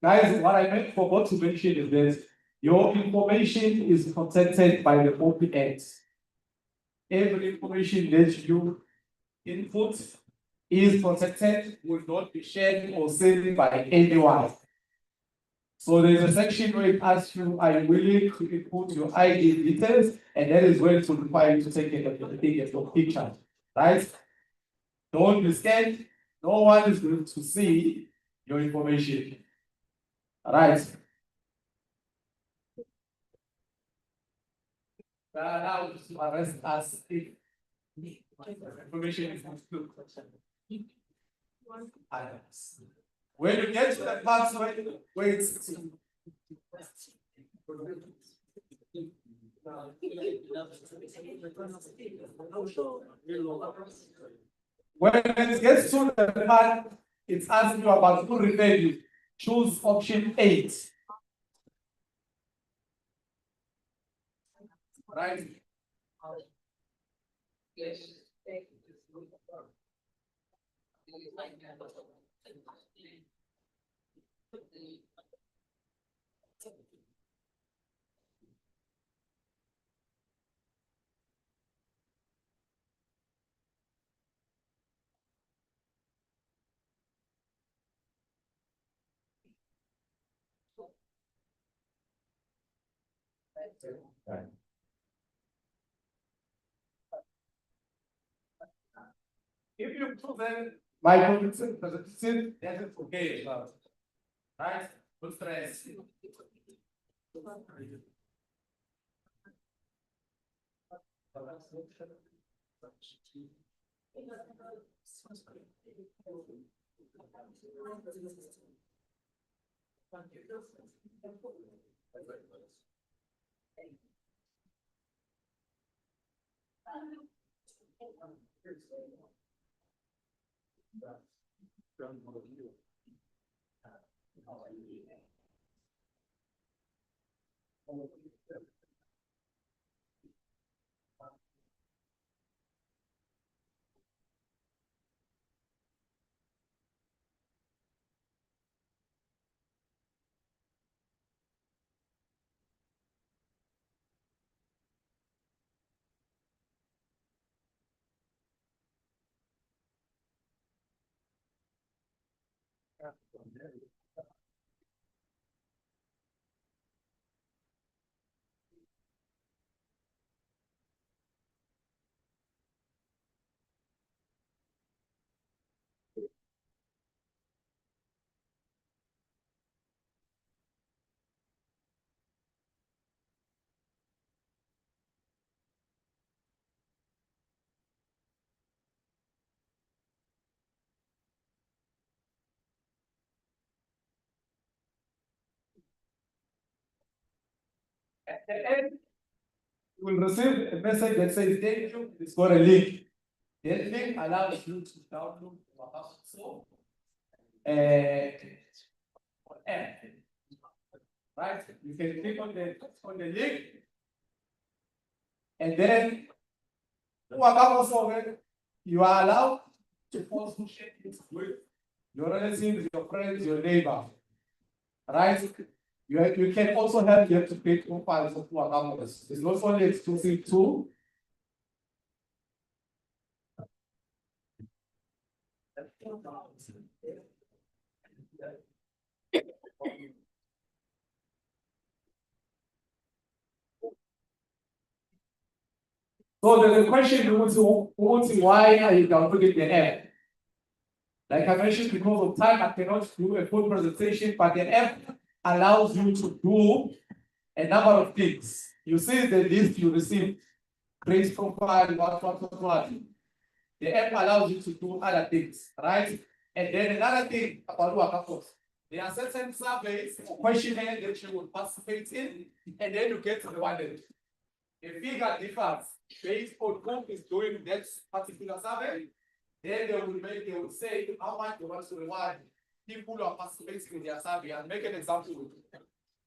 Guys, what I forgot to mention is that your information is protected by the Open Act. Every information that you input is protected, will not be shared or seen by anyone. So there's a section where it asks you, are you willing to input your ID details? And that is where it will require you to take your picture, right? Don't be scared. No one is going to see your information. Right. Now to arrest us if information is not good. When you get to the part where it's when it gets to the part, it's asking you about who referred you. Choose option 8. Right? Right. If you proven my position, that is okay as well. Right? No stress. At the end, you will receive a message that says, thank you, it's got a link. The link allows you to download your so app. Right? You can click on the link, and then you are allowed to post it with your relatives, your friends, your neighbor. Right? You can also help them to create profiles of Wakamas. It's not only exclusive to so there's a question you want to why are you downloading the app? Like I mentioned, because of time, I cannot do a full presentation, but the app allows you to do a number of things. You see the list you received, create profile, what. The app allows you to do other things, right? And then another thing about Wakamas. There are certain surveys or questionnaires that you will participate in, and then you get to the one that the figure differs based on who is doing that particular survey. Then they will say how much they want to reward people who are participating in their survey. And make an example.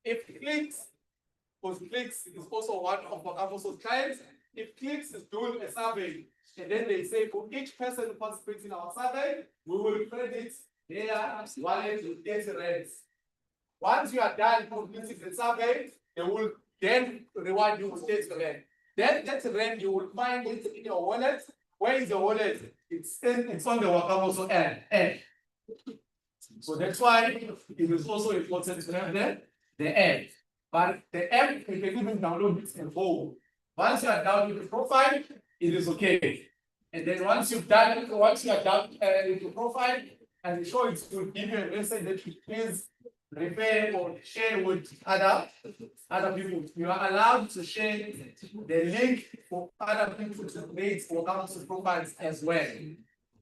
If clicks, because clicks is also one of Wakamas' clients, if clicks is doing a survey and then they say for each person who participates in our survey, we will credit their wallet with 30 rands. Once you are done completing the survey, they will then reward you with 30 rand. Then 30 rand you will find it in your wallet. Where is the wallet? It's on the Wakamoso end. So that's why it is also important to have the app. But the app, you can even download it and go. Once you are done with the profile, it is okay. And then once you are done with the profile, and sure it will give you a message that you please repair or share with other people. You are allowed to share the link for other people to create for council profiles as well.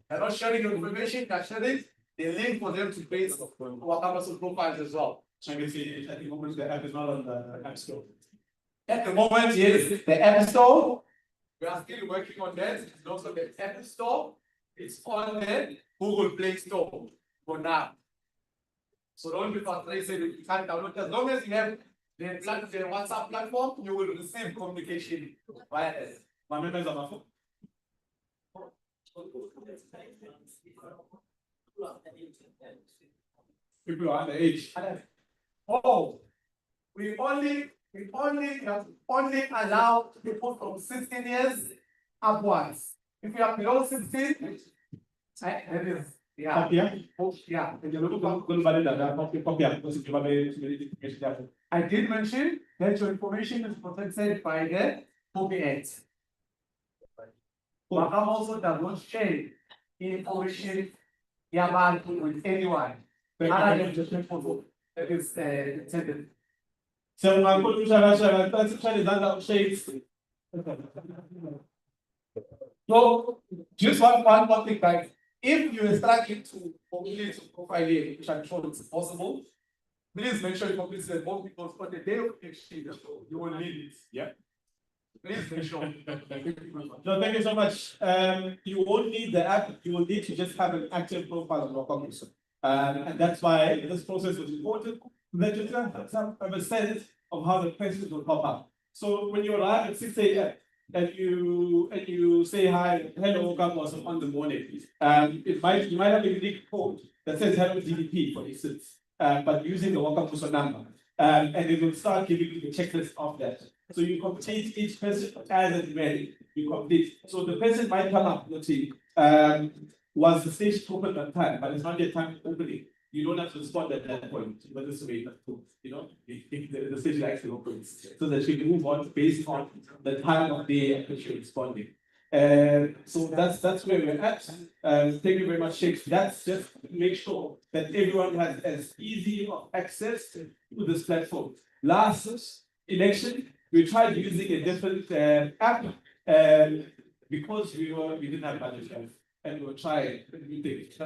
You're not sharing your information, you're sharing the link for them to create our council profiles as well. I can see at the moment the app is not on the App Store. At the moment, yes, the App Store. We are still working on that. It's also the App Store. It's on the Google Play Store for now. So don't be frustrated if you can't download. As long as you have the WhatsApp platform, you will receive communication via this. My members are my phone. People are underage. Oh, we only allow people from 16 years upwards. If you are below 16, that is, yeah. Yeah. I did mention that your information is protected by the Copy Act. But also does not share information with anyone. Other than just people that is intended. So I'm going to try to shades. So just one more thing, guys. If you are struggling to complete profile here, which I'm sure it's possible, please make sure you complete it more because on the day of exchange, you will need it. Yeah. Please make sure. No, thank you so much. You won't need the app, you will need to just have an active profile on your computer. And that's why this process is important, that you can have a sense of how the questions will pop up. So when you arrive at 6 a.m. and you say hi, hello, Campus on the morning, you might have a unique code that says hello DDP, for instance, but using the Wakapuso number. And it will start giving you the checklist of that. So you complete each person as and when you complete. So the person might come up, let's see, was the stage open on time, but it's not yet time opening. You don't have to respond at that point, but this way, if the stage actually opens, so that you can move on based on the time of day at which you're responding. So that's where we're at. Thank you very much, Sheikh. That's just to make sure that everyone has as easy of access to this platform. Last election, we tried using a different app because we didn't have budget and we were trying new things.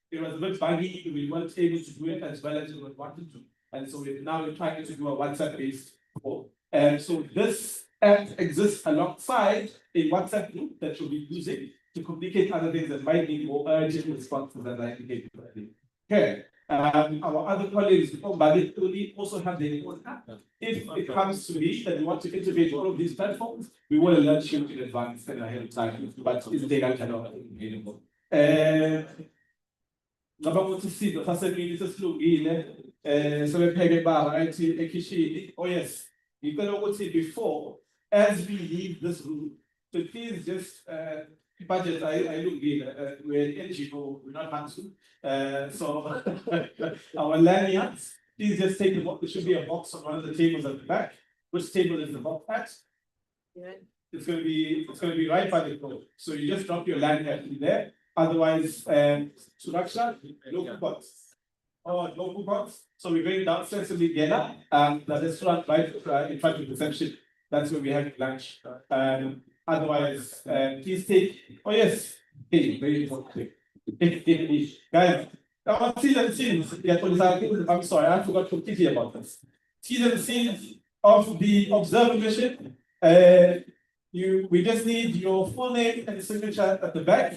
It was a bit buggy. We weren't able to do it as well as we wanted to, and so now we're trying to do a WhatsApp-based call. So this app exists alongside a WhatsApp group that you'll be using to communicate other things that might need more urgent responses than I indicated earlier. Okay. Our other colleagues also have their own app. If it comes to me that we want to integrate all of these platforms, we will alert you in advance and ahead of time, but it's data cannot be available. Oh yes, you can say before, as we leave this room, so please just budget. I look good. We're NGO, we're not Hansu. So our lanyards, please just take the box. There should be a box on one of the tables at the back. Which table is the box at? Yeah. It's going to be right by the door. So you just drop your lanyard in there. Otherwise, Suraksha, local box. Oh, local box. So we're going downstairs to Ligela, the restaurant right in front of the reception. That's where we have lunch. Otherwise, please take. Oh yes, hey, very important. Guys, scenes. I'm sorry, I forgot completely about this. Scenes of the observer mission. We just need your full name and signature at the back.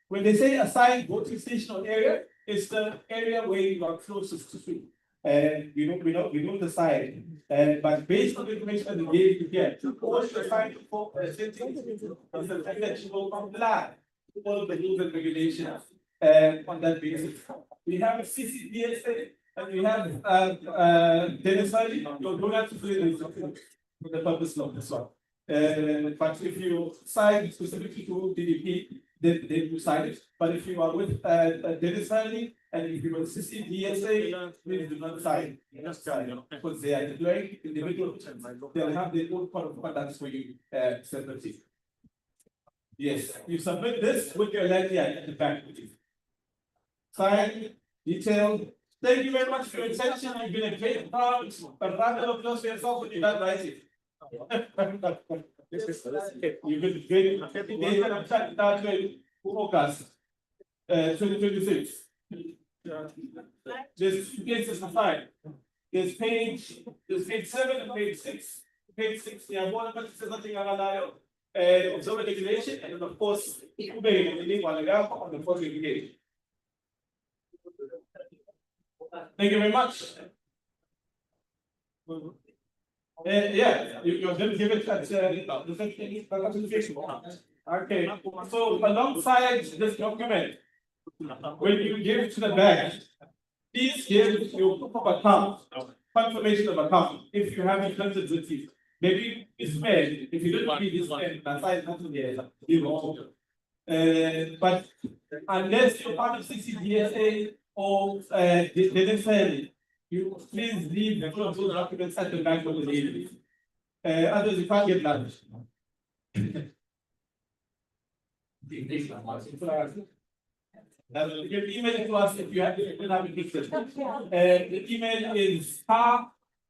When they say assigned voting station or area, it's the area where you are closest to. we don't decide. But based on the information that we gave you here, all you're signing for settings is the fact that you will comply with all the rules and regulations on that basis. We have CCDSA and we have Dennis Hurley, you don't have to fill in for the purpose of this one. But if you sign specifically to DDP, then you sign it. But if you are with Dennis Hurley and if you will CCDSA, please do not sign. Just sign because they are deploying individuals. They'll have their own code of conduct for you separately. Yes, you submit this with your letter at the back. Sign, detailed. Thank you very much for your attention. You've been a great part. A round of applause for yourself when you done writing. You've been great. I'm trying to focus. 2026. There's two places to find. There's page 7 and page 6. Page 6, yeah, one of says nothing on observer regulation, and then of course, on the first regulation. Thank you very much. Yeah, you're going to give it at the okay, so alongside this document, when you give it to the bank, please give your proof of account, confirmation of account, if you have it with you. Maybe it's fair, if you don't need this one, that's why it's not there, you know. But unless you're part of CCDSA or DDP, you please leave the documents at the back of the database. Otherwise, you can't get lunch. You can email it to us if you have a picture. The email is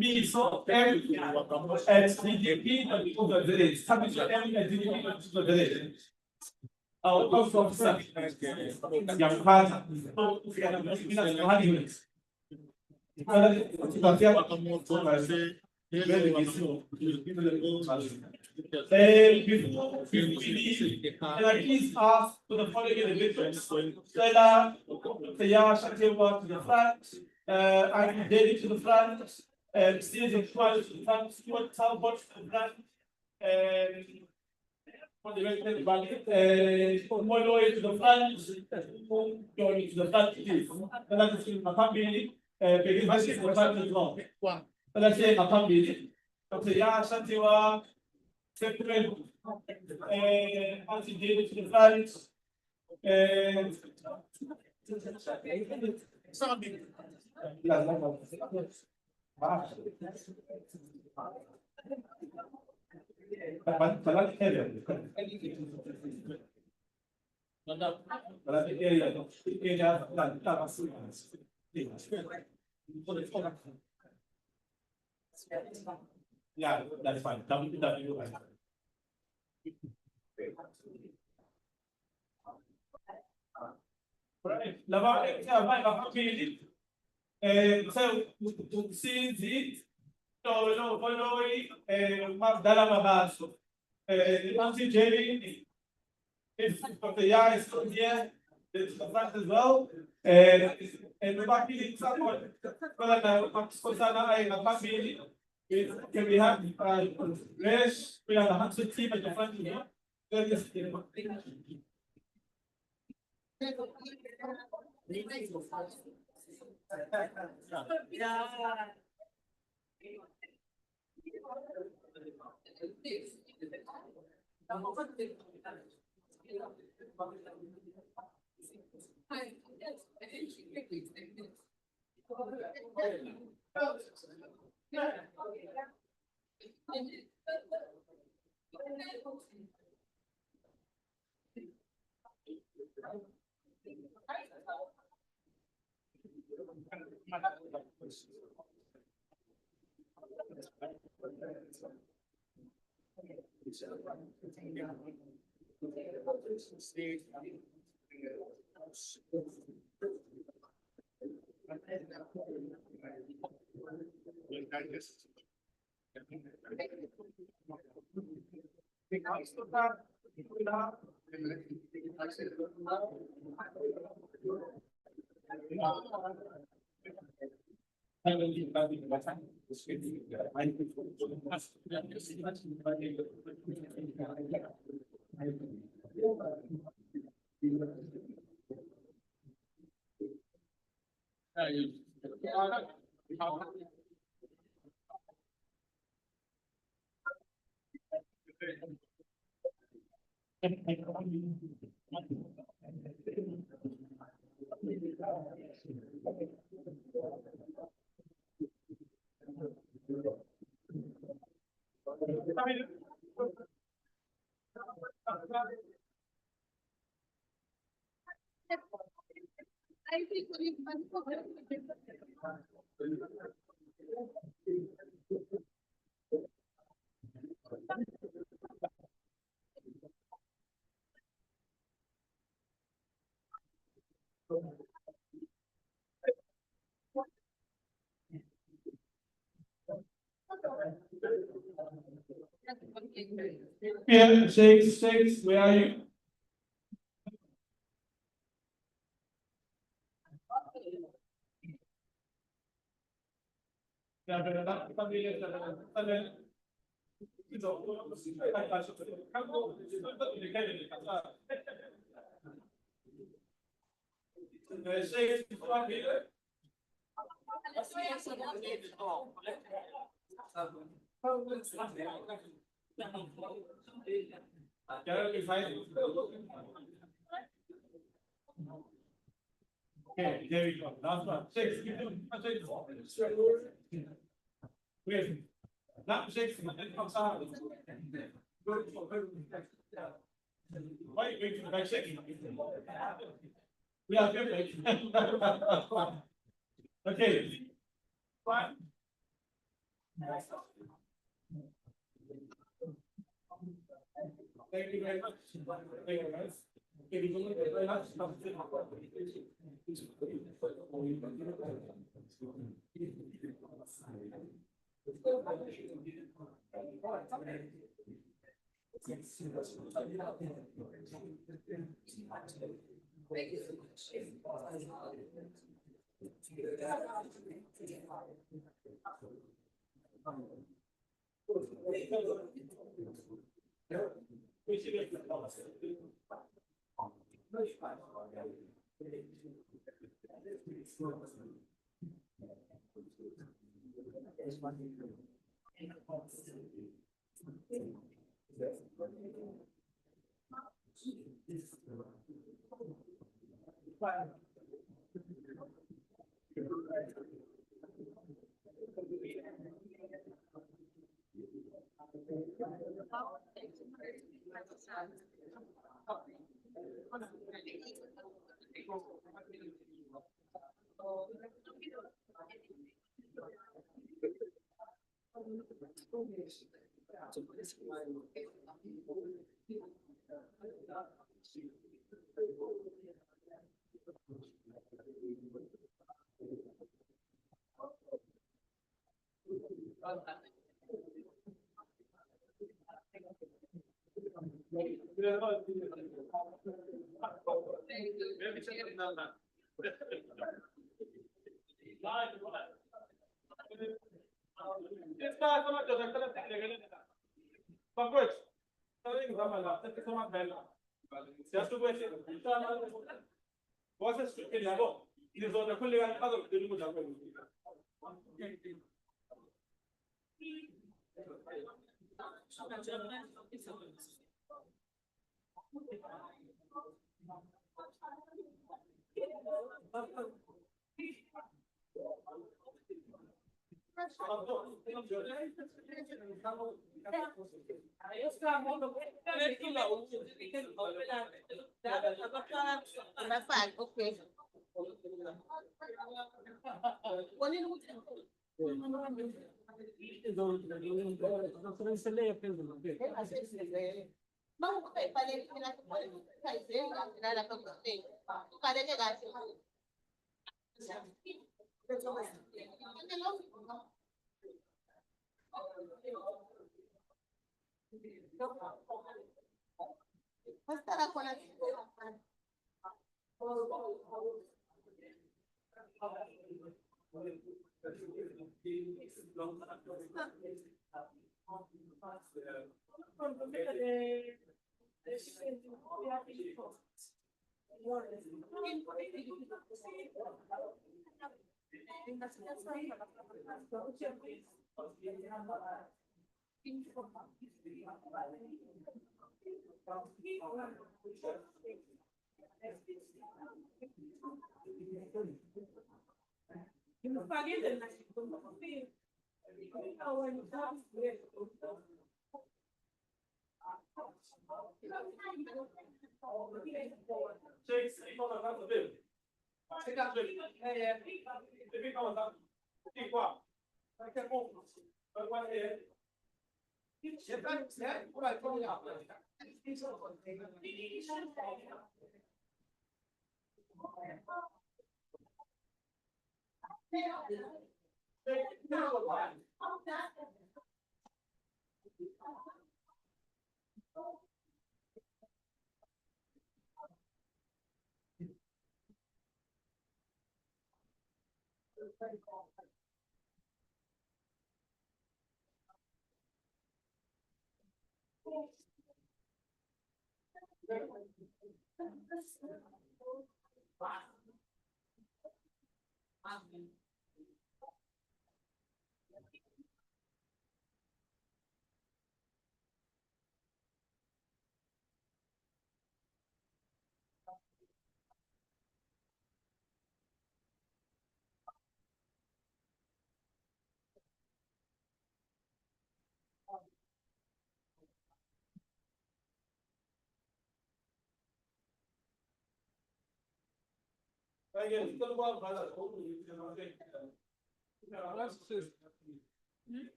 DDP@DDP.village. Our post officer, young father, before we leave, and I please ask for the following individuals. Stella, Shatewa to the front, I'm David to the front, Stephen Schwartz to the front, Stuart Talbot to the front, for the record, Moloy to the front, Johnny to the front, please. And that's in my family, because this is the front as well. And that's in my family. Dr. Shatewa, Secretary, Auntie David to the front, yeah, that's fine. Right. So since it following Magdala Mabaso, Nancy Jerry, if Dr. Ya is still here, it's the fact as well. And the back meeting someone, well, can we have Resh, we have the Hanson team at the front here. Yeah, six, where are you? Okay, there we go. Last one. Six. Wait. Not six. Why are you waiting for the next second? We are good. Okay. One. Thank you very much. Thank you guys. Okay, we go very much.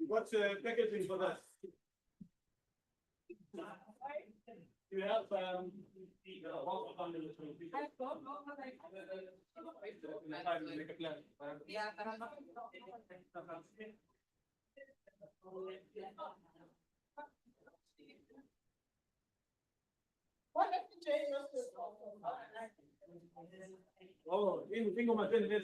What's packaging for that? You have make a plan. Oh, in my this.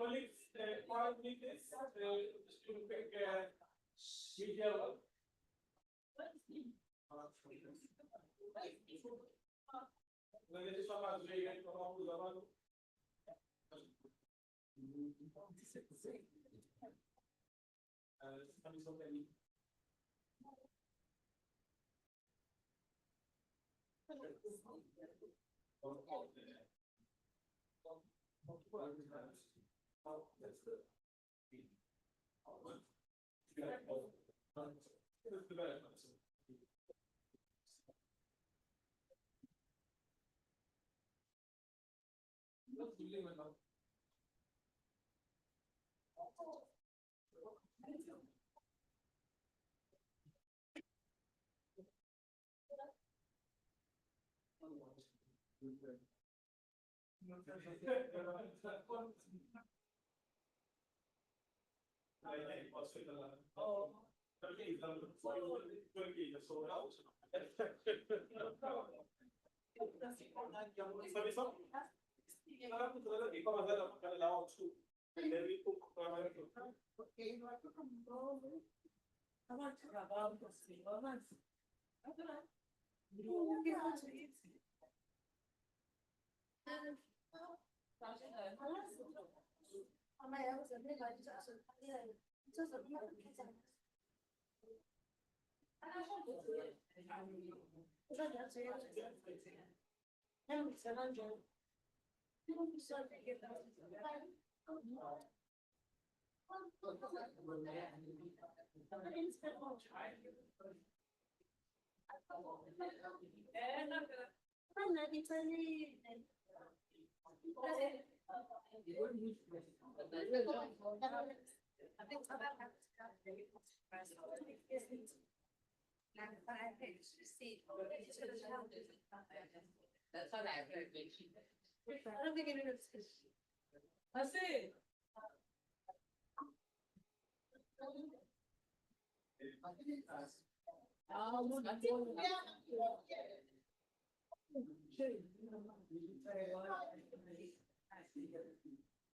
colleagues, 5 minutes, just to quick, video. That's what I heard. I don't think it is. I see.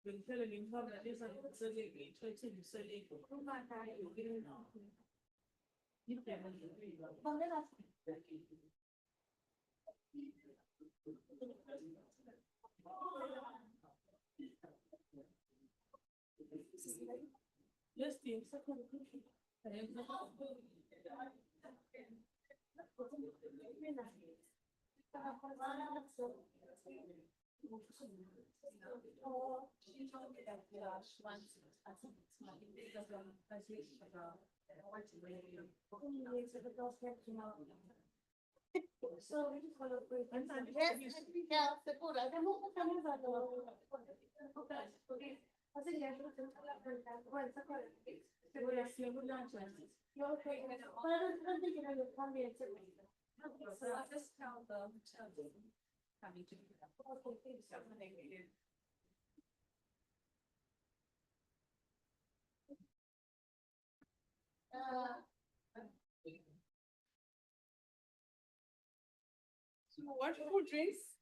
Been telling him how that is absolutely totally silly. Yes, the second. So we just want to put. Yes, yeah, support. I don't know what kind of. Okay. I think I should you're okay. But I don't think you know your family and siblings. So I just tell them coming to do that. Okay, thanks. So what food drinks?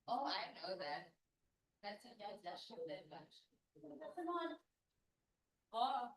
Oh, I know that. That's a digestion that much. Oh.